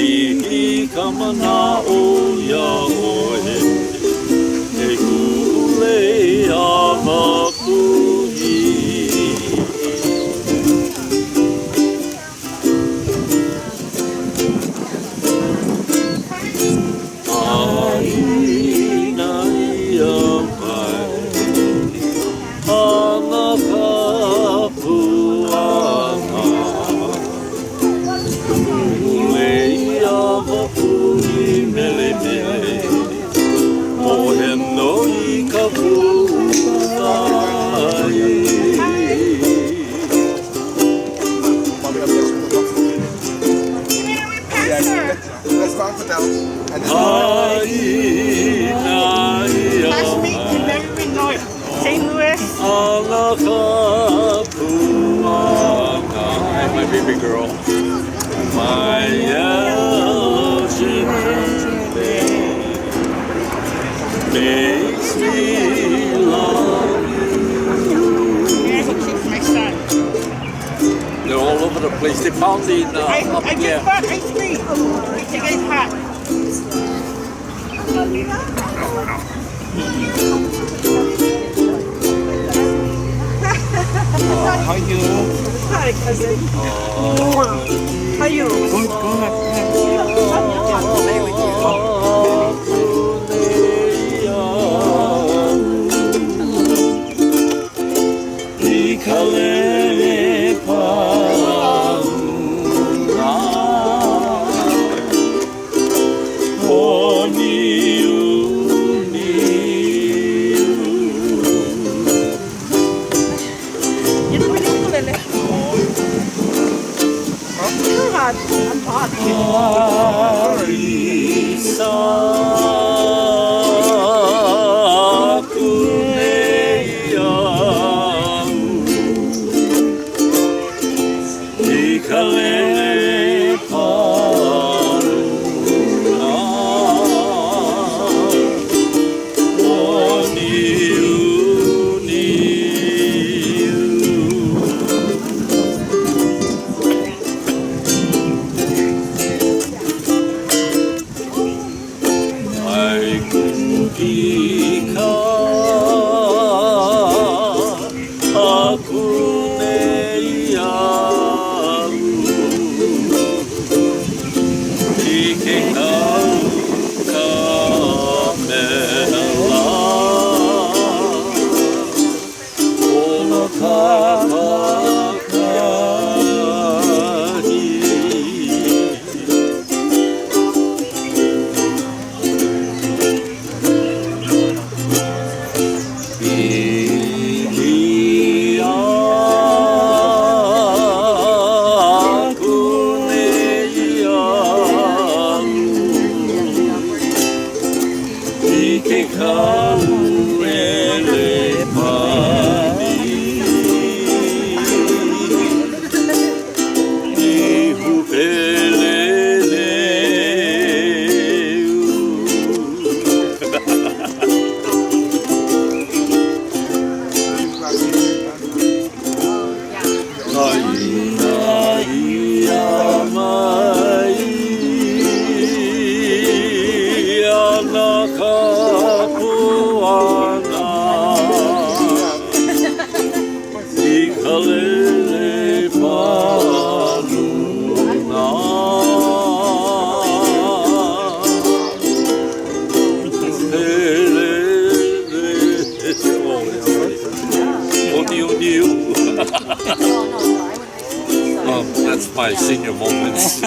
Hihi ka mana o ia oe e kule a mapuhi Aina ia mai ana ka puana mele mele o he noi ka putai Let's go for now. Nice meeting you, never been north. St. Louis. Ala ka puana. Hi, my baby girl. My yellow makes me love you. My son. They're all over the place. They found it up I here. just bought ice cream. It gets hot. How you? Hi, cousin. How you? Good, That's my senior moments.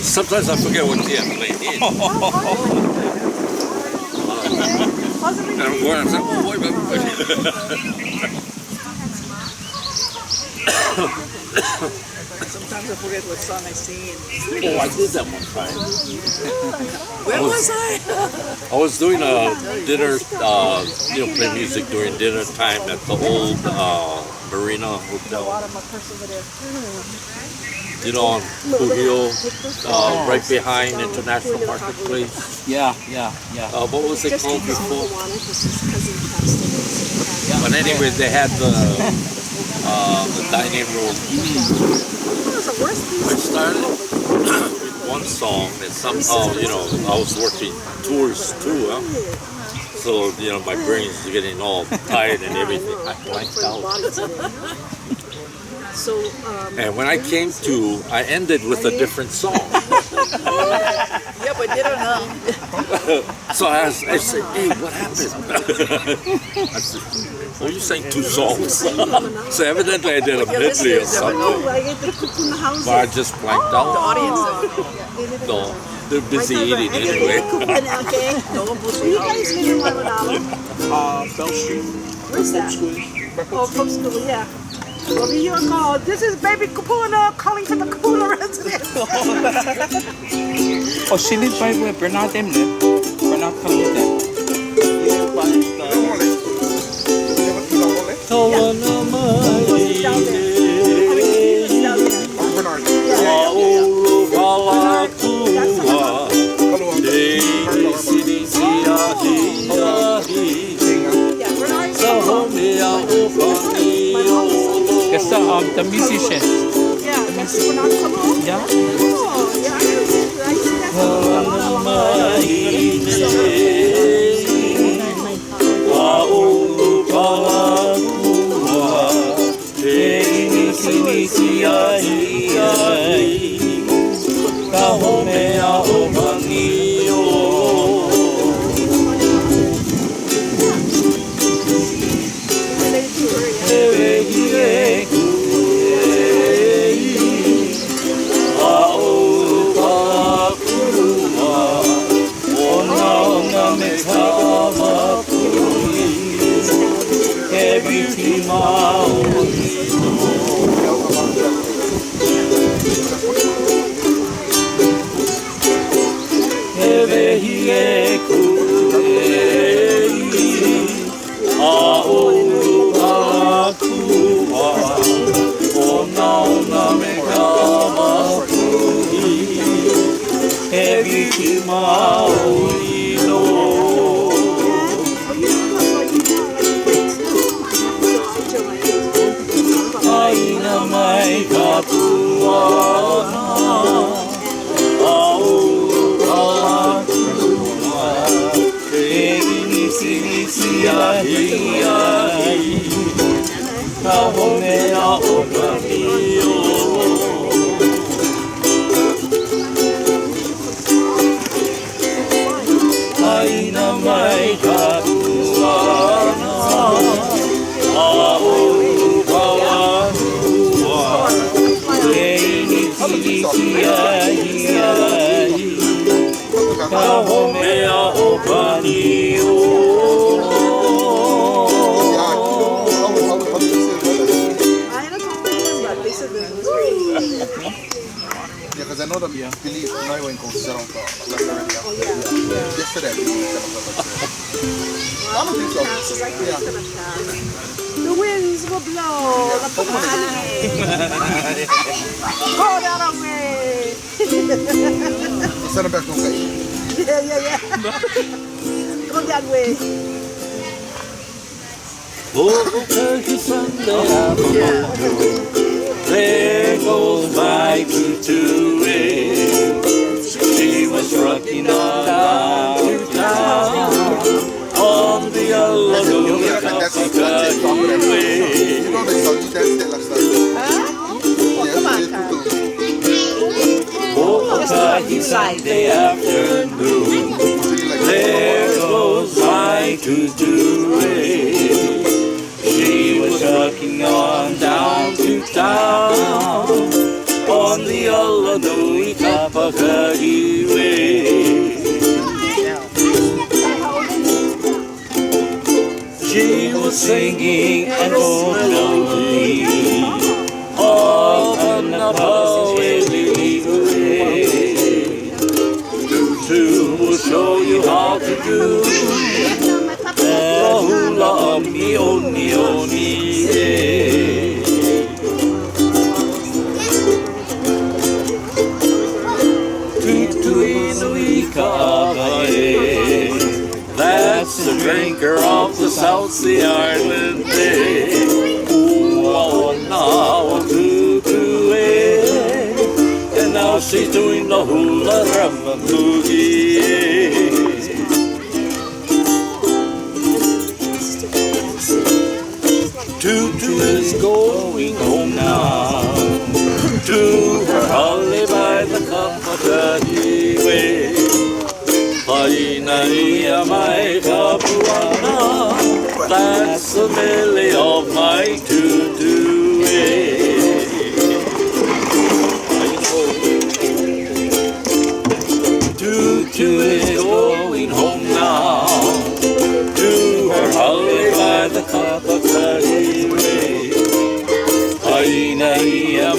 Sometimes I forget what day I'm playing in. And I'm going, I'm saying, oh boy, Sometimes I forget what song I sing. oh, I did that one time. Where was I? I was doing a dinner, play music during dinner time at the old Marina Hotel. You know, on Pujio, right behind International Marketplace. Yeah. What was it called before? But anyway, they had the dining room. I started with one song and somehow, I was working tours too, huh? So, my brain's getting all tired and everything. I blanked out. And when I came to, I ended with a different song. Yeah, but you don't know. So I said, hey, what happened? I said, well, you sang 2 songs. So evidently I did a medley or something. But I just blanked out. The audience. No, they're busy eating anyway. You guys live in Guadalajara? Bell Street. Where's that? Oh, from school, yeah. Well, you call. This is baby Kupuna calling from the Kupuna residence. Oh, she lives by where Bernard them live. Bernard come with them. Yes, the musician. Yeah, that's Bernard Kalu. Yeah. Oh, yeah, I see Because I know that believe now when goes around yesterday. I don't think so. The winds will blow. Go that away. Send it back to me. Yeah. Go that way. There goes my tutu. She was rocking on down to town on the Alamo Highway. Sunday afternoon. There goes my tutu. She was rocking on down to town on the Alanui Kapakari Way. singing and old melody of Tutu will show you how to do the hula oni oni oni. Tutu inui ka'ae, that's the drinker of the South Sea Island Day. And now she's doing the hula rama boogie. Tutu is going home now to her holly by the Kānewai. Haina mai kapuana, that's the belly of my tutu. Tutu is going home now to her holly by the Kānewai. Haina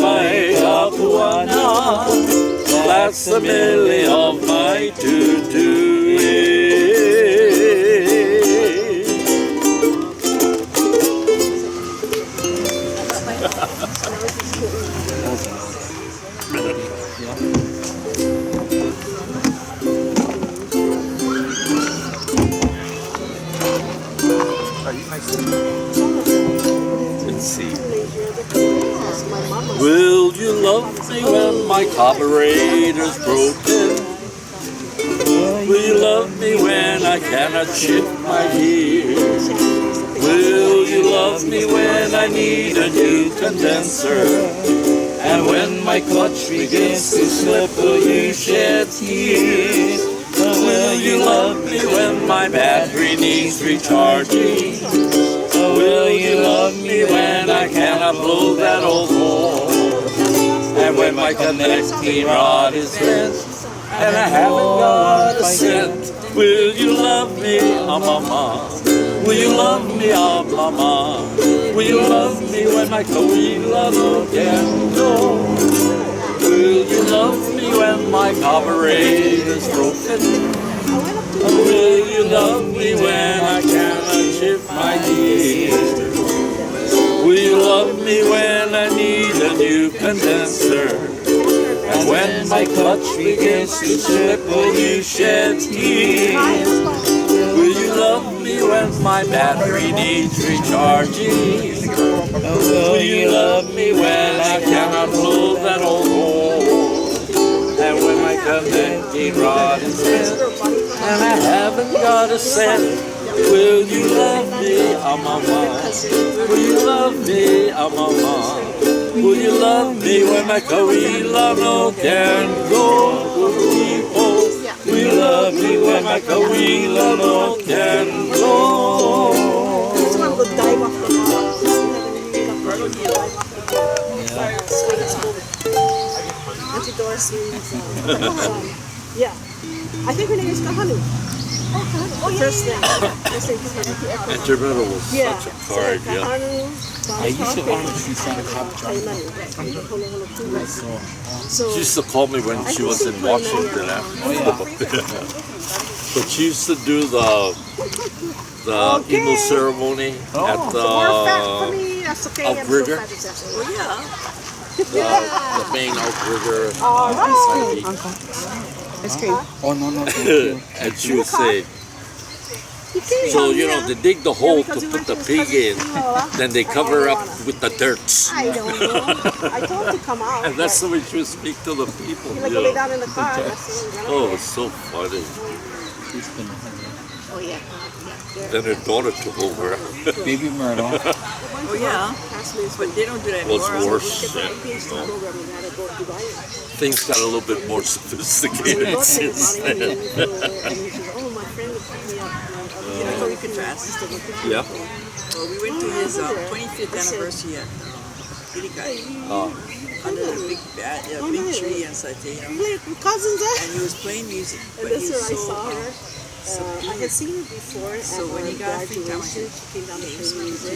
mai kapuana, that's the belly of my tutu. Let's see. Will you love me when my carburetor's broken? Will you love me when I cannot shift my gears? Will you love me when I need a new condenser? And when my clutch begins to slip, will you shed tears? Will you love me when my battery needs recharging? Will you love me when I cannot blow that old horn? And when my connecting rod is bent and I haven't got a cent, will you love me, ah mama? Will you love me, ah mama? Will you love me when my Kauila no can go? Will you love me when my carburetor's broken? Will you love me when I cannot shift my gears? Will you love me when I need a new condenser? And when my clutch begins to slip, will you shed tears? Will you love me when my battery needs recharging? Will you love me when I cannot blow that old horn? And when my connecting rod is bent and I haven't got a cent, will you love me, ah mama? Will you love me, ah mama? Will you love me when my Kauila no can go? Will you love me when my Kauila no can go? Auntie Dorsey's yeah. I think her name is Kahanu. Oh, yeah. First name. Interpreter was such a card, yeah. I used to want to see Santa She used to call me when she was in Washington. But she used to do the Inu ceremony at the outrigger. The main outrigger. Ice cream. Oh, no, thank you. And she would say, so, you know, they dig the hole to put the pig in, then they cover up with the dirt. I don't know. I told him to come out. And that's the way she would speak to the people. He like lay down in the car. Oh, it's so funny. Oh, yeah. Then her daughter took over. Baby Myrtle. Oh, yeah. But they don't do that Was anymore. worse. Things got a little bit more sophisticated since then. You know, we contrast. Yeah. Well, we went to his 25th anniversary at Irikai. Under the big tree and such, you know. Cousins, and he was playing music. And this is where I saw her. I had seen it before. So when you got free time, I graduation, said, she came down to play music.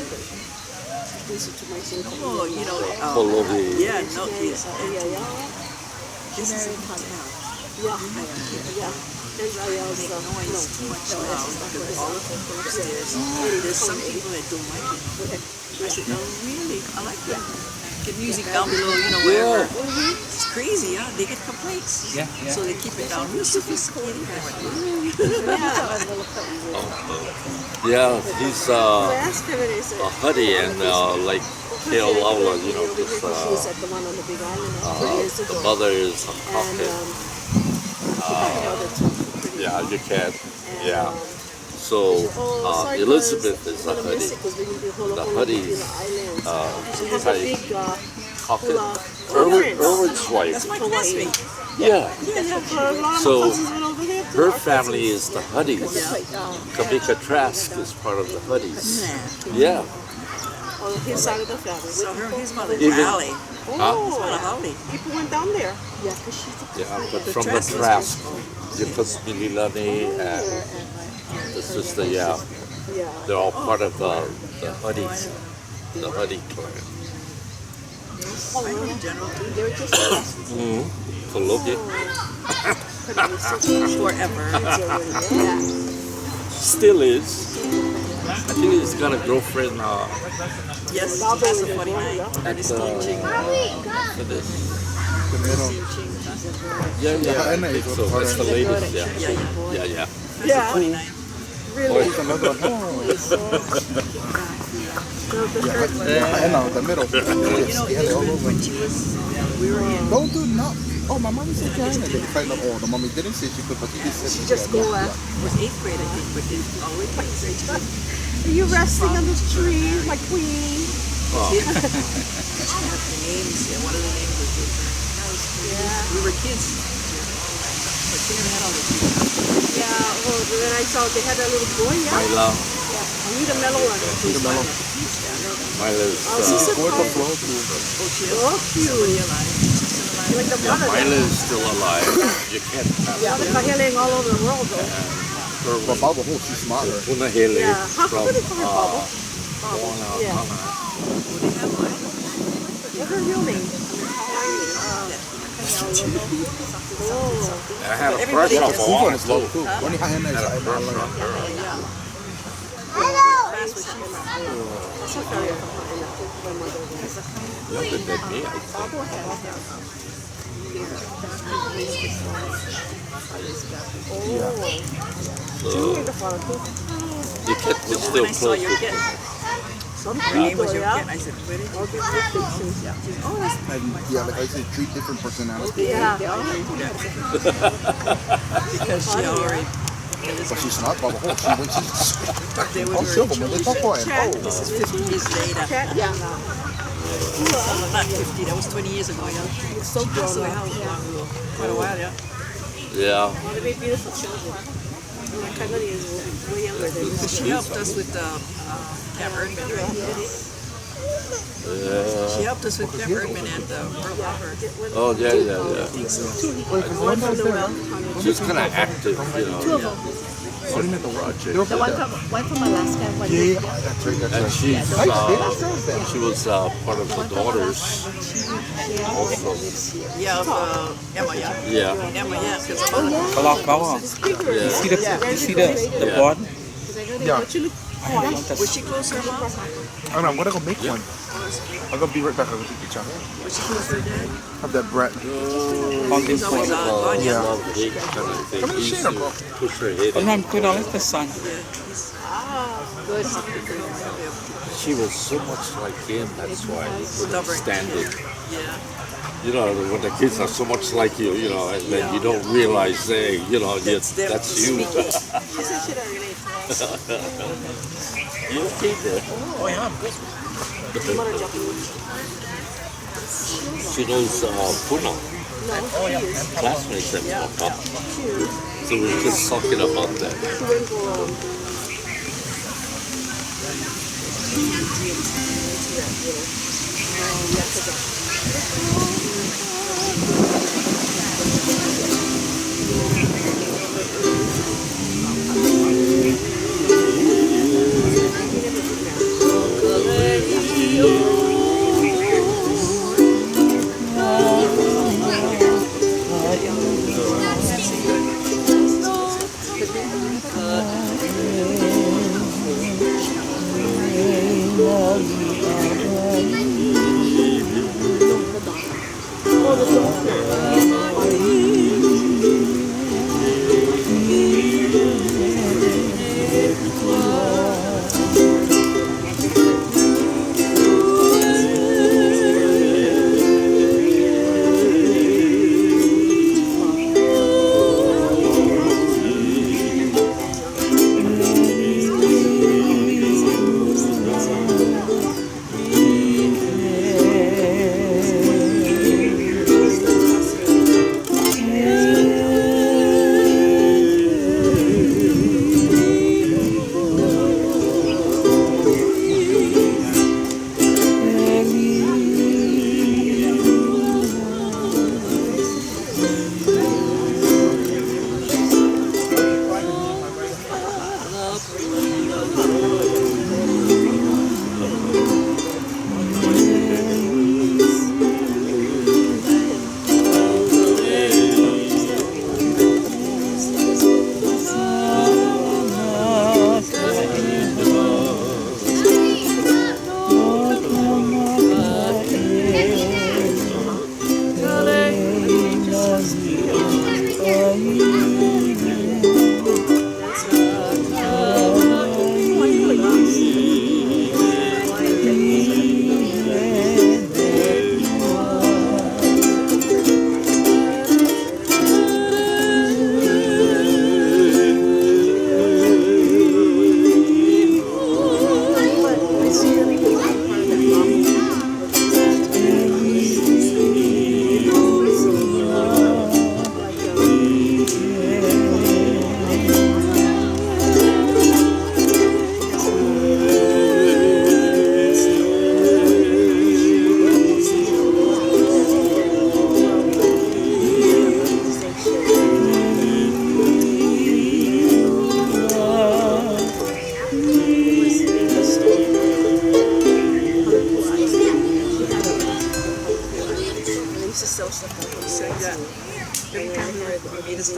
Listen to my sing. oh, you know, Polovi. yeah, no, yes. This is in town. Yeah. There's Aya's Noise too much loud because all of them go upstairs. There's some people that don't like it. I said, oh, really? I like that. Get music down below, you know, wherever. It's crazy, huh? They get complaints. Yeah. So they keep it down real sophisticated. Yeah, he's a hoodie and like Kale Lawler, you know, this, the mother is a Caucasian. Yeah, you can. Yeah. So Elizabeth is a hoodie. The hoodie's Irwin's wife. That's my classmate. Yeah. So her family is the Huddies. Kamika Trask is part of the Huddies. Yeah. On his side of the family. So his mother is Even- Holly. Oh, His mother Holly. people went down there. Yeah, because she's Yeah, but from the Trask, Yukas Mililani and the sister, yeah. They're all part of the Huddies, the Huddy clan. I know the general too. They're just Colombia. Forever. Still is. I think he's got a girlfriend Yes, that's a 49. at It's teaching. for this. Yeah, I think so. That's the latest, yeah. Yeah. 49. Really? The middle. Don't do no. Oh, my mommy said China. They find out. Oh, the mommy didn't say she could, but she just said She just go Was 8th grade, I think, but it's always like 6th grade. Are you resting on this tree, my queen? She had the names, and one of the names was different. We were kids. But she never had all the kids. Yeah, oh, then I saw they had a little boy, yeah? Mila. Yeah, I need a mellow one. Mila's, she's a Oh, cute. Like the mother. Mila is still alive. You can't have Yeah, they're healing all over the world, though. But Baba, oh, she's smarter. Punahele Yeah, how from come they call her Bubble? Yeah. What's her real name? I had a crush on her. Who's on his low too? When he had a crush on her. Younger than me, I think. So, the kid was still When I saw close your with kid, Some her name was people, your yeah. kid. I said, where did you All these distinctions, yeah. Oh, that's Yeah, like I said, 3 different personalities. Yeah. because she already. But she's not Baba. Oh, she went to. They were Oh, silver, man. They talk for Chad, him. this is 50 years later. Yeah. Not 50, that was 20 years ago, yeah. So grown So up. how long ago? Quite a while, yeah. Yeah. Oh, they made beautiful children. And my cousin is way younger than me. She helped us with Camp Erdman, right? She helped us with Camp Erdman and Pearl Harbor. Oh, yeah. One from Noel. She's kind of active, you know. On the project. The one from Alaska and one Yeah, that's right. And she was part of the daughters. Also. Yeah, Emma, yeah. Yeah. Emma, yeah. Because Kalakaua. Yeah. You see the board? Yeah. was she close to her mom? I don't know, I'm gonna go make one. I'm gonna be right back. I'm gonna take a picture. Was she close to her dad? Have that bread. She's always gone, yeah. Love hate kind of thing. Come in the He shade, used to bro. push her head in. I'm good. I'll let the sun. Good. She was so much like him, that's why he couldn't stand it. Yeah. You know, when the kids are so much like you, you know, and then you don't realize, hey, you know, that's you. She said she don't relate to us. You okay there? Oh, yeah. She knows Puna, classmates at Pukana. So we were just talking about that.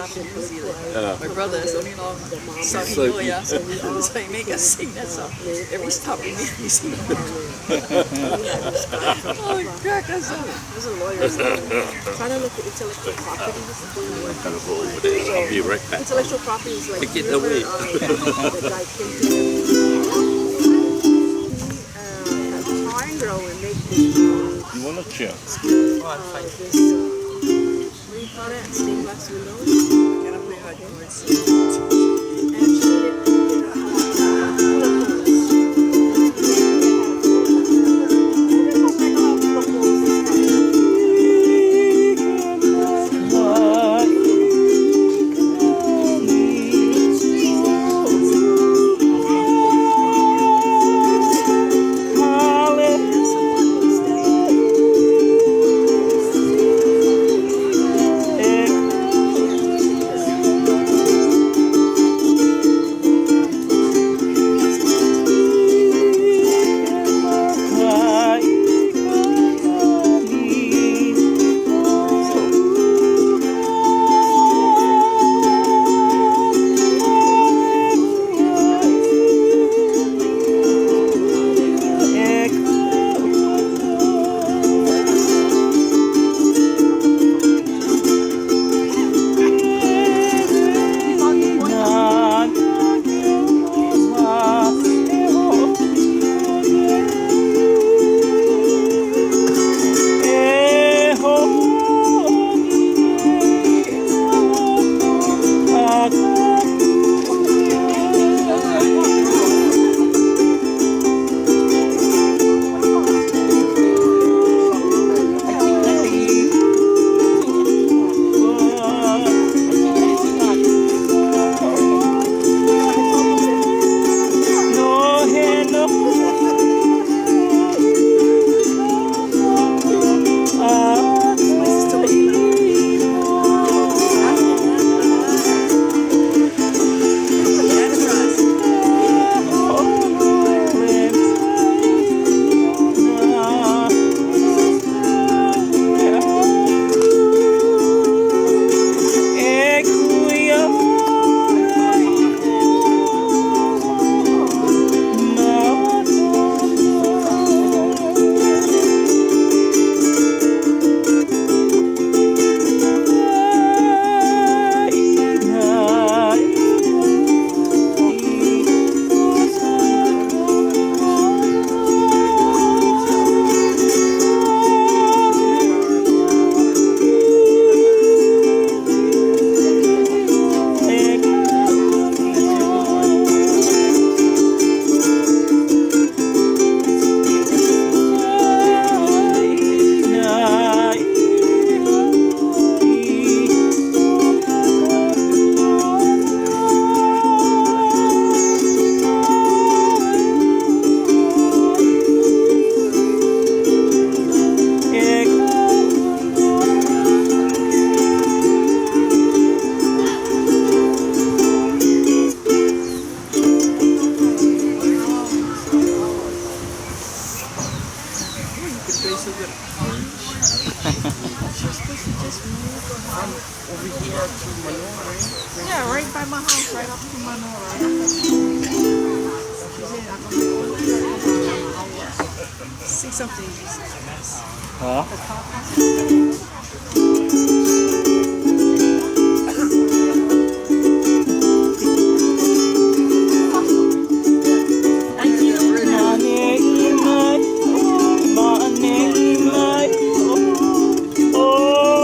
stop in New Zealand. Yeah. My brother is only long so he So know, yeah. So he make us sing that song. Every stop we make, we sing. Oh, crack us up. There's a lawyer trying to look at intellectual property. I'll be right back. Intellectual property is like Take it away. the guy came to try and grow and make this. You want a chair? This what do you call that? Stained glass windows. Can I play hard chords? Yeah, right by my house, right up to Manora. Sing something. Huh? Oh,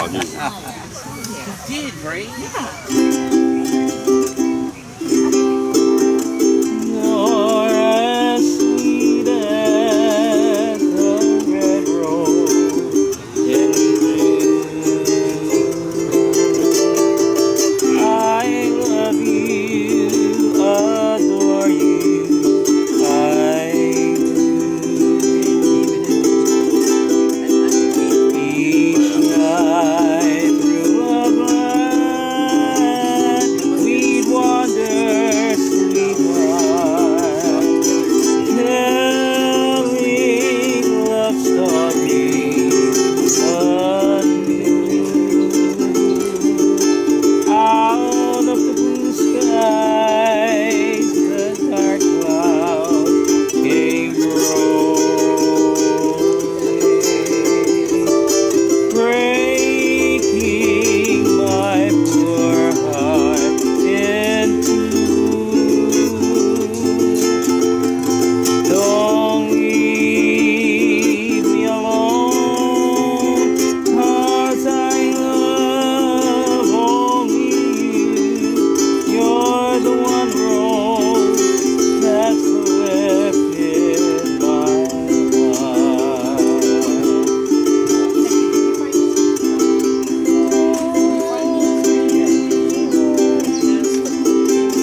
on you. You did, right? You're as sweet as the red rose in June. I love you, adore you, I do. Each night through a blind we'd wander, sweetheart, telling love stories anew. Out of the blue skies, the dark clouds came rolling, breaking my poor heart in two. Don't leave me alone, 'cause I love only you. You're the one rose that's left in my heart.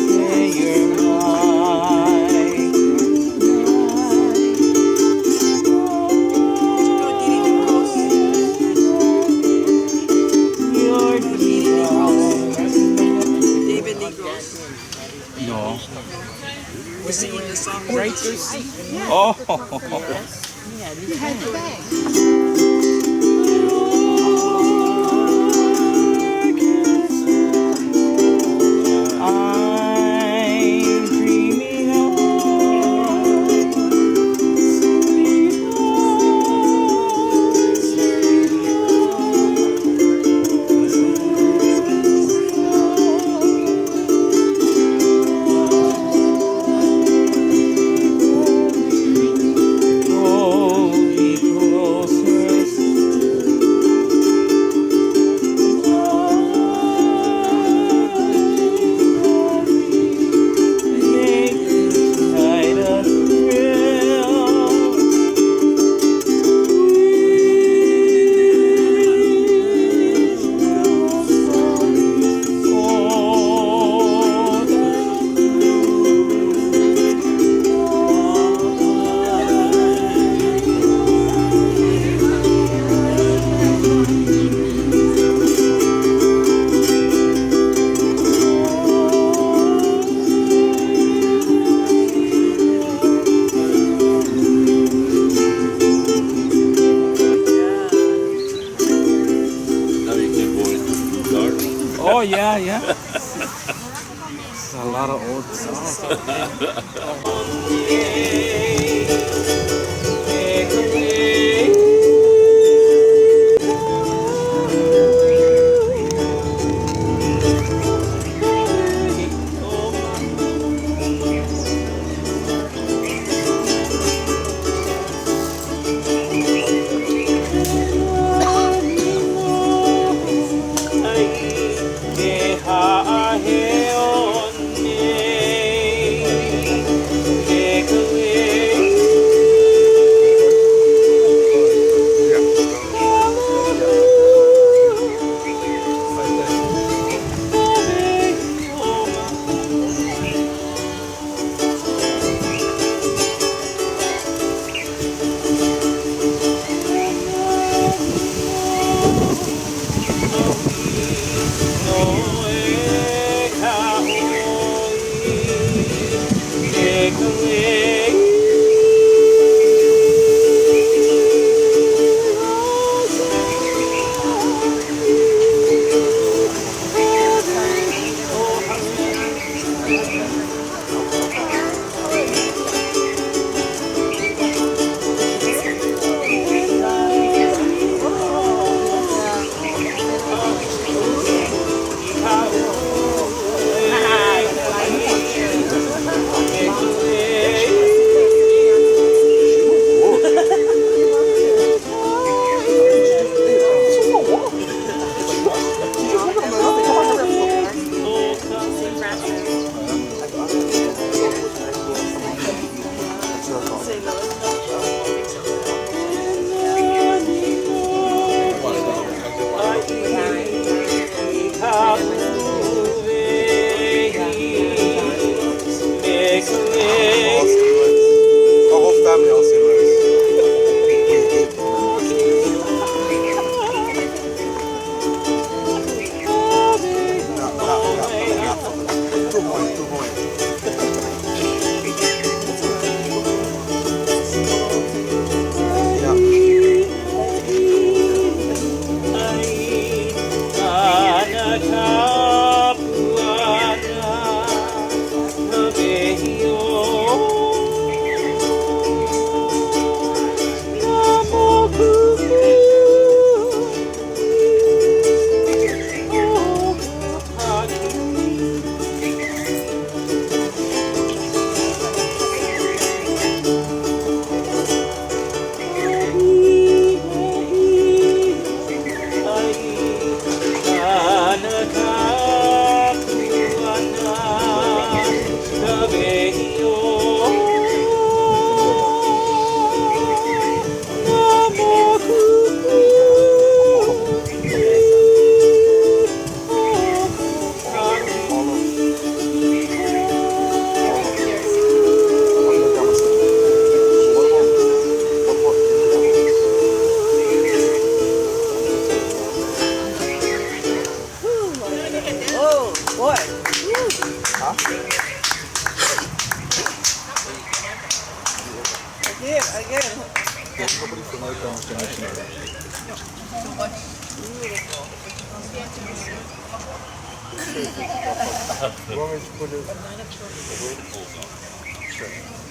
Say you're mine. You're David Negros. No. We're singing the song Righteous. Oh. You had the bag. I'm dreaming of hold me closer. Make this night a thrill. Now you can go into the dark. Oh yeah, yeah. There's a lot of old songs. Take away again. Nobody from my international. You want me to put it? Sure.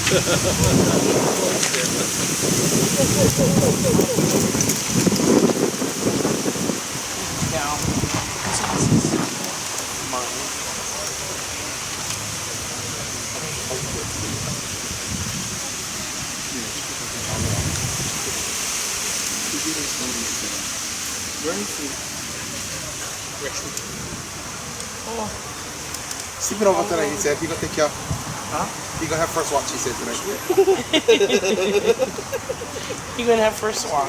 Sleeping over tonight, he said. He gonna take care. Huh? He gonna have first watch, he said tonight. You're gonna have first watch.